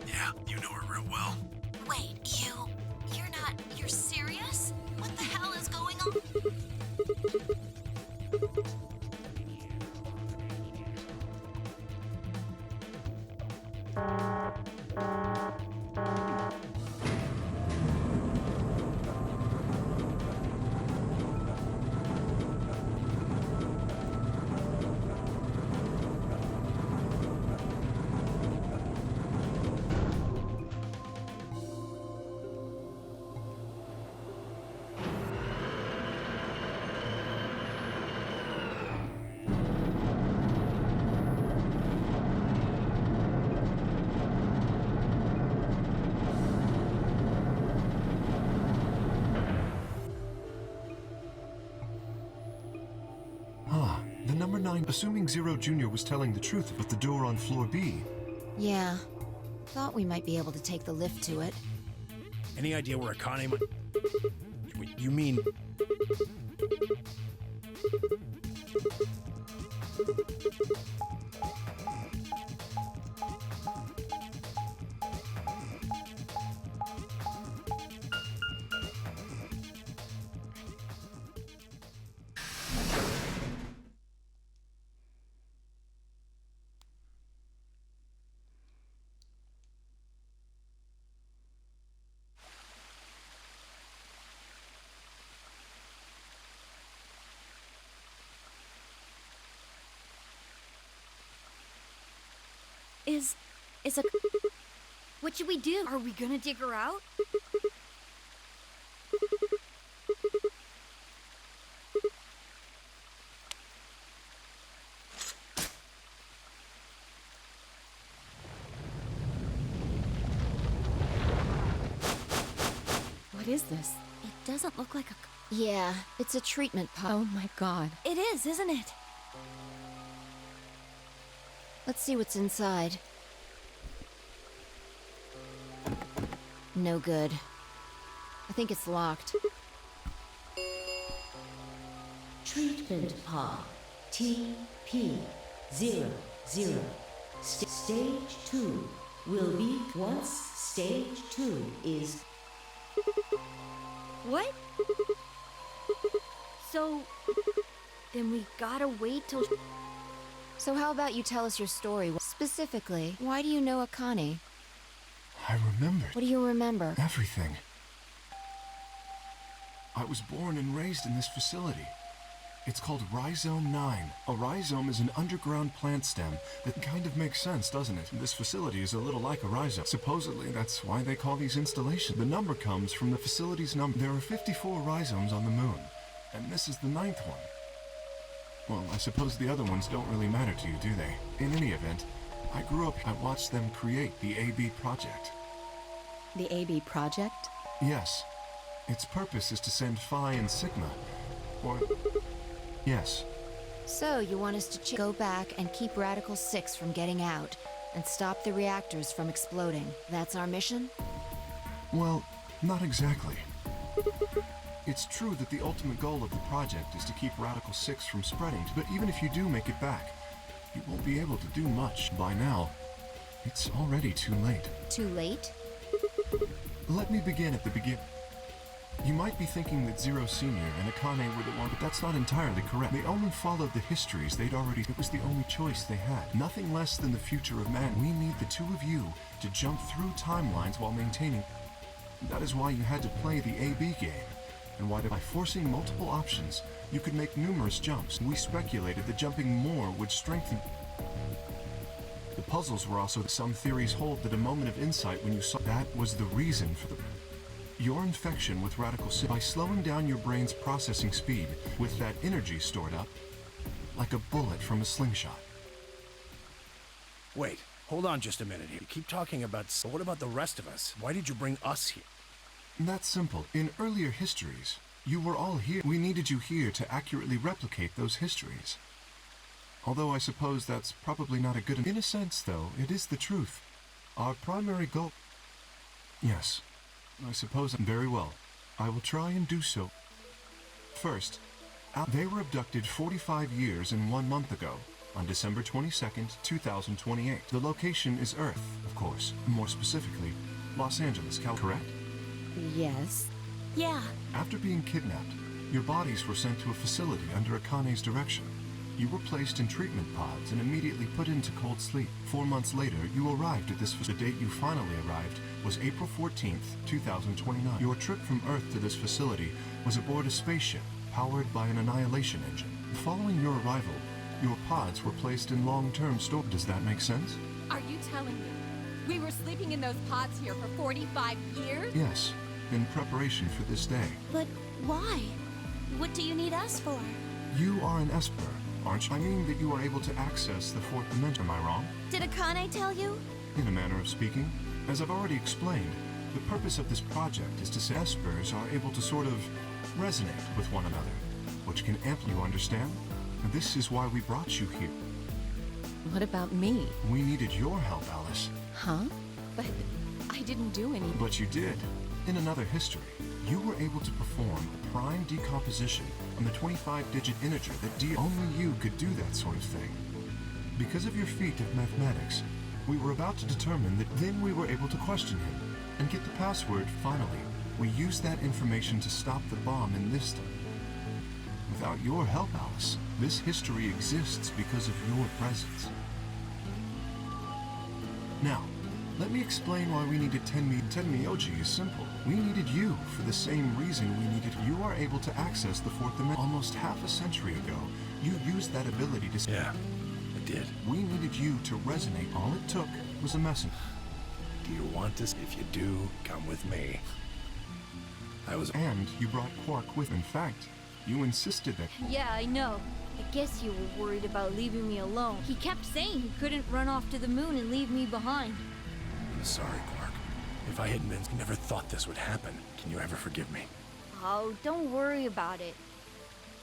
Yeah, you know her real well. wait, you're serious? What the hell is going on? The number 9, assuming Zero Jr. was telling the truth about the door on floor B. Yeah. Thought we might be able to take the lift to it. Any idea where Akane might... You mean... Is a... What should we do? Are we gonna dig her out? What is this? It doesn't look like a... Yeah, it's a treatment pot. Oh my god. It is, isn't it? Let's see what's inside. No good. I think it's locked. Treatment pod. TP 00. Stage 2 will be once stage 2 is... What? So... Then we gotta wait till... So how about you tell us your story? Specifically, why do you know Akane? I remembered What do you remember? everything. I was born and raised in this facility. It's called Rhizome 9. A rhizome is an underground plant stem that kind of makes sense, doesn't it? This facility is a little like a rhizome. Supposedly, that's why they call these installations. The number comes from the facility's number. There are 54 rhizomes on the moon, and this is the 9th one. Well, I suppose the other ones don't really matter to you, do they? In any event, I grew up, I watched them create the AB project. The AB project? Yes. Its purpose is to send Phi and Sigma. Or... yes. So you want us to go back and keep Radical 6 from getting out, and stop the reactors from exploding. That's our mission? Well, not exactly. It's true that the ultimate goal of the project is to keep Radical 6 from spreading, but even if you do make it back, you won't be able to do much. By now, it's already too late. Too late? Let me begin at the beginning. You might be thinking that Zero Senior and Akane were the one, but that's not entirely correct. They only followed the histories they'd already... It was the only choice they had. Nothing less than the future of man. We need the two of you to jump through timelines while maintaining... That is why you had to play the AB game. and why by forcing multiple options, you could make numerous jumps. We speculated that jumping more would strengthen. The puzzles were also some theories hold that a moment of insight when you saw that was the reason for your infection with radical sin. By slowing down your brain's processing speed with that energy stored up, like a bullet from a slingshot. Wait, hold on just a minute here. You keep talking about... So what about the rest of us? Why did you bring us here? That's simple. In earlier histories, you were all here. We needed you here to accurately replicate those histories. Although I suppose that's probably not a good... In a sense, though, it is the truth. Our primary goal... Yes, I suppose very well. I will try and do so. First, they were abducted 45 years and 1 month ago, on December 22nd, 2028. The location is Earth, of course. More specifically, Los Angeles, correct? Yes. Yeah. After being kidnapped, your bodies were sent to a facility under Akane's direction. You were placed in treatment pods and immediately put into cold sleep. 4 months later, you arrived at this facility. The date you finally arrived was April 14th, 2029. Your trip from Earth to this facility was aboard a spaceship powered by an annihilation engine. Following your arrival, your pods were placed in long-term storage. Does that make sense? Are you telling me we were sleeping in those pods here for 45 years? Yes, in preparation for this day. But why? What do you need us for? You are an Esper, aren't you? I mean that you are able to access the fourth dimension. Am I wrong? Did Akane tell you? In a manner of speaking. As I've already explained, the purpose of this project is to say Espers are able to sort of resonate with one another, which can amplify. You understand? And this is why we brought you here. What about me? We needed your help, Alice. Huh? But I didn't do any. But you did. In another history, you were able to perform a prime decomposition on the 25-digit integer that only you could do that sort of thing. Because of your feat of mathematics, we were about to determine that. Then we were able to question him and get the password. Finally, we used that information to stop the bomb in this time. Without your help, Alice, this history exists because of your presence. Now, let me explain why we needed Tenmyoji is simple. We needed you for the same reason we needed. You are able to access the fourth dimension. Almost half a century ago, you used that ability to... Yeah, I did. We needed you to resonate. All it took was a messenger. Do you want this? If you do, come with me. And you brought Quark with. In fact, you insisted that... Yeah, I know. I guess you were worried about leaving me alone. He kept saying he couldn't run off to the moon and leave me behind. I'm sorry, Quark. If I hadn't never thought this would happen. Can you ever forgive me? Oh, don't worry about it.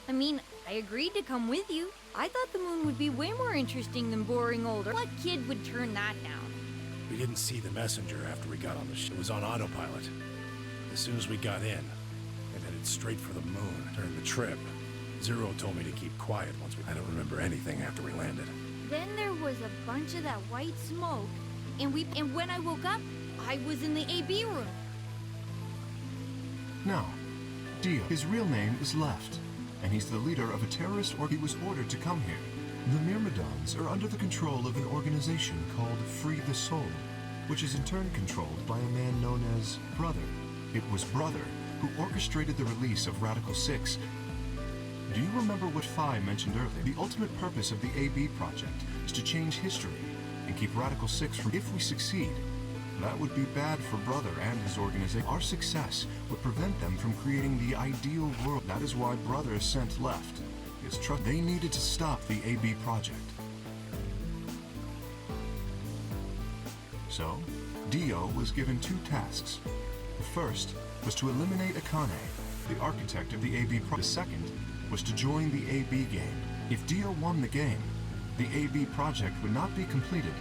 I mean, I agreed to come with you. I thought the moon would be way more interesting than boring older. What kid would turn that down? We didn't see the messenger after we got on the ship. It was on autopilot. As soon as we got in, and headed straight for the moon. During the trip, Zero told me to keep quiet once we... I don't remember anything after we landed. Then there was a bunch of that white smoke, and when I woke up, I was in the AB room. Now, Dio. His real name is Left, and he's the leader of a terrorist he was ordered to come here. The Myrmidons are under the control of an organization called Free the Soul, which is in turn controlled by a man known as Brother. It was Brother who orchestrated the release of Radical 6. Do you remember what Phi mentioned earlier? The ultimate purpose of the AB project is to change history and keep Radical 6 from... If we succeed, that would be bad for Brother and his organization. Our success would prevent them from creating the ideal world. That is why Brother sent Left. His trust. They needed to stop the AB project. So, Dio was given 2 tasks. The first was to eliminate Akane, the architect of the AB project. The second was to join the AB game. If Dio won the game, the AB project would not be completed,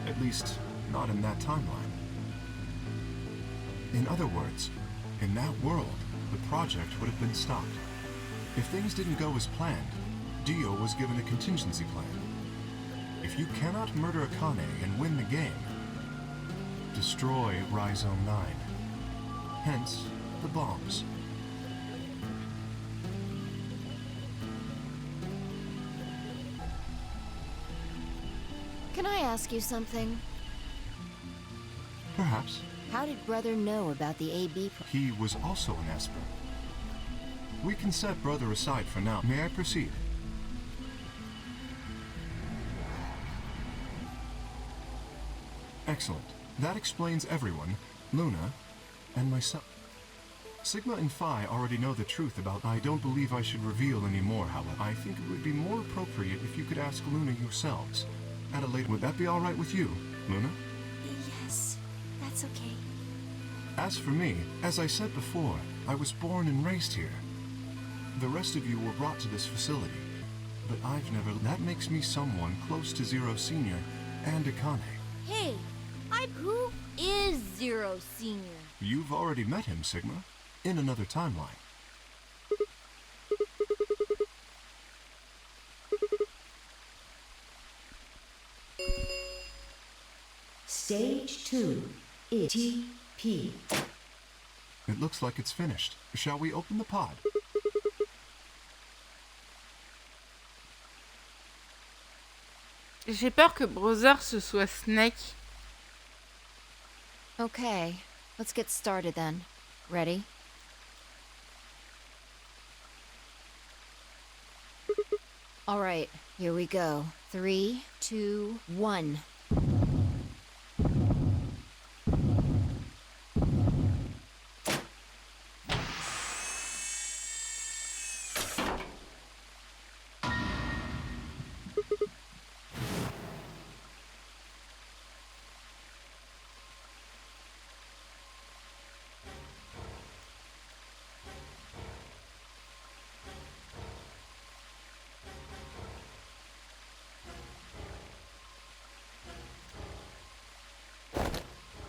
at least not in that timeline. In other words, in that world, the project would have been stopped. If things didn't go as planned, Dio was given a contingency plan. If you cannot murder Akane and win the game, destroy Rhizome 9. Hence, the bombs. Can I ask you something? Perhaps. How did Brother know about the AB? He was also an Esper. We can set Brother aside for now. May I proceed? Excellent. That explains everyone, Luna, and myself. Sigma and Phi already know the truth about. I don't believe I should reveal any more, however. I think it would be more appropriate if you could ask Luna yourselves. At a later... Would that be alright with you, Luna? Yes, that's okay. As for me, as I said before, I was born and raised here. The rest of you were brought to this facility, but I've never... That makes me someone close to Zero Senior and Akane. Hey, who is Zero Senior? You've already met him, Sigma, in another timeline. Stage 2, ETP. It looks like it's finished. Shall we open the pod? J'ai peur que Brother ce soit Snake. Okay, let's get started then. Ready? All right, here we go. 3, 2, 1.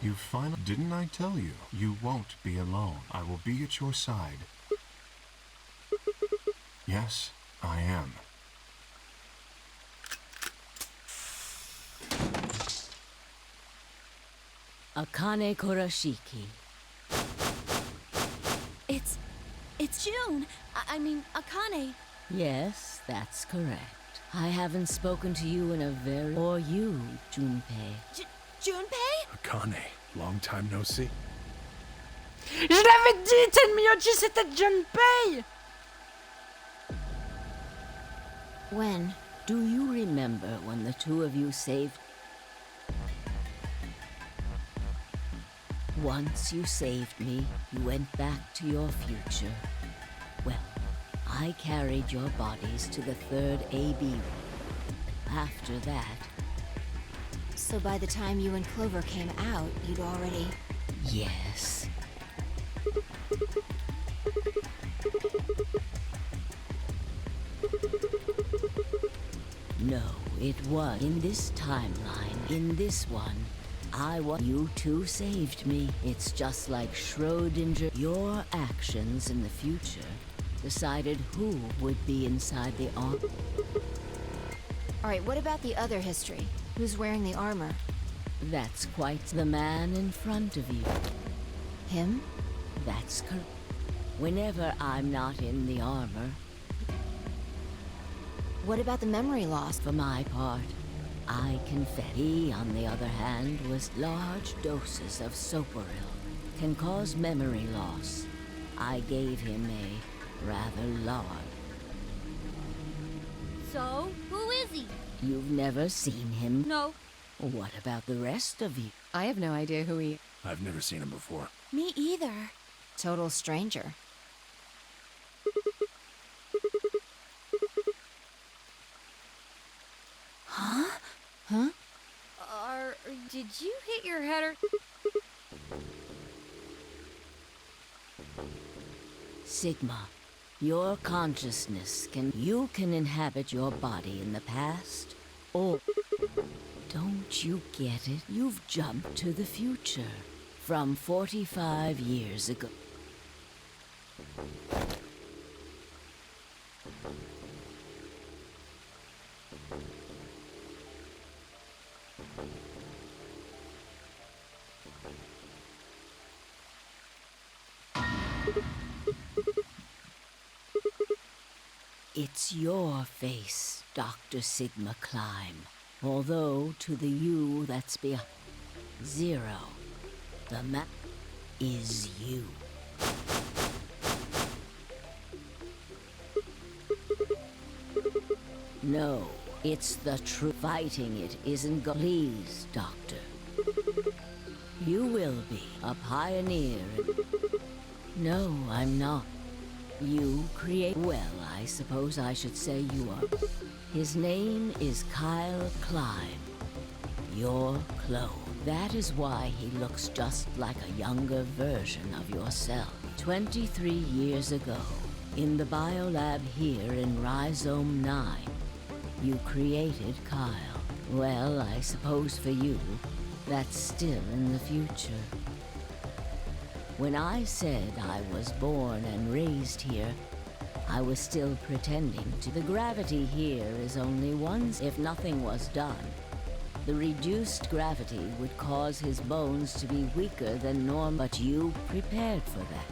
You finally... Didn't I tell you? You won't be alone. I will be at your side. Yes, I am. Akane Kurashiki. It's June. I mean, Akane. Yes, that's correct. I haven't spoken to you in a very... Or you, Junpei. Junpei? Akane, long time no see. Je l'avais dit, Tenmyoji, c'était Junpei! When? Do you remember when the two of you saved... Once you saved me, you went back to your future. Well, I carried your bodies to the third AB. After that... So by the time you and Clover came out, you'd already... Yes. No, it was in this timeline, in this one. You two saved me. It's just like Schrodinger. Your actions in the future decided who would be inside the ark. Alright, what about the other history? Who's wearing the armor? That's quite the man in front of you. Him? That's correct. Whenever I'm not in the armor. What about the memory loss? For my part, I confess. He, on the other hand, was large doses of soporil. Can cause memory loss. I gave him a rather large. So, who is he? You've never seen him? No. What about the rest of you? I have no idea who he... I've never seen him before. Me either. Total stranger. Huh? Huh? Did you hit your head or... Sigma, your consciousness you can inhabit your body in the past, or... Don't you get it? You've jumped to the future, from 45 years ago. It's your face, Dr. Sigma Climb. Although to the you that's behind Zero, the map is you. No, it's the truth. Fighting it isn't Please, Doctor. You will be a pioneer. No, I'm not. You create. Well, I suppose I should say you are. His name is Kyle Klein. Your clone. That is why he looks just like a younger version of yourself. 23 years ago, in the biolab here in Rhizome 9, you created Kyle. Well, I suppose for you, that's still in the future. When I said I was born and raised here, I was still pretending to. The gravity here is only once. If nothing was done, the reduced gravity would cause his bones to be weaker than normal. But you prepared for that.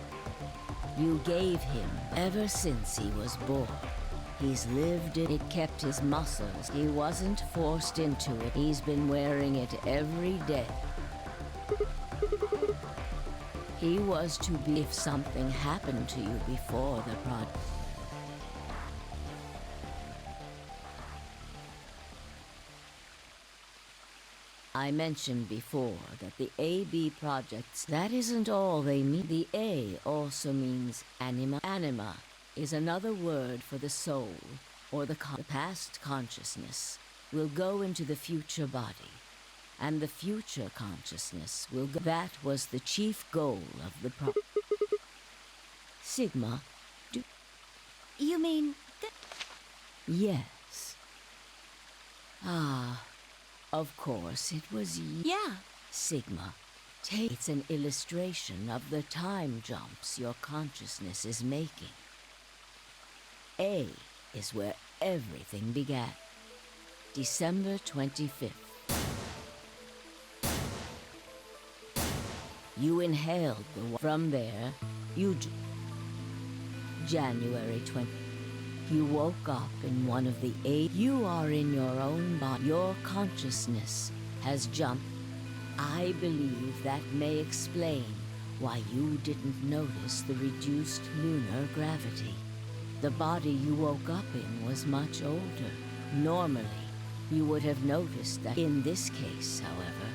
You gave him ever since he was born. He's lived it. It kept his muscles. He wasn't forced into it. He's been wearing it every day. He was to be if something happened to you before the project. I mentioned before that the AB projects, that isn't all they mean. The A also means anima. Anima is another word for the soul, or the past consciousness will go into the future body, and the future consciousness will go. That was the chief goal of the Sigma. You mean... Yes. Ah, of course, it was Yeah. Sigma. It's an illustration of the time jumps your consciousness is making. A is where everything began. December 25th. You inhaled the from there, January 20. You woke up in one of the 8. You are in your own body. Your consciousness has jumped. I believe that may explain why you didn't notice the reduced lunar gravity. The body you woke up in was much older. Normally, you would have noticed that. In this case, however,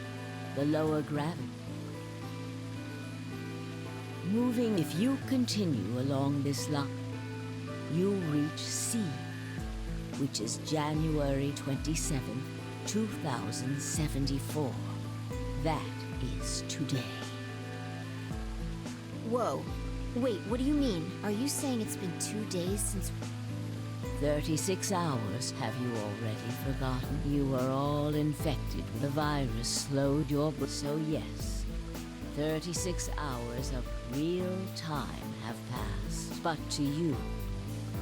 the lower gravity. Moving, if you continue along this line, you reach C, which is January 27th, 2074. That is today. Whoa. Wait, what do you mean? Are you saying it's been 2 days since... 36 hours, have you already forgotten? You were all infected. The virus slowed your... So yes, 36 hours of real time have passed. But to you,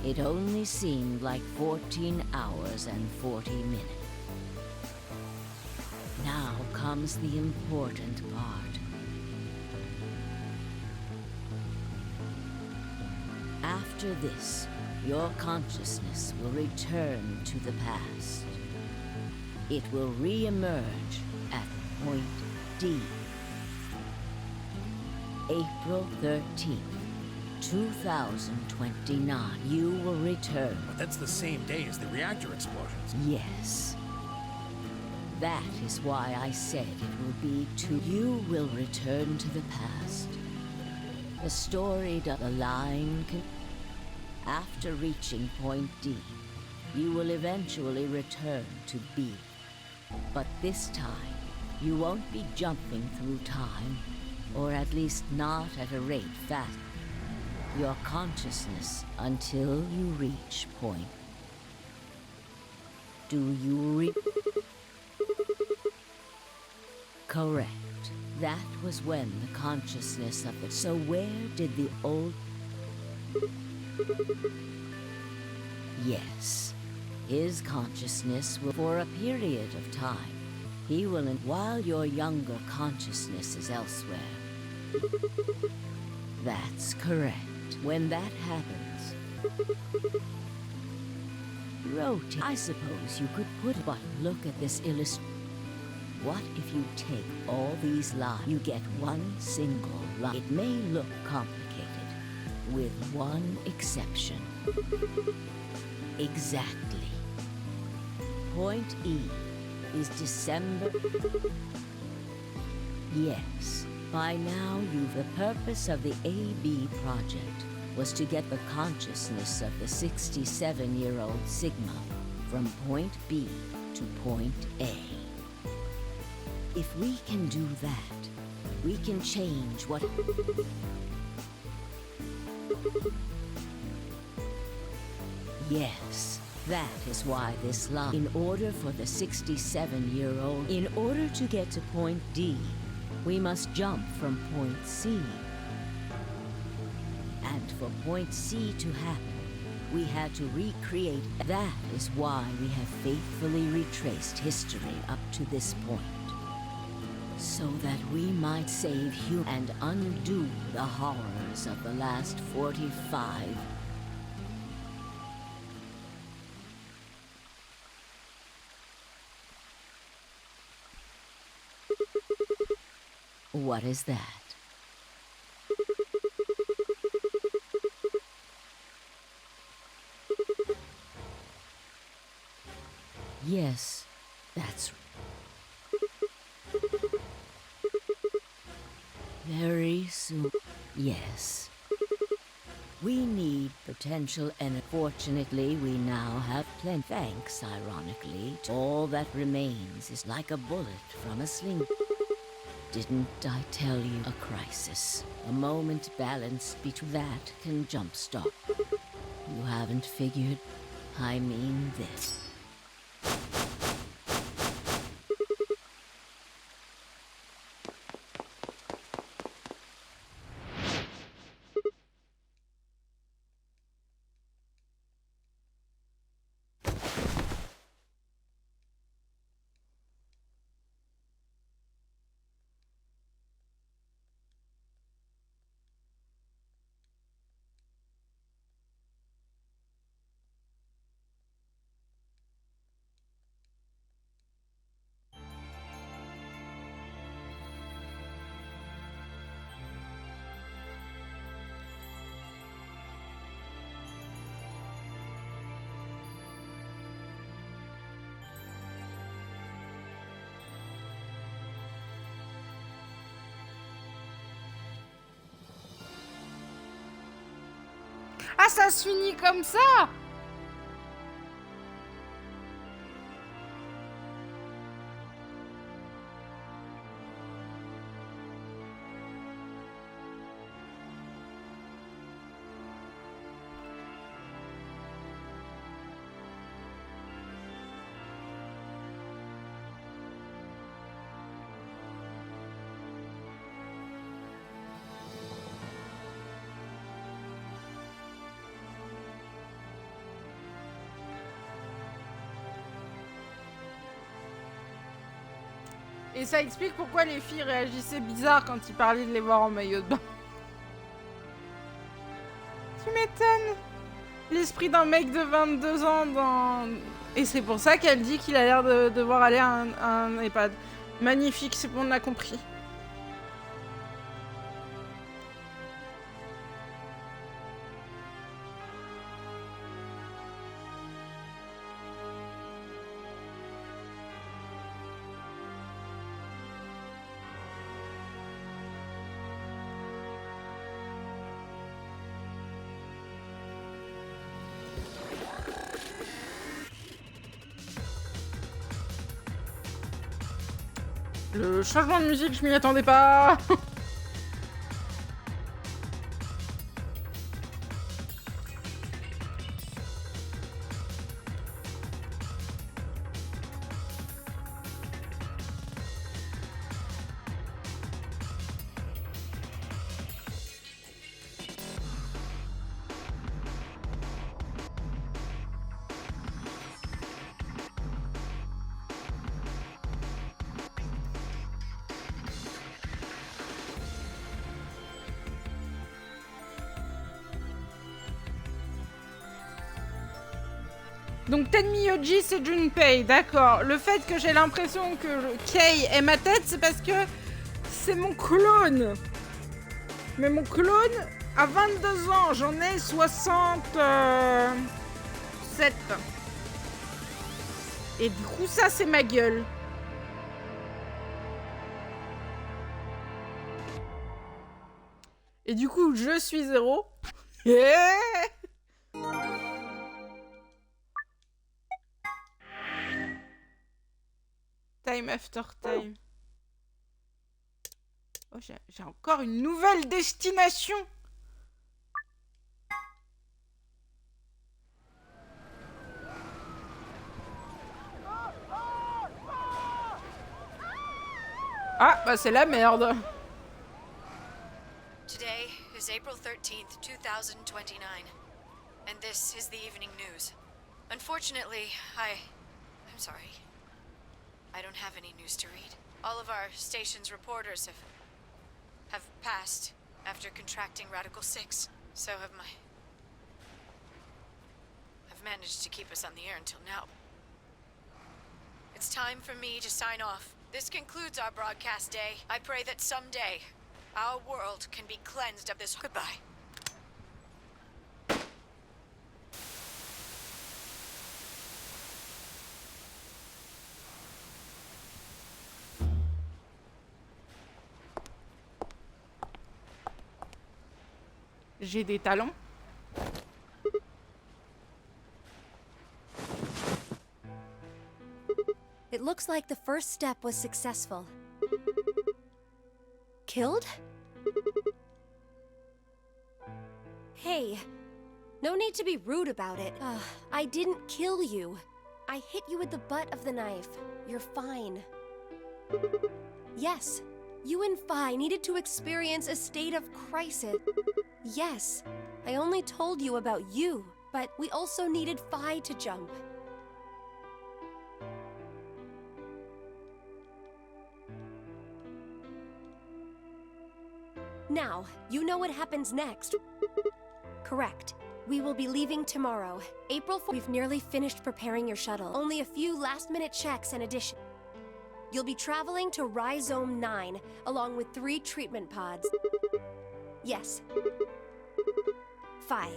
it only seemed like 14 hours and 40 minutes. Now comes the important part. After this, your consciousness will return to the past. It will re-emerge at point D. April 13th, 2029. You will return. But that's the same day as the reactor explosions. Yes. That is why I said it will be to you will return to the past. The story does the line. After reaching point D, you will eventually return to B. But this time, you won't be jumping through time, or at least not at a rate fast. Your consciousness until you reach point. Do you Correct. That was when the consciousness of the... So where did the old... Yes. His consciousness will... For a period of time, he will... While your younger consciousness is elsewhere. That's correct. When that happens... Rotate. I suppose you could put... But look at this illustration. What if you take all these lines? You get one single line. It may look complicated, with one exception. Exactly. point E is December. Yes, by now the purpose of the AB project was to get the consciousness of the 67-year-old Sigma from point B to point A. If we can do that, we can change what... Yes, that is why this line... In order for the 67-year-old... In order to get to point D, we must jump from point C. And for point C to happen, we had to recreate... That is why we have faithfully retraced history up to this point. So that we might save you and undo the horrors of the last 45. What is that? Yes, that's very soon. Yes. We need potential, and unfortunately we now have plenty. Thanks, ironically. All that remains is like a bullet from a sling. Didn't I tell you? A crisis. A moment balanced between that can jumpstart. You haven't figured? I mean this. Ah, ça se finit comme ça? Et ça explique pourquoi les filles réagissaient bizarre quand il parlait de les voir en maillot de bain. Tu m'étonnes. L'esprit d'un mec de 22 ans dans... Et c'est pour ça qu'elle dit qu'il a l'air de devoir aller à un EHPAD. Magnifique, c'est bon, on a compris. Le changement de musique, je m'y attendais pas. Donc Tenmyoji c'est Junpei, d'accord. Le fait que j'ai l'impression que Kei est ma tête, c'est parce que c'est mon clone. Mais mon clone a 22 ans, j'en ai 67. Et du coup, ça, c'est ma gueule. Et du coup, je suis 0. Yeah. Time after time. Oh, j'ai encore une nouvelle destination. Ah, bah c'est la merde. Today is April 13th, 2029, and this is the evening news. Unfortunately, I'm sorry. I don't have any news to read. All of our station's reporters have passed after contracting Radical 6. So have I've managed to keep us on the air until now. It's time for me to sign off. This concludes our broadcast day. I pray that someday our world can be cleansed of this. Goodbye. J'ai des talons. It looks like the first step was successful. Killed? Hey, no need to be rude about it. I didn't kill you. I hit you with the butt of the knife. You're fine. Yes, you and Phi needed to experience a state of crisis. Yes, I only told you about you, but we also needed Phi to jump. Now, you know what happens next. Correct. We will be leaving tomorrow, April 4th. We've nearly finished preparing your shuttle. Only a few last-minute checks and addition. You'll be traveling to Rhizome 9, along with 3 treatment pods. Yes. Phi.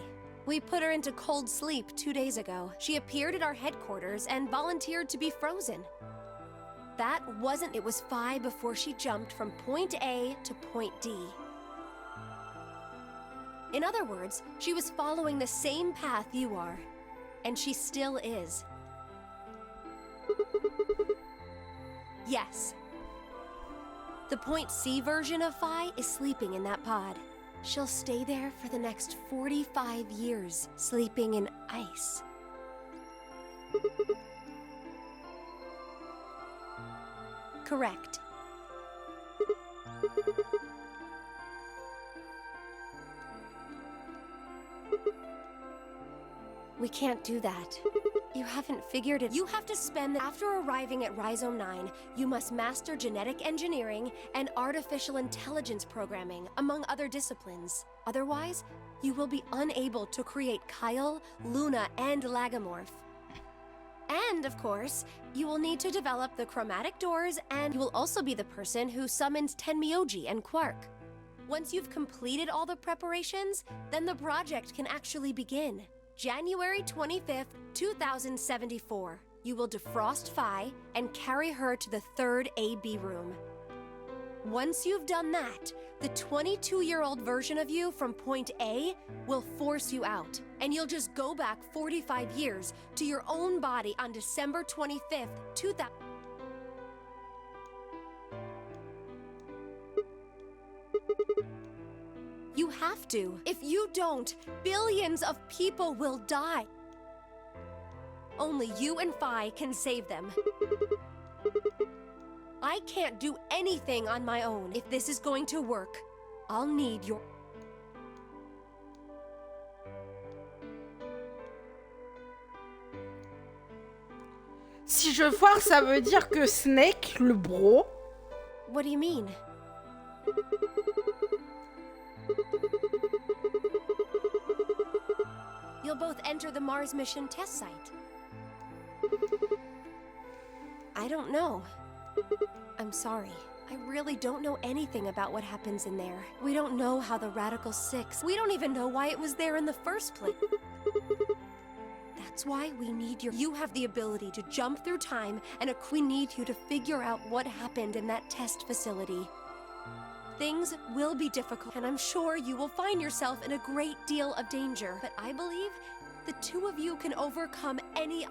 We put her into cold sleep 2 days ago. She appeared at our headquarters and volunteered to be frozen. That wasn't... It was Phi before she jumped from point A to point D. In other words, she was following the same path you are. And she still is. Yes. The point C version of Phi is sleeping in that pod. She'll stay there for the next 45 years, sleeping in ice. Correct. We can't do that. You haven't figured it. You have to spend after arriving at Rhizome 9, you must master genetic engineering and artificial intelligence programming, among other disciplines. Otherwise, you will be unable to create Kyle, Luna, and Lagomorph. And, of course, you will need to develop the chromatic doors, and you will also be the person who summons Tenmyoji and Quark. Once you've completed all the preparations, then the project can actually begin. January 25th, 2074. You will defrost Phi and carry her to the 3rd AB room. Once you've done that, the 22-year-old version of you from point A will force you out, and you'll just go back 45 years to your own body on December 25th, 2000. You have to. If you don't, billions of people will die. Only you and Phi can save them. I can't do anything on my own. If this is going to work, I'll need your... Si je foire, ça veut dire que Snake, le bro... What do you mean? You'll both enter the Mars mission test site. I don't know. I'm sorry. I really don't know anything about what happens in there. We don't know how the Radical 6... We don't even know why it was there in the first place. That's why we need you. You have the ability to jump through time, and we need you to figure out what happened in that test facility. Things will be difficult, and I'm sure you will find yourself in a great deal of danger. But I believe the two of you can overcome any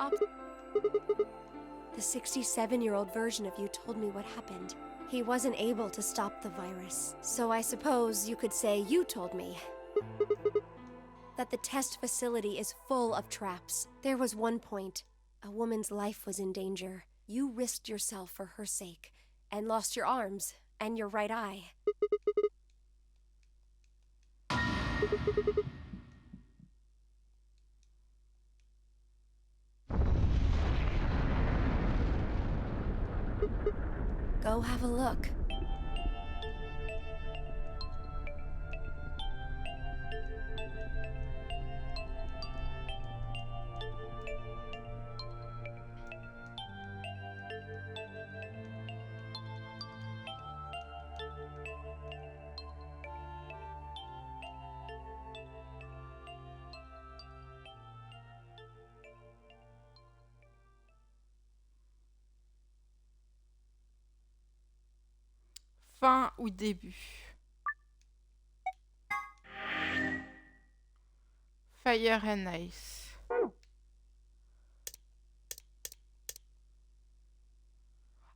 The 67-year-old version of you told me what happened. He wasn't able to stop the virus. So I suppose you could say you told me that the test facility is full of traps. There was one point, a woman's life was in danger. You risked yourself for her sake, and lost your arms and your right eye. Go have a look. Fin ou début? Fire and Ice.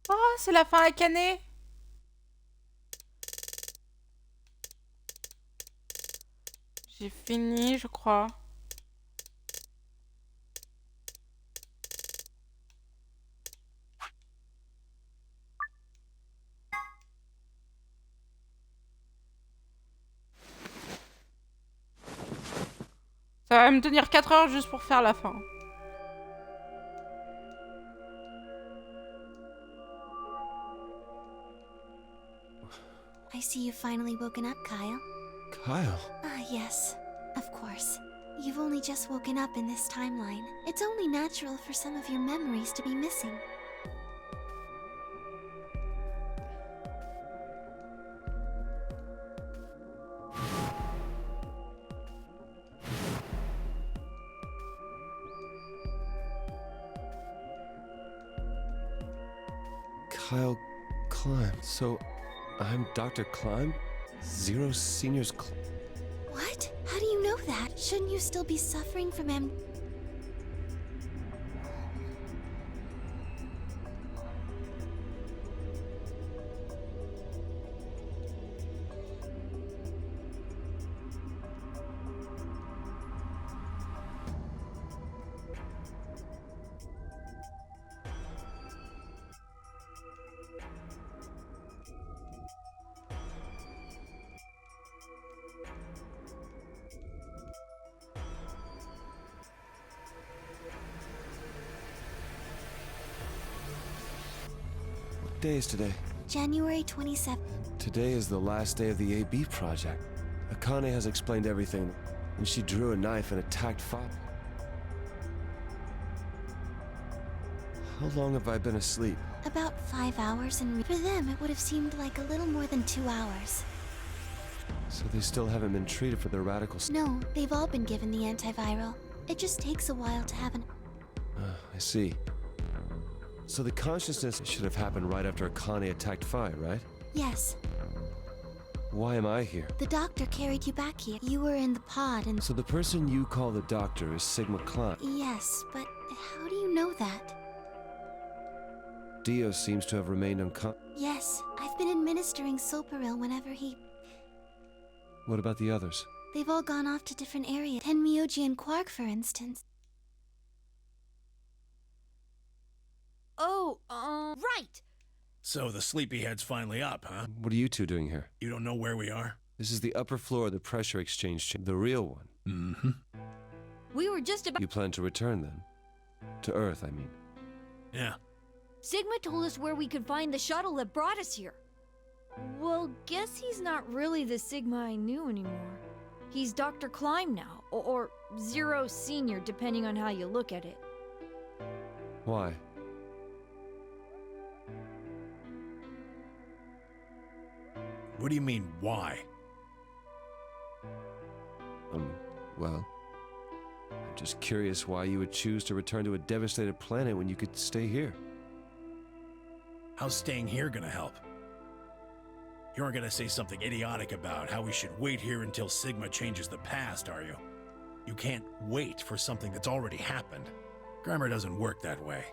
Oh, c'est la fin à Canet. J'ai fini, je crois. Ça va me tenir 4 heures juste pour faire la fin. I see you've finally woken up, Kyle. Kyle? Ah, yes. Of course. You've only just woken up in this timeline. It's only natural for some of your memories to be missing. Kyle Climb. So, I'm Dr. Climb? Zero Senior's What? How do you know that? Shouldn't you still be suffering from What day is today? January 27th. Today is the last day of the AB project. Akane has explained everything, and she drew a knife and attacked Father. How long have I been asleep? About 5 hours, and for them it would have seemed like a little more than 2 hours. So they still haven't been treated for their radical... No, they've all been given the antiviral. It just takes a while to have an... I see. So the consciousness should have happened right after Akane attacked Fi, right? Yes. Why am I here? The doctor carried you back here. You were in the pod and... So the person you call the doctor is Sigma Climb. Yes, but how do you know that? Dio seems to have remained unconscious. Yes, I've been administering Soparil whenever he... What about the others? They've all gone off to different areas. Tenmyoji and Quark, for instance. Oh, right! So the sleepyhead's finally up, huh? What are you two doing here? You don't know where we are? This is the upper floor of the pressure exchange chamber, the real one. Mm-hmm. We were just about... You plan to return then? To Earth, I mean. Yeah. Sigma told us where we could find the shuttle that brought us here. Well, guess he's not really the Sigma I knew anymore. He's Dr. Climb now, or Zero Senior, depending on how you look at it. Why? What do you mean, why? Well, I Just curious why you would choose to return to a devastated planet when you could stay here. How's staying here gonna help? You aren't gonna say something idiotic about how we should wait here until Sigma changes the past, are you? You can't wait for something that's already happened. Grammar doesn't work that way.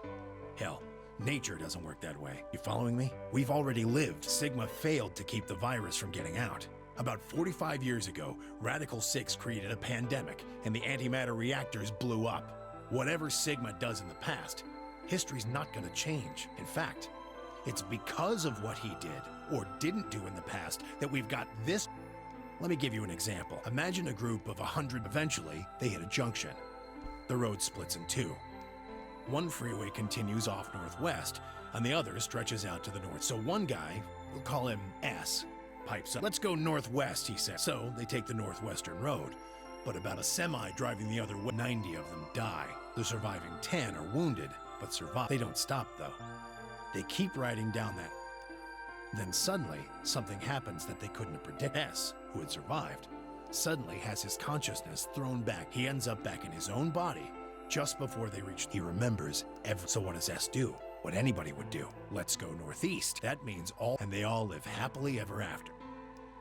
Hell, nature doesn't work that way. You following me? We've already lived. Sigma failed to keep the virus from getting out. About 45 years ago, Radical 6 created a pandemic, and the antimatter reactors blew up. Whatever Sigma does in the past, history's not gonna change. In fact, it's because of what he did, or didn't do in the past, that we've got this. Let me give you an example. Imagine a group of 100. Eventually, they hit a junction. The road splits in two. One freeway continues off northwest, and the other stretches out to the north. So one guy, we'll call him S, pipes up. Let's go northwest, he says. So they take the northwestern road. But about a semi driving the other way, 90 of them die. The surviving 10 are wounded, but survive. They don't stop, though. They keep riding down that. Then suddenly, something happens that they couldn't have predicted. S, who had survived, suddenly has his consciousness thrown back. He ends up back in his own body just before they reach. He remembers every. So what does S do? What anybody would do. Let's go northeast. That means all. And they all live happily ever after.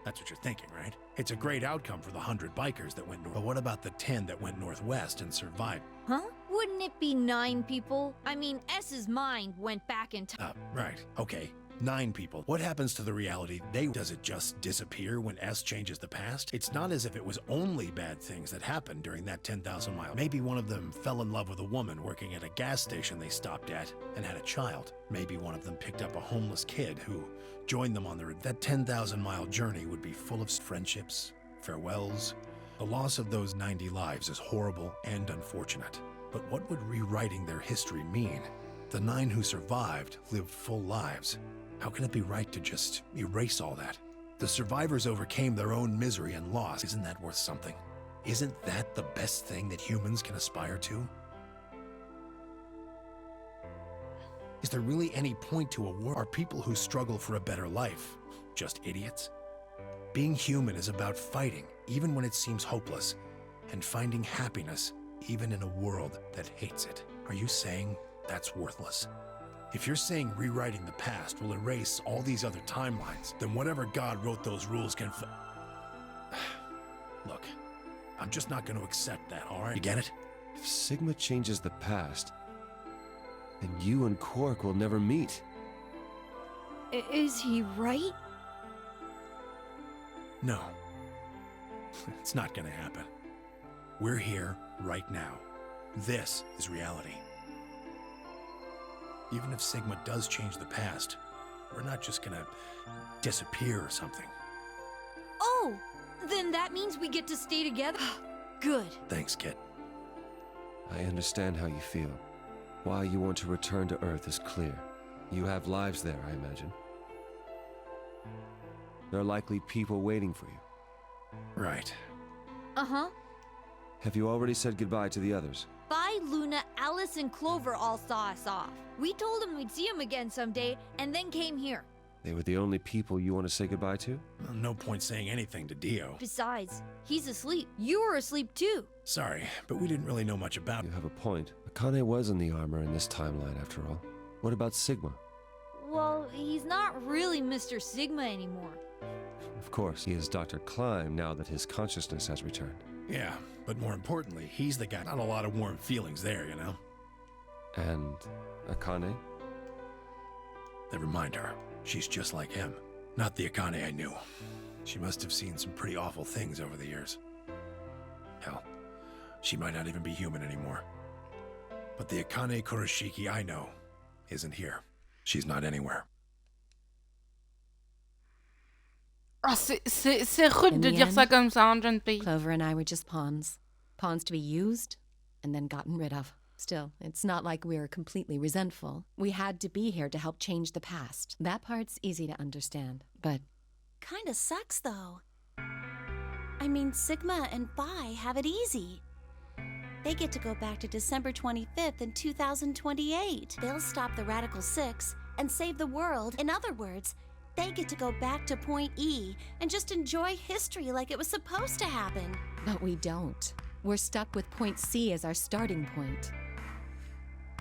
That's what you're thinking, right? It's a great outcome for the 100 bikers that went north. But what about the 10 that went northwest and survived? Huh? Wouldn't it be 9 people? I mean, S's mind went back in time. Right. Okay. 9 people. What happens to the reality? Does it just disappear when S changes the past? It's not as if it was only bad things that happened during that 10,000 mile. Maybe one of them fell in love with a woman working at a gas station they stopped at and had a child. Maybe one of them picked up a homeless kid who joined them on that 10,000 mile journey would be full of friendships, farewells. The loss of those 90 lives is horrible and unfortunate. But what would rewriting their history mean? The 9 who survived lived full lives. How can it be right to just erase all that? The survivors overcame their own misery and loss. Isn't that worth something? Isn't that the best thing that humans can aspire to? Is there really any point to a war? Are people who struggle for a better life just idiots? Being human is about fighting, even when it seems hopeless, and finding happiness, even in a world that hates it. Are you saying that's worthless? If you're saying rewriting the past will erase all these other timelines, then whatever God wrote those rules can Look, I'm just not going to accept that, all right? You get it? If Sigma changes the past, then you and Quark will never meet. Is he right? No. It's not going to happen. We're here right now. This is reality. Even if Sigma does change the past, we're not just gonna disappear or something. Oh, then that means we get to stay together? Good. Thanks, kid. I understand how you feel. Why you want to return to Earth is clear. You have lives there, I imagine. There are likely people waiting for you. Right. Uh-huh. Have you already said goodbye to the others? Bye, Luna, Alice, and Clover all saw us off. We told them we'd see them again someday, and then came here. They were the only people you want to say goodbye to? Well, no point saying anything to Dio. Besides, he's asleep. You were asleep too. Sorry, but we didn't really know much about You have a point. Akane was in the armor in this timeline, after all. What about Sigma? Well, he's not really Mr. Sigma anymore. Of course, he is Dr. Klein now that his consciousness has returned. Yeah, but more importantly, he's the guy. Not a lot of warm feelings there, you know? And Akane? Never mind her. She's just like him. Not the Akane I knew. She must have seen some pretty awful things over the years. Hell, she might not even be human anymore. But the Akane Kurashiki I know isn't here. She's not anywhere. Ah, c'est rude de dire ça comme ça en jeune pays. Clover and I were just pawns. Pawns to be used and then gotten rid of. Still, it's not like we're completely resentful. We had to be here to help change the past. That part's easy to understand, but... Kinda sucks, though. I mean, Sigma and Phi have it easy. They get to go back to December 25th in 2028. They'll stop the Radical 6 and save the world. In other words, they get to go back to Point E and just enjoy history like it was supposed to happen. But we don't. We're stuck with point C as our starting point.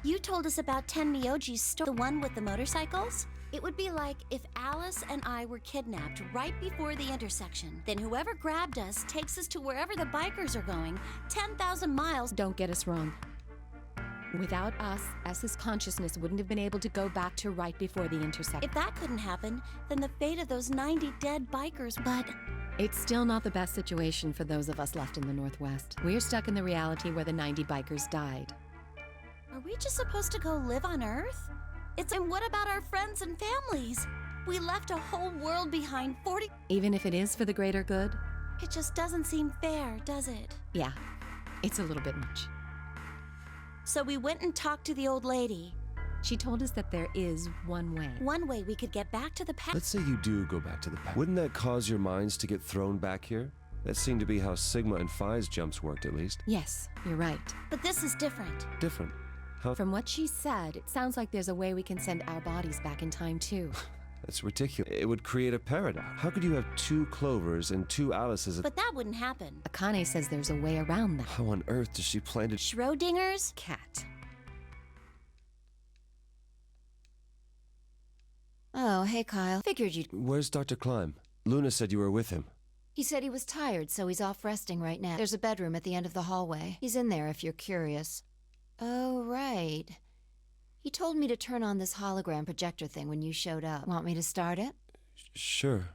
You told us about Tenmyoji's store, the one with the motorcycles? It would be like if Alice and I were kidnapped right before the intersection. Then whoever grabbed us takes us to wherever the bikers are going, 10,000 miles. Don't get us wrong. Without us, S's consciousness wouldn't have been able to go back to right before the intersection. If that couldn't happen, then the fate of those 90 dead bikers, but... It's still not the best situation for those of us left in the Northwest. We're stuck in the reality where the 90 bikers died. Are we just supposed to go live on Earth? And what about our friends and families? We left a whole world behind 40... Even if it is for the greater good? It just doesn't seem fair, does it? Yeah, it's a little bit much. So we went and talked to the old lady. She told us that there is one way. One way we could get back to the past. Let's say you do go back to the past. Wouldn't that cause your minds to get thrown back here? That seemed to be how Sigma and Phi's jumps worked, at least. Yes, you're right. But this is different. Different? How? From what she said, it sounds like there's a way we can send our bodies back in time, too. That's ridiculous. It would create a paradox. How could you have two Clovers and two Alices? But that wouldn't happen. Akane says there's a way around that. How on earth does she plan to... Schrodinger's cat. Oh, hey, Kyle. Figured you'd... Where's Dr. Klein? Luna said you were with him. He said he was tired, so he's off resting right now. There's a bedroom at the end of the hallway. He's in there if you're curious. Oh, right. He told me to turn on this hologram projector thing when you showed up. Want me to start it? Sure.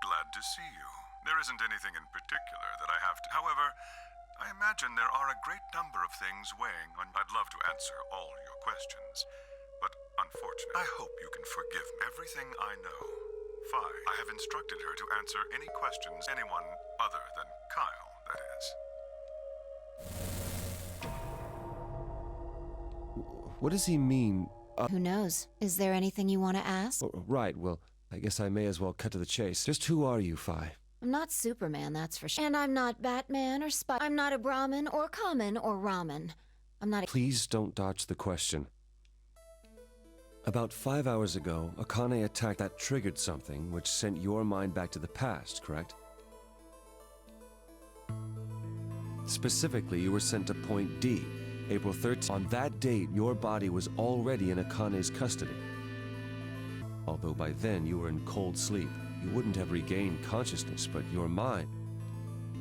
Glad to see you. There isn't anything in particular that I have to... However, I imagine there are a great number of things weighing on... I'd love to answer all your questions, but unfortunately, I hope you can forgive me. Everything I know. Phi, I have instructed her to answer any questions anyone other than Kyle, that is. What does he mean? Who knows? Is there anything you want to ask? Right, well, I guess I may as well cut to the chase. Just who are you, Phi? I'm not Superman, that's for sure. And I'm not Batman or I'm not a Brahmin or Common or Ramen. I'm not Please don't dodge the question. About 5 hours ago, Akane attack that triggered something which sent your mind back to the past, correct? Specifically, you were sent to Point D, April 13th. On that date, your body was already in Akane's custody. Although by then you were in cold sleep, you wouldn't have regained consciousness, but your mind.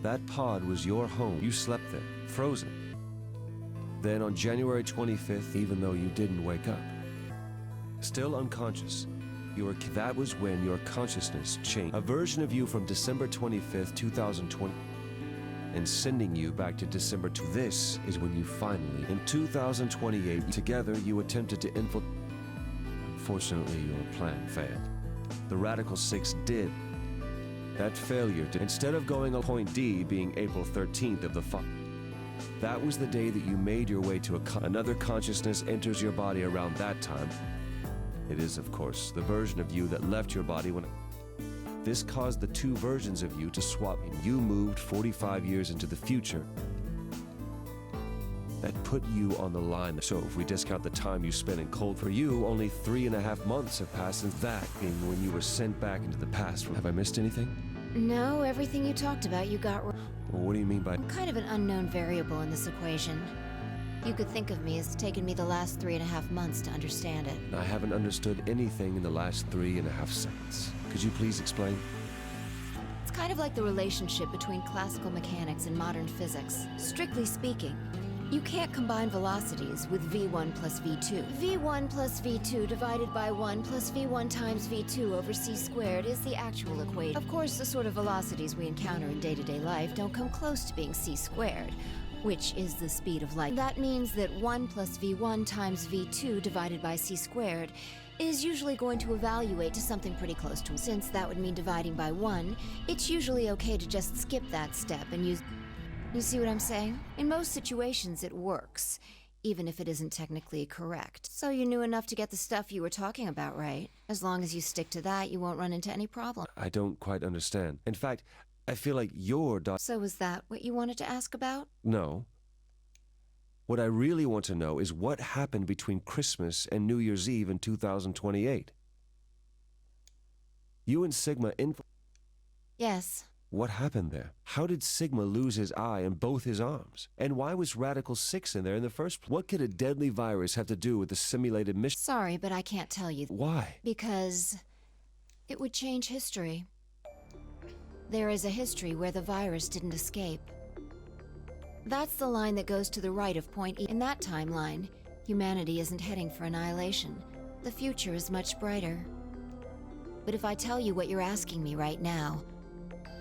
That pod was your home. You slept there, frozen. Then on January 25th, even though you didn't wake up, still unconscious, that was when your consciousness changed. A version of you from December 25th, 2020, and sending you back to December 2. This is when you finally, in 2028, together you attempted to infiltrate. Unfortunately, your plan failed. The Radical Six did. That failure did. Instead of going on Point D being April 13th of the that was the day that you made your way to another consciousness enters your body around that time. It is, of course, the version of you that left your body when... This caused the two versions of you to swap. You moved 45 years into the future. That put you on the line. So if we discount the time you spent in cold, for you, only 3.5 months have passed since that being when you were sent back into the past. Have I missed anything? No, everything you talked about you got wrong. Well, what do you mean by... I'm kind of an unknown variable in this equation. You could think of me as taken me the last 3.5 months to understand it. I haven't understood anything in the last 3.5 seconds. Could you please explain? It's kind of like the relationship between classical mechanics and modern physics. Strictly speaking, you can't combine velocities with v1 plus v2. v1 plus v2 divided by 1 plus v1 times v2 over c squared is the actual equation. Of course, the sort of velocities we encounter in day-to-day life don't come close to being c squared, which is the speed of light. That means that 1 plus v1 times v2 divided by c squared is usually going to evaluate to something pretty close to. Since that would mean dividing by 1, it's usually okay to just skip that step and use... You see what I'm saying? In most situations, it works, even if it isn't technically correct. So you knew enough to get the stuff you were talking about right. As long as you stick to that, you won't run into any problem. I don't quite understand. In fact, I feel like your So was that what you wanted to ask about? No. What I really want to know is what happened between Christmas and New Year's Eve in 2028. You and Sigma Yes. What happened there? How did Sigma lose his eye and both his arms? And why was Radical 6 in there in the first place? What could a deadly virus have to do with the simulated mission? Sorry, but I can't tell you. Why? Because it would change history. There is a history where the virus didn't escape. That's the line that goes to the right of Point E. In that timeline, humanity isn't heading for annihilation. The future is much brighter. But if I tell you what you're asking me right now,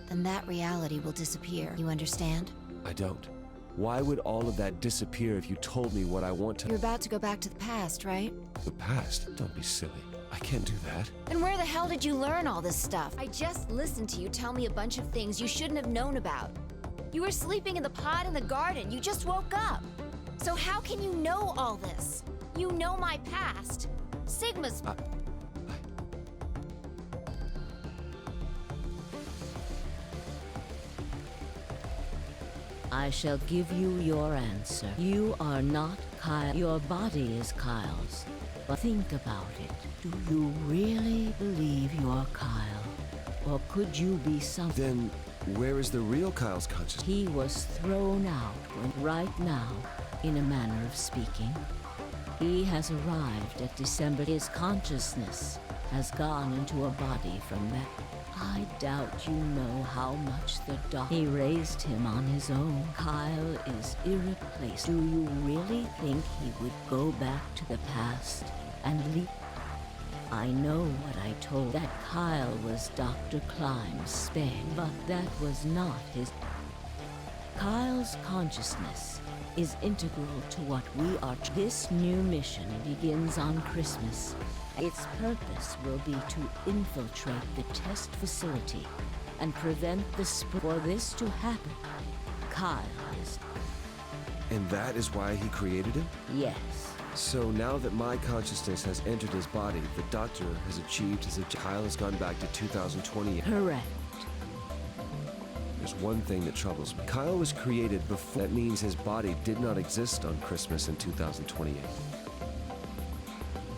then that reality will disappear. You understand? I don't. Why would all of that disappear if you told me what I want to? You're about to go back to the past, right? The past? Don't be silly. I can't do that. And where the hell did you learn all this stuff? I just listened to you tell me a bunch of things you shouldn't have known about. You were sleeping in the pod in the garden. You just woke up. So how can you know all this? You know my past. Sigma's... I shall give you your answer. You are not Kyle. Your body is Kyle's. But think about it. Do you really believe you're Kyle? Or could you be something? Then where is the real Kyle's consciousness? He was thrown out right now, in a manner of speaking. He has arrived at December. His consciousness has gone into a body from that. I doubt you know how much the doctor... He raised him on his own. Kyle is irreplaceable. Do you really think he would go back to the past and leap? I know what I told, that Kyle was Dr. Klein's spare, but that was not his... Kyle's consciousness is integral to what we are... This new mission begins on Christmas. Its purpose will be to infiltrate the test facility and prevent the spread. For this to happen, Kyle is... And that is why he created him? Yes. So now that my consciousness has entered his body, the doctor has achieved his... Kyle has gone back to 2028. Correct. There's one thing that troubles me. Kyle was created before... That means his body did not exist on Christmas in 2028.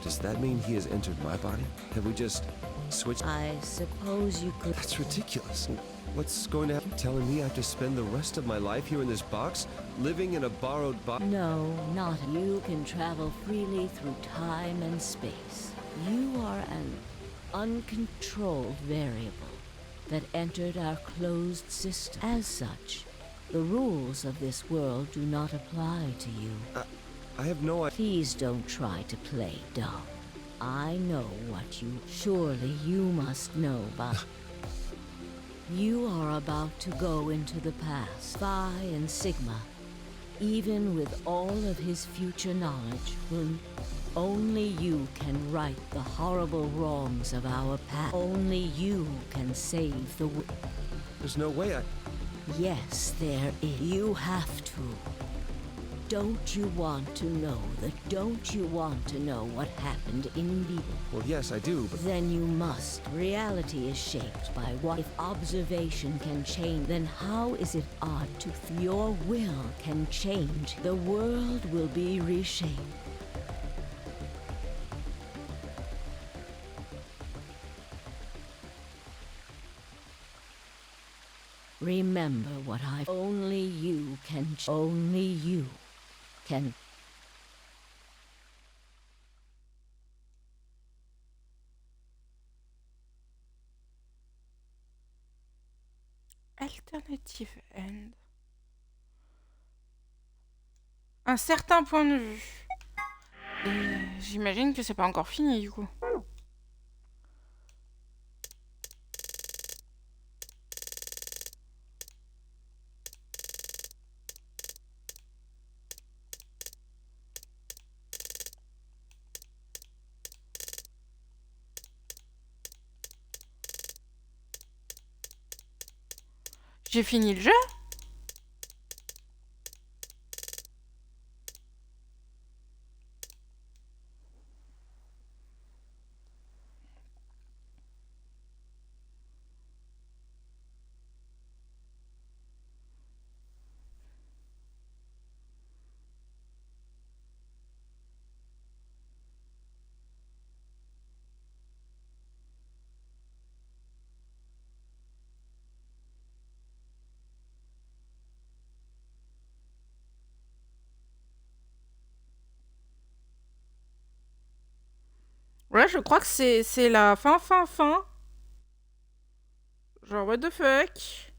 Does that mean he has entered my body? Have we just switched? I suppose you could... That's ridiculous. What's going to happen? Telling me I have to spend the rest of my life here in this box? Living in a borrowed box? No, not you can travel freely through time and space. You are an uncontrolled variable that entered our closed system. As such, the rules of this world do not apply to you. I have no idea. Please don't try to play dumb. I know what you... Surely you must know, but... You are about to go into the past. Phi and Sigma, even with all of his future knowledge, will... Only you can right the horrible wrongs of our past. Only you can save the world. There's no way I... Yes, there is. You have to. Don't you want to know that? Don't you want to know what happened in Beetle? Well, yes, I do, but... Then you must. Reality is shaped by what... If observation can change, then how is it odd to... Your will can change. The world will be reshaped. Remember what I... Only you can... Only you can... Alternative end. Un certain point de vue. Et j'imagine que c'est pas encore fini du coup. J'ai fini le jeu? je crois que c'est la fin. Genre, what the fuck?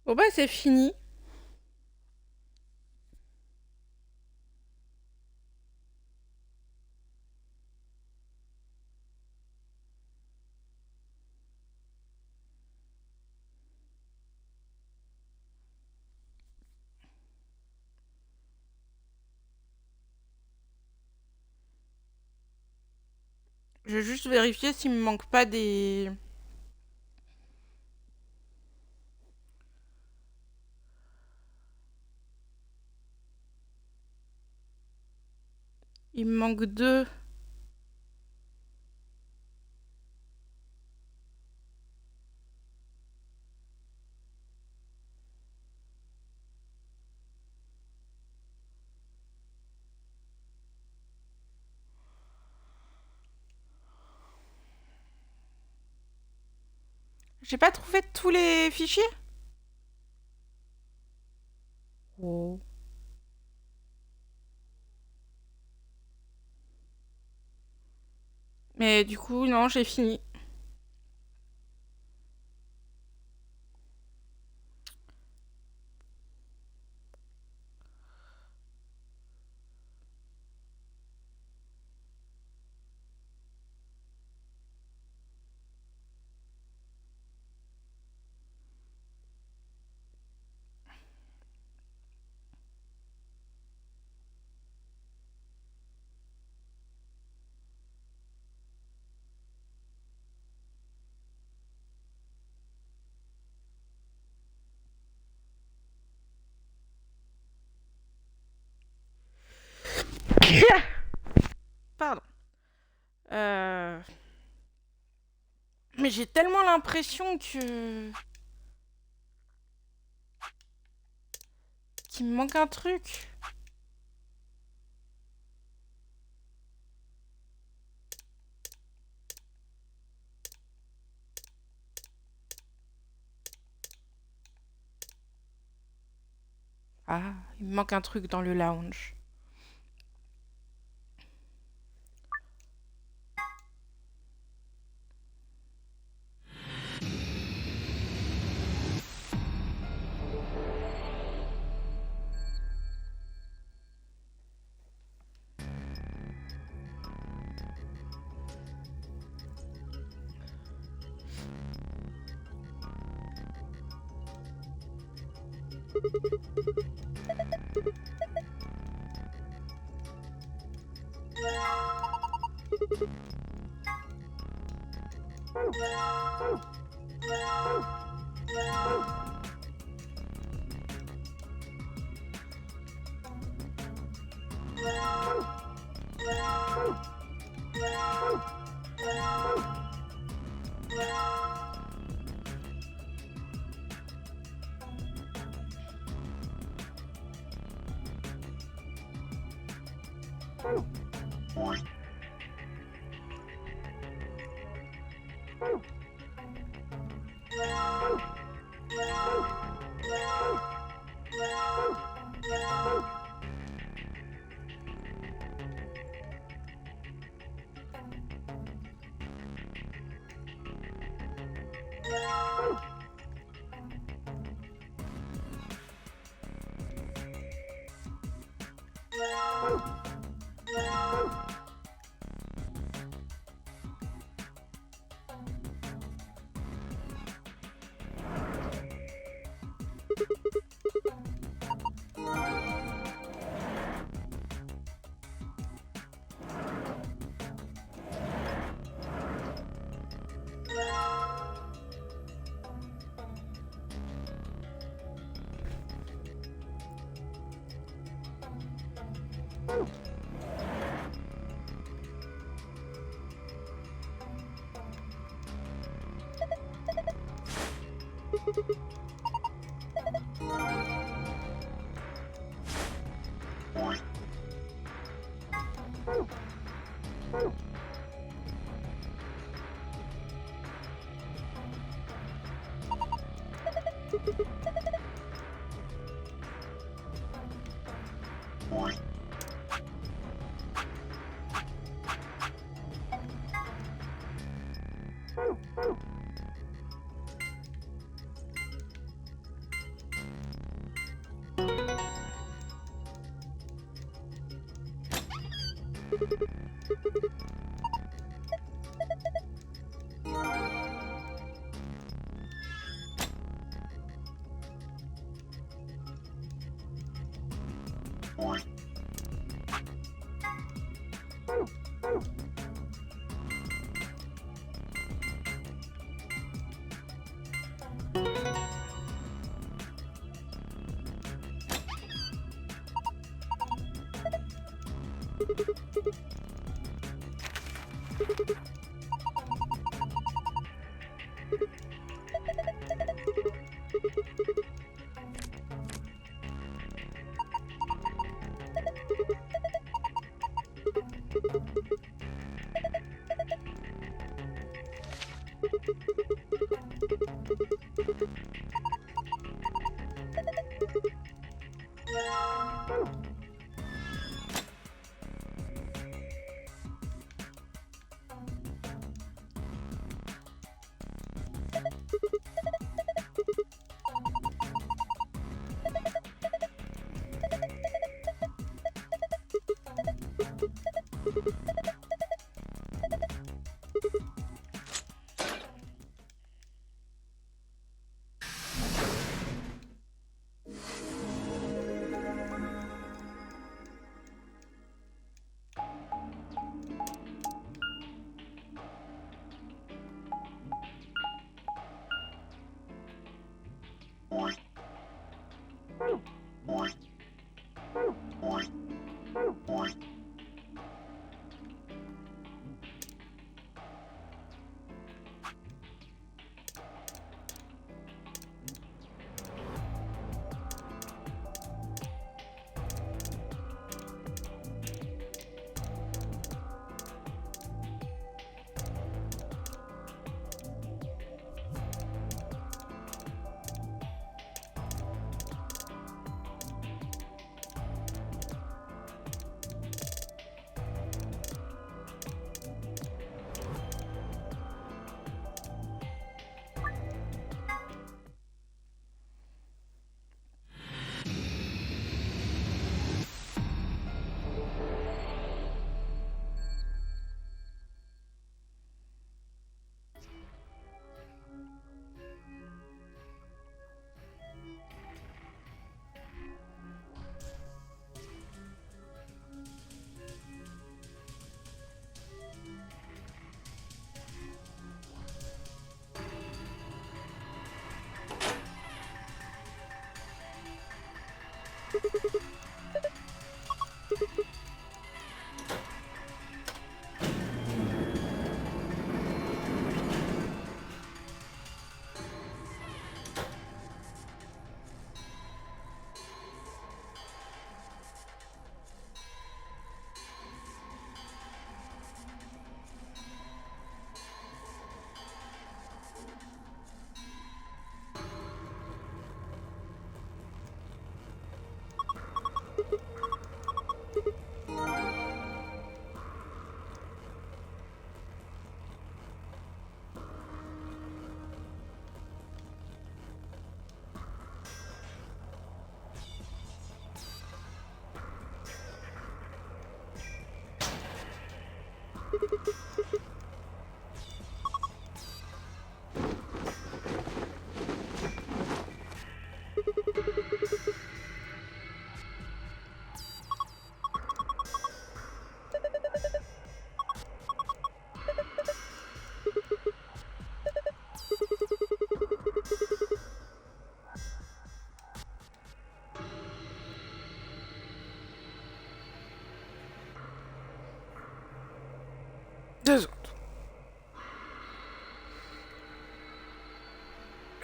Bon bah c'est fini. Je vais juste vérifier s'il me manque pas des... Il me manque 2. J'ai pas trouvé tous les fichiers? Oh. Mais du coup, non, j'ai fini. Pardon. Mais j'ai tellement l'impression que... qu'il me manque un truc. Ah, il me manque un truc dans le lounge.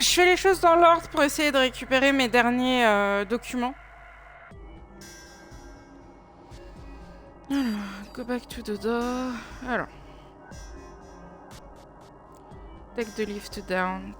Je fais les choses dans l'ordre pour essayer de récupérer mes derniers documents. Alors, go back to the door. Alors. Take the lift down.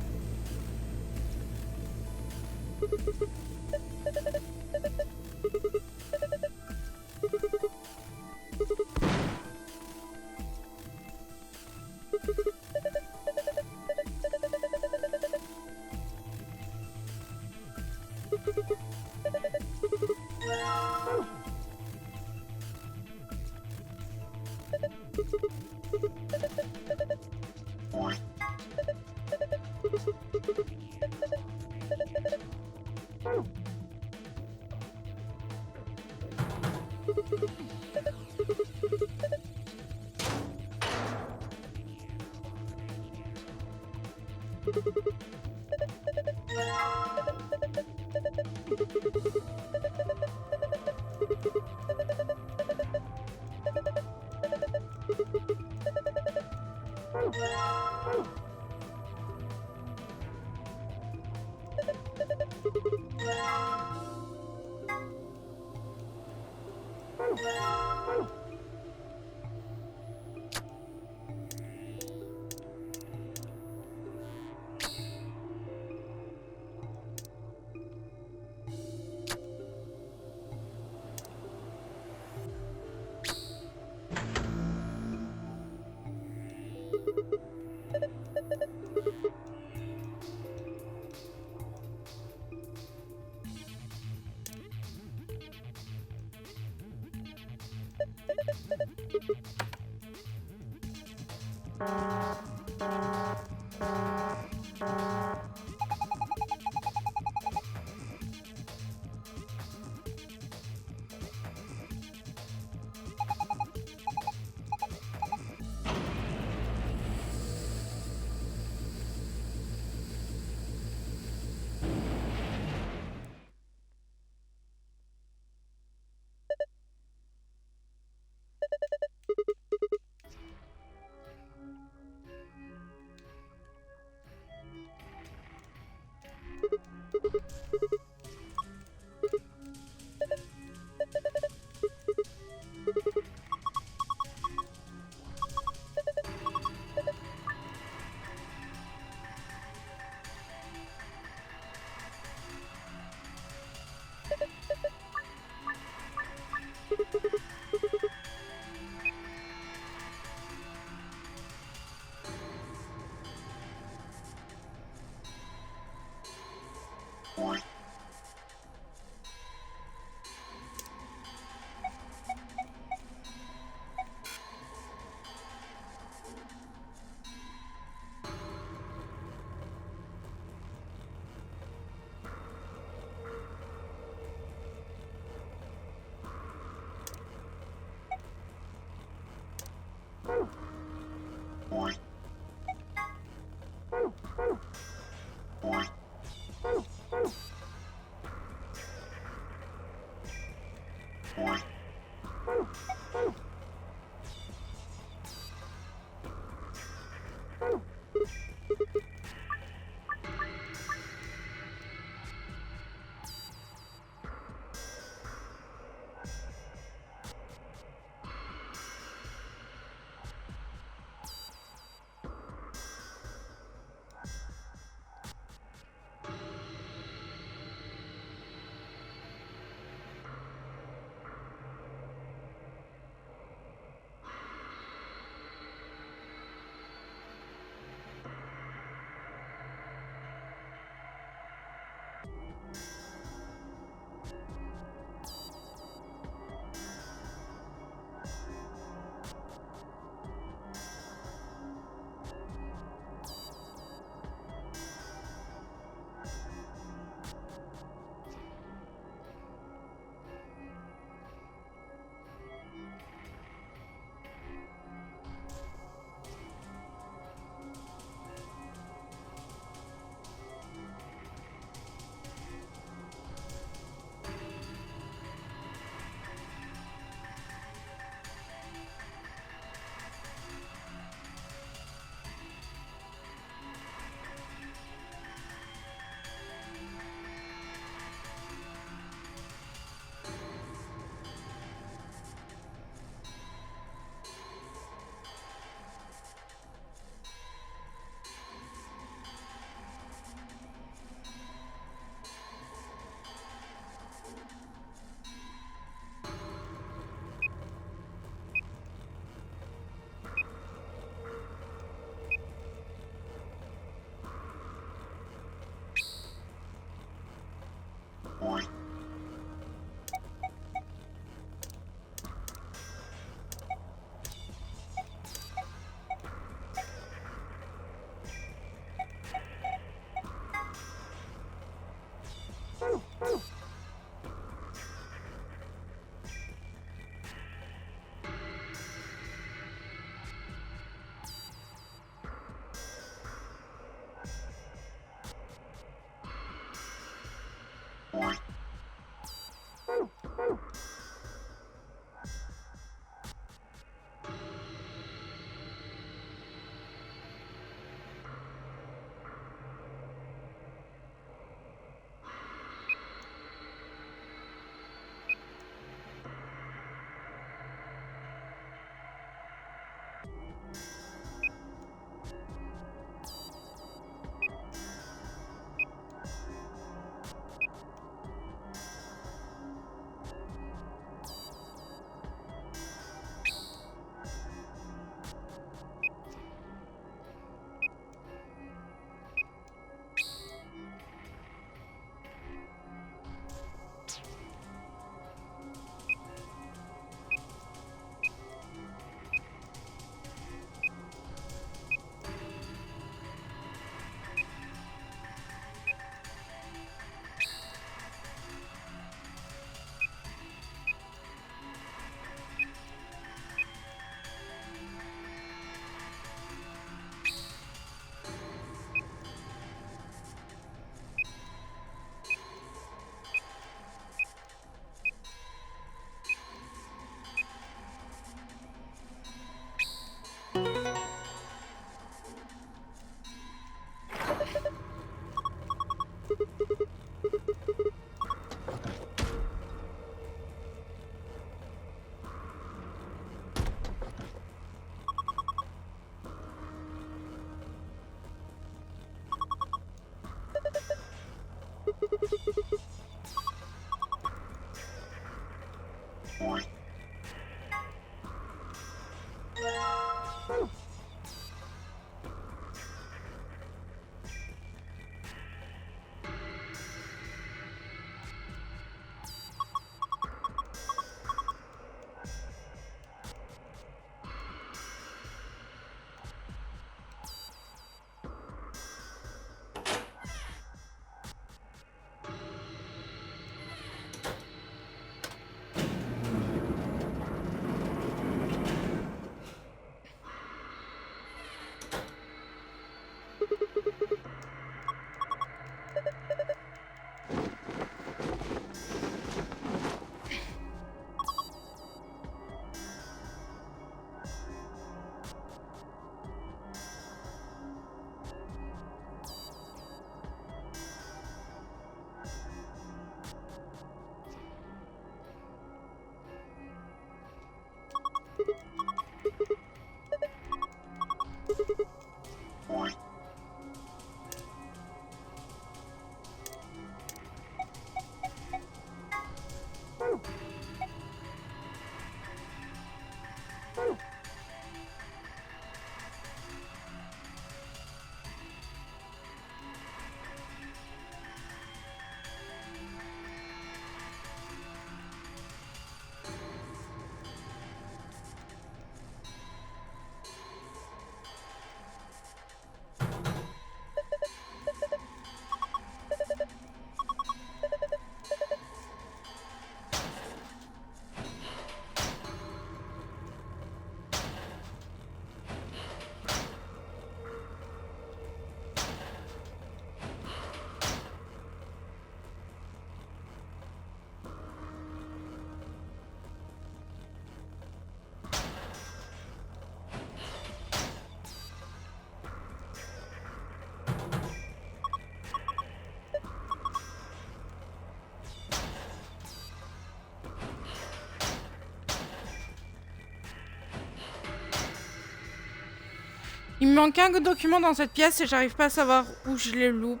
Il me manque un document dans cette pièce et j'arrive pas à savoir où je les loupe.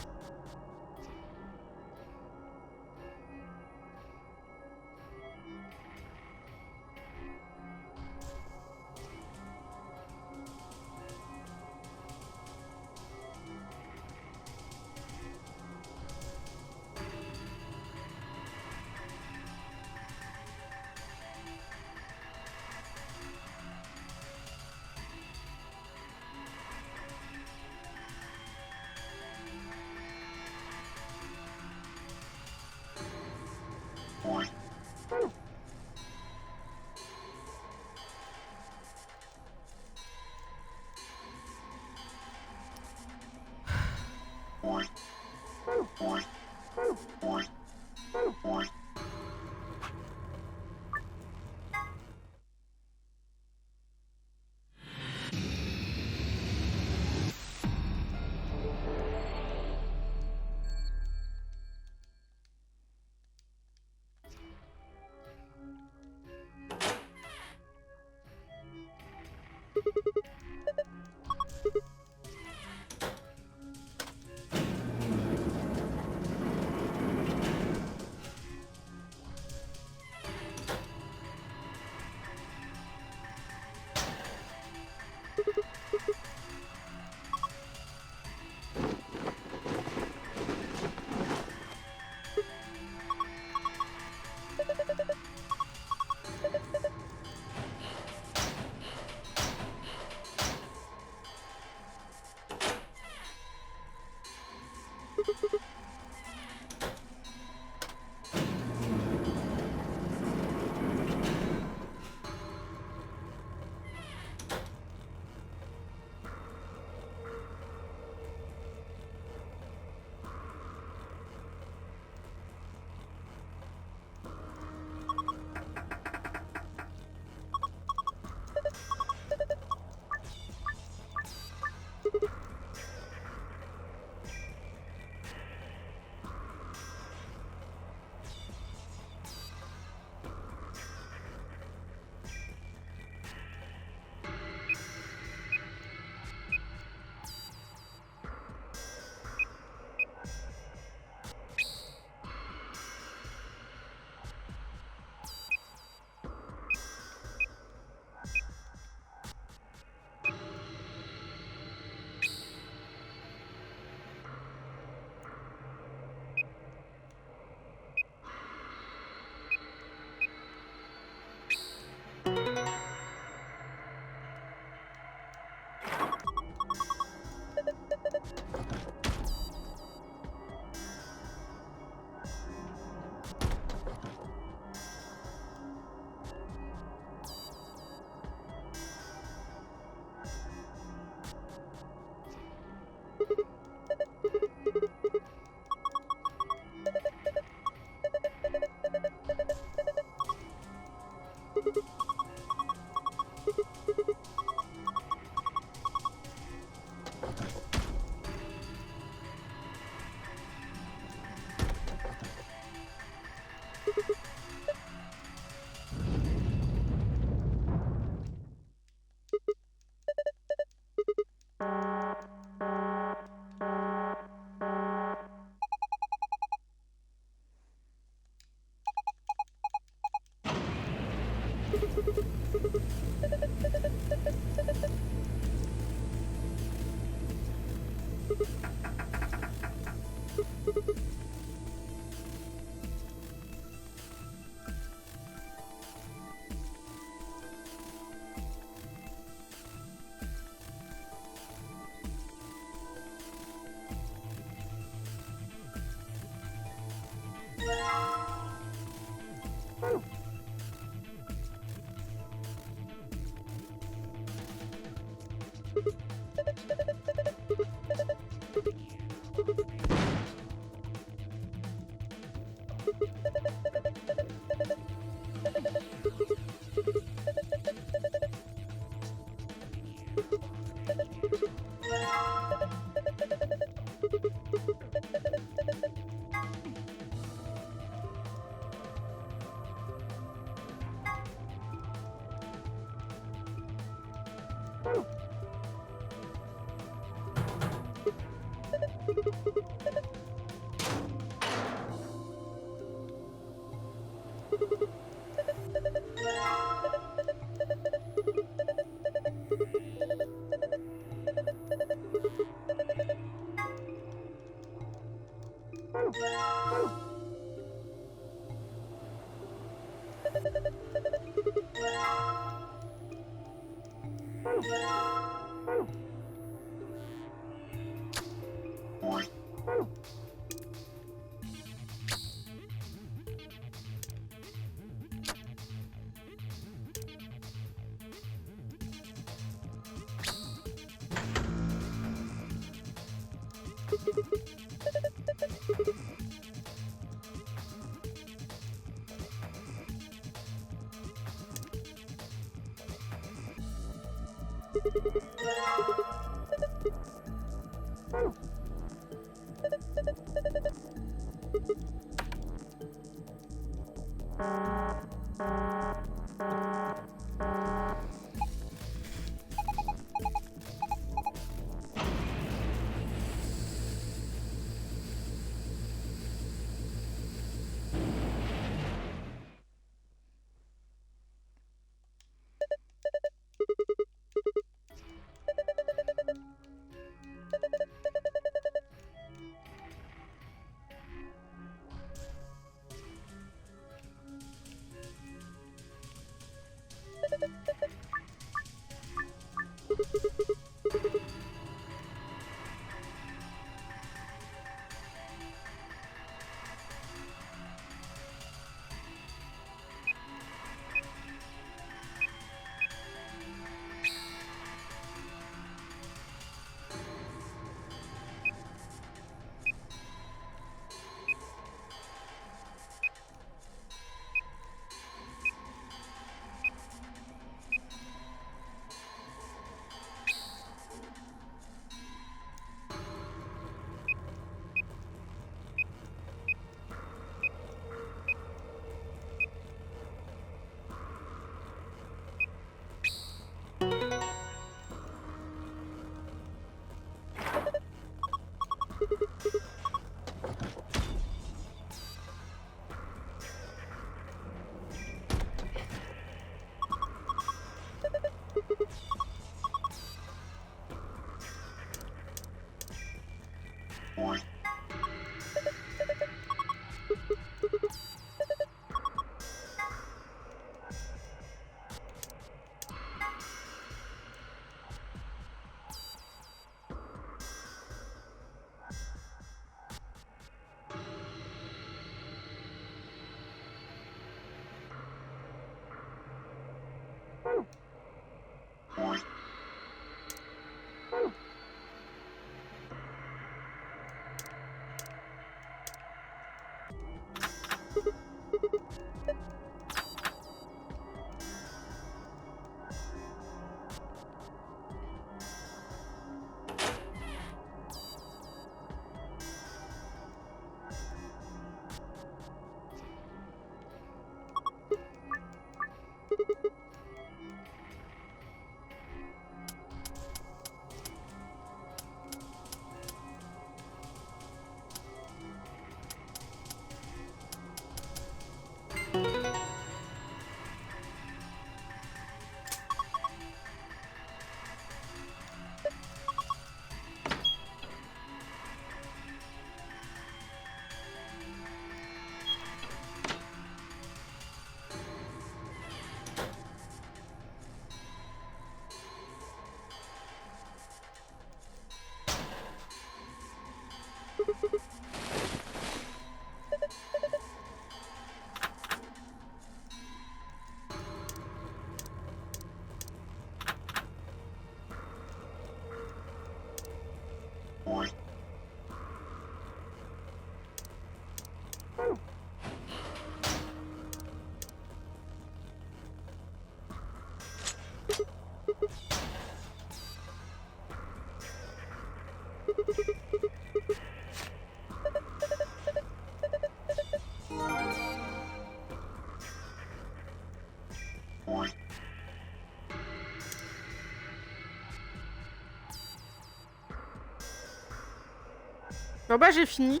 Bon bah j'ai fini.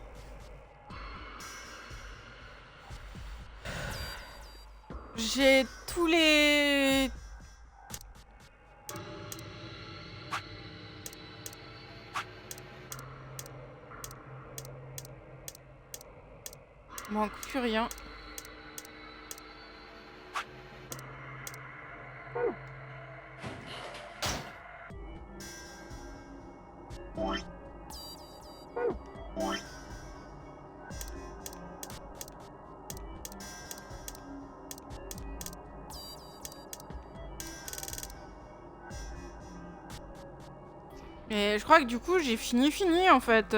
J'ai tous les... Manque plus rien. Mais je crois que du coup j'ai fini en fait.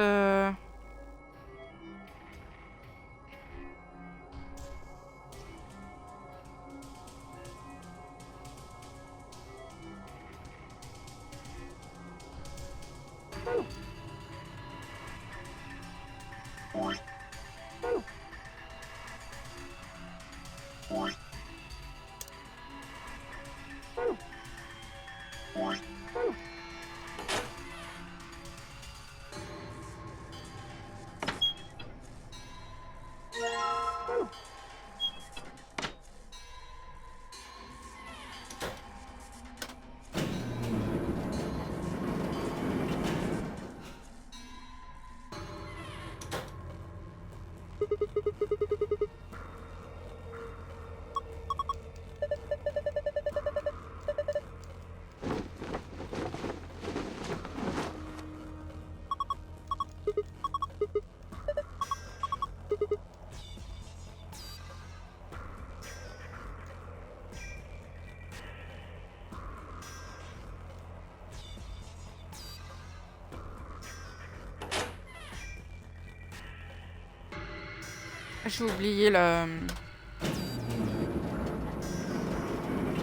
J'ai oublié la...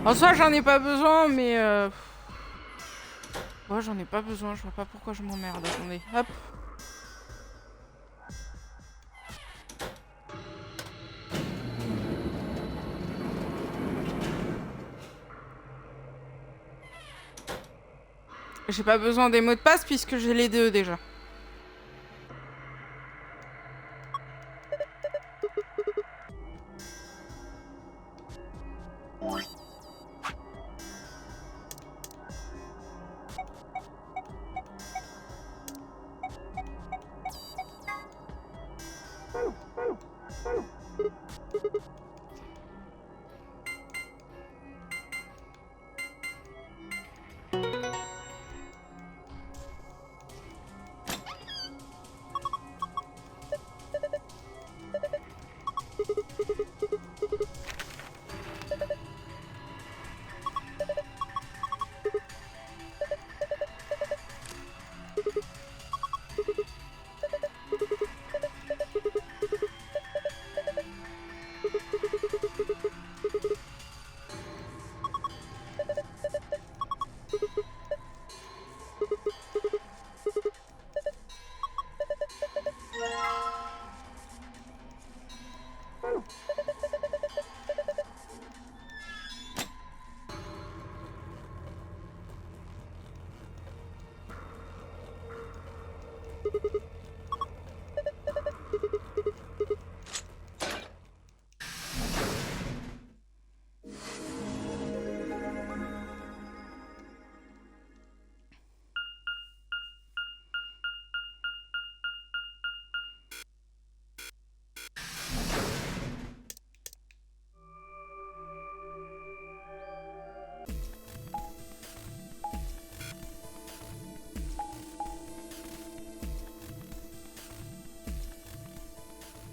En soi, j'en ai pas besoin, mais... Ouais, j'en ai pas besoin, je vois pas pourquoi je m'emmerde. Attendez, hop. J'ai pas besoin des mots de passe puisque j'ai les deux déjà.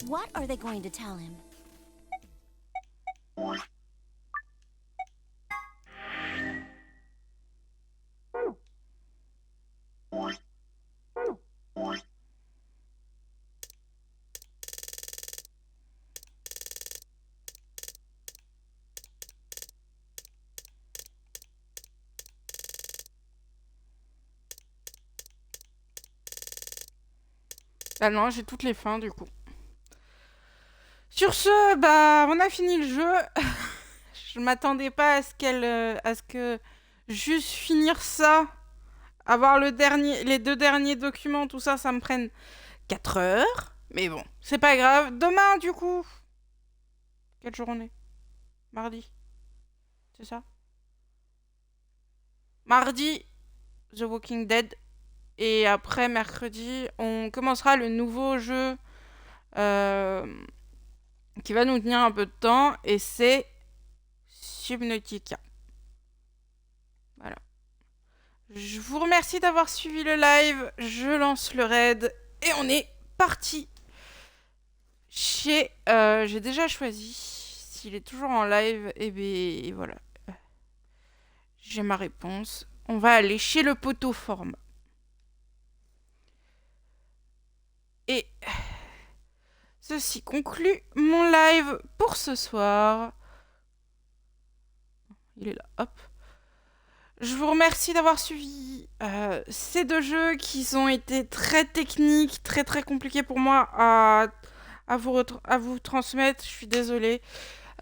What are they going to tell him? Ah non, j'ai toutes les fins du coup. Sur ce, bah, on a fini le jeu. Je m'attendais pas à ce que juste finir ça, avoir les deux derniers documents, tout ça, ça me prenne 4 heures. Mais bon, c'est pas grave. Demain, du coup. Quelle journée? Mardi. C'est ça? Mardi, The Walking Dead. Et après, mercredi, on commencera le nouveau jeu qui va nous tenir un peu de temps. Et c'est Subnautica. Voilà. Je vous remercie d'avoir suivi le live. Je lance le raid. Et on est parti. J'ai déjà choisi. S'il est toujours en live, et bien voilà. J'ai ma réponse. On va aller chez le poteau format. Et ceci conclut mon live pour ce soir. Il est là, hop. Je vous remercie d'avoir suivi ces deux jeux qui ont été très techniques, très très compliqués pour moi à vous transmettre. Je suis désolée.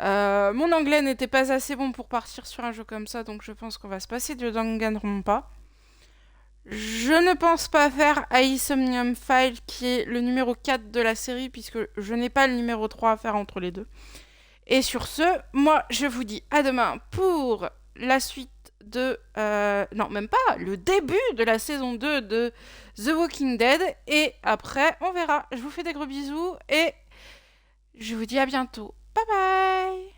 Mon anglais n'était pas assez bon pour partir sur un jeu comme ça, donc je pense qu'on va se passer de Danganronpa. Je ne pense pas faire Aesomnium File, qui est le numéro 4 de la série, puisque je n'ai pas le numéro 3 à faire entre les deux. Et sur ce, moi, je vous dis à demain pour la suite de... non, même pas, le début de la saison 2 de The Walking Dead. Et après, on verra. Je vous fais des gros bisous et je vous dis à bientôt. Bye bye!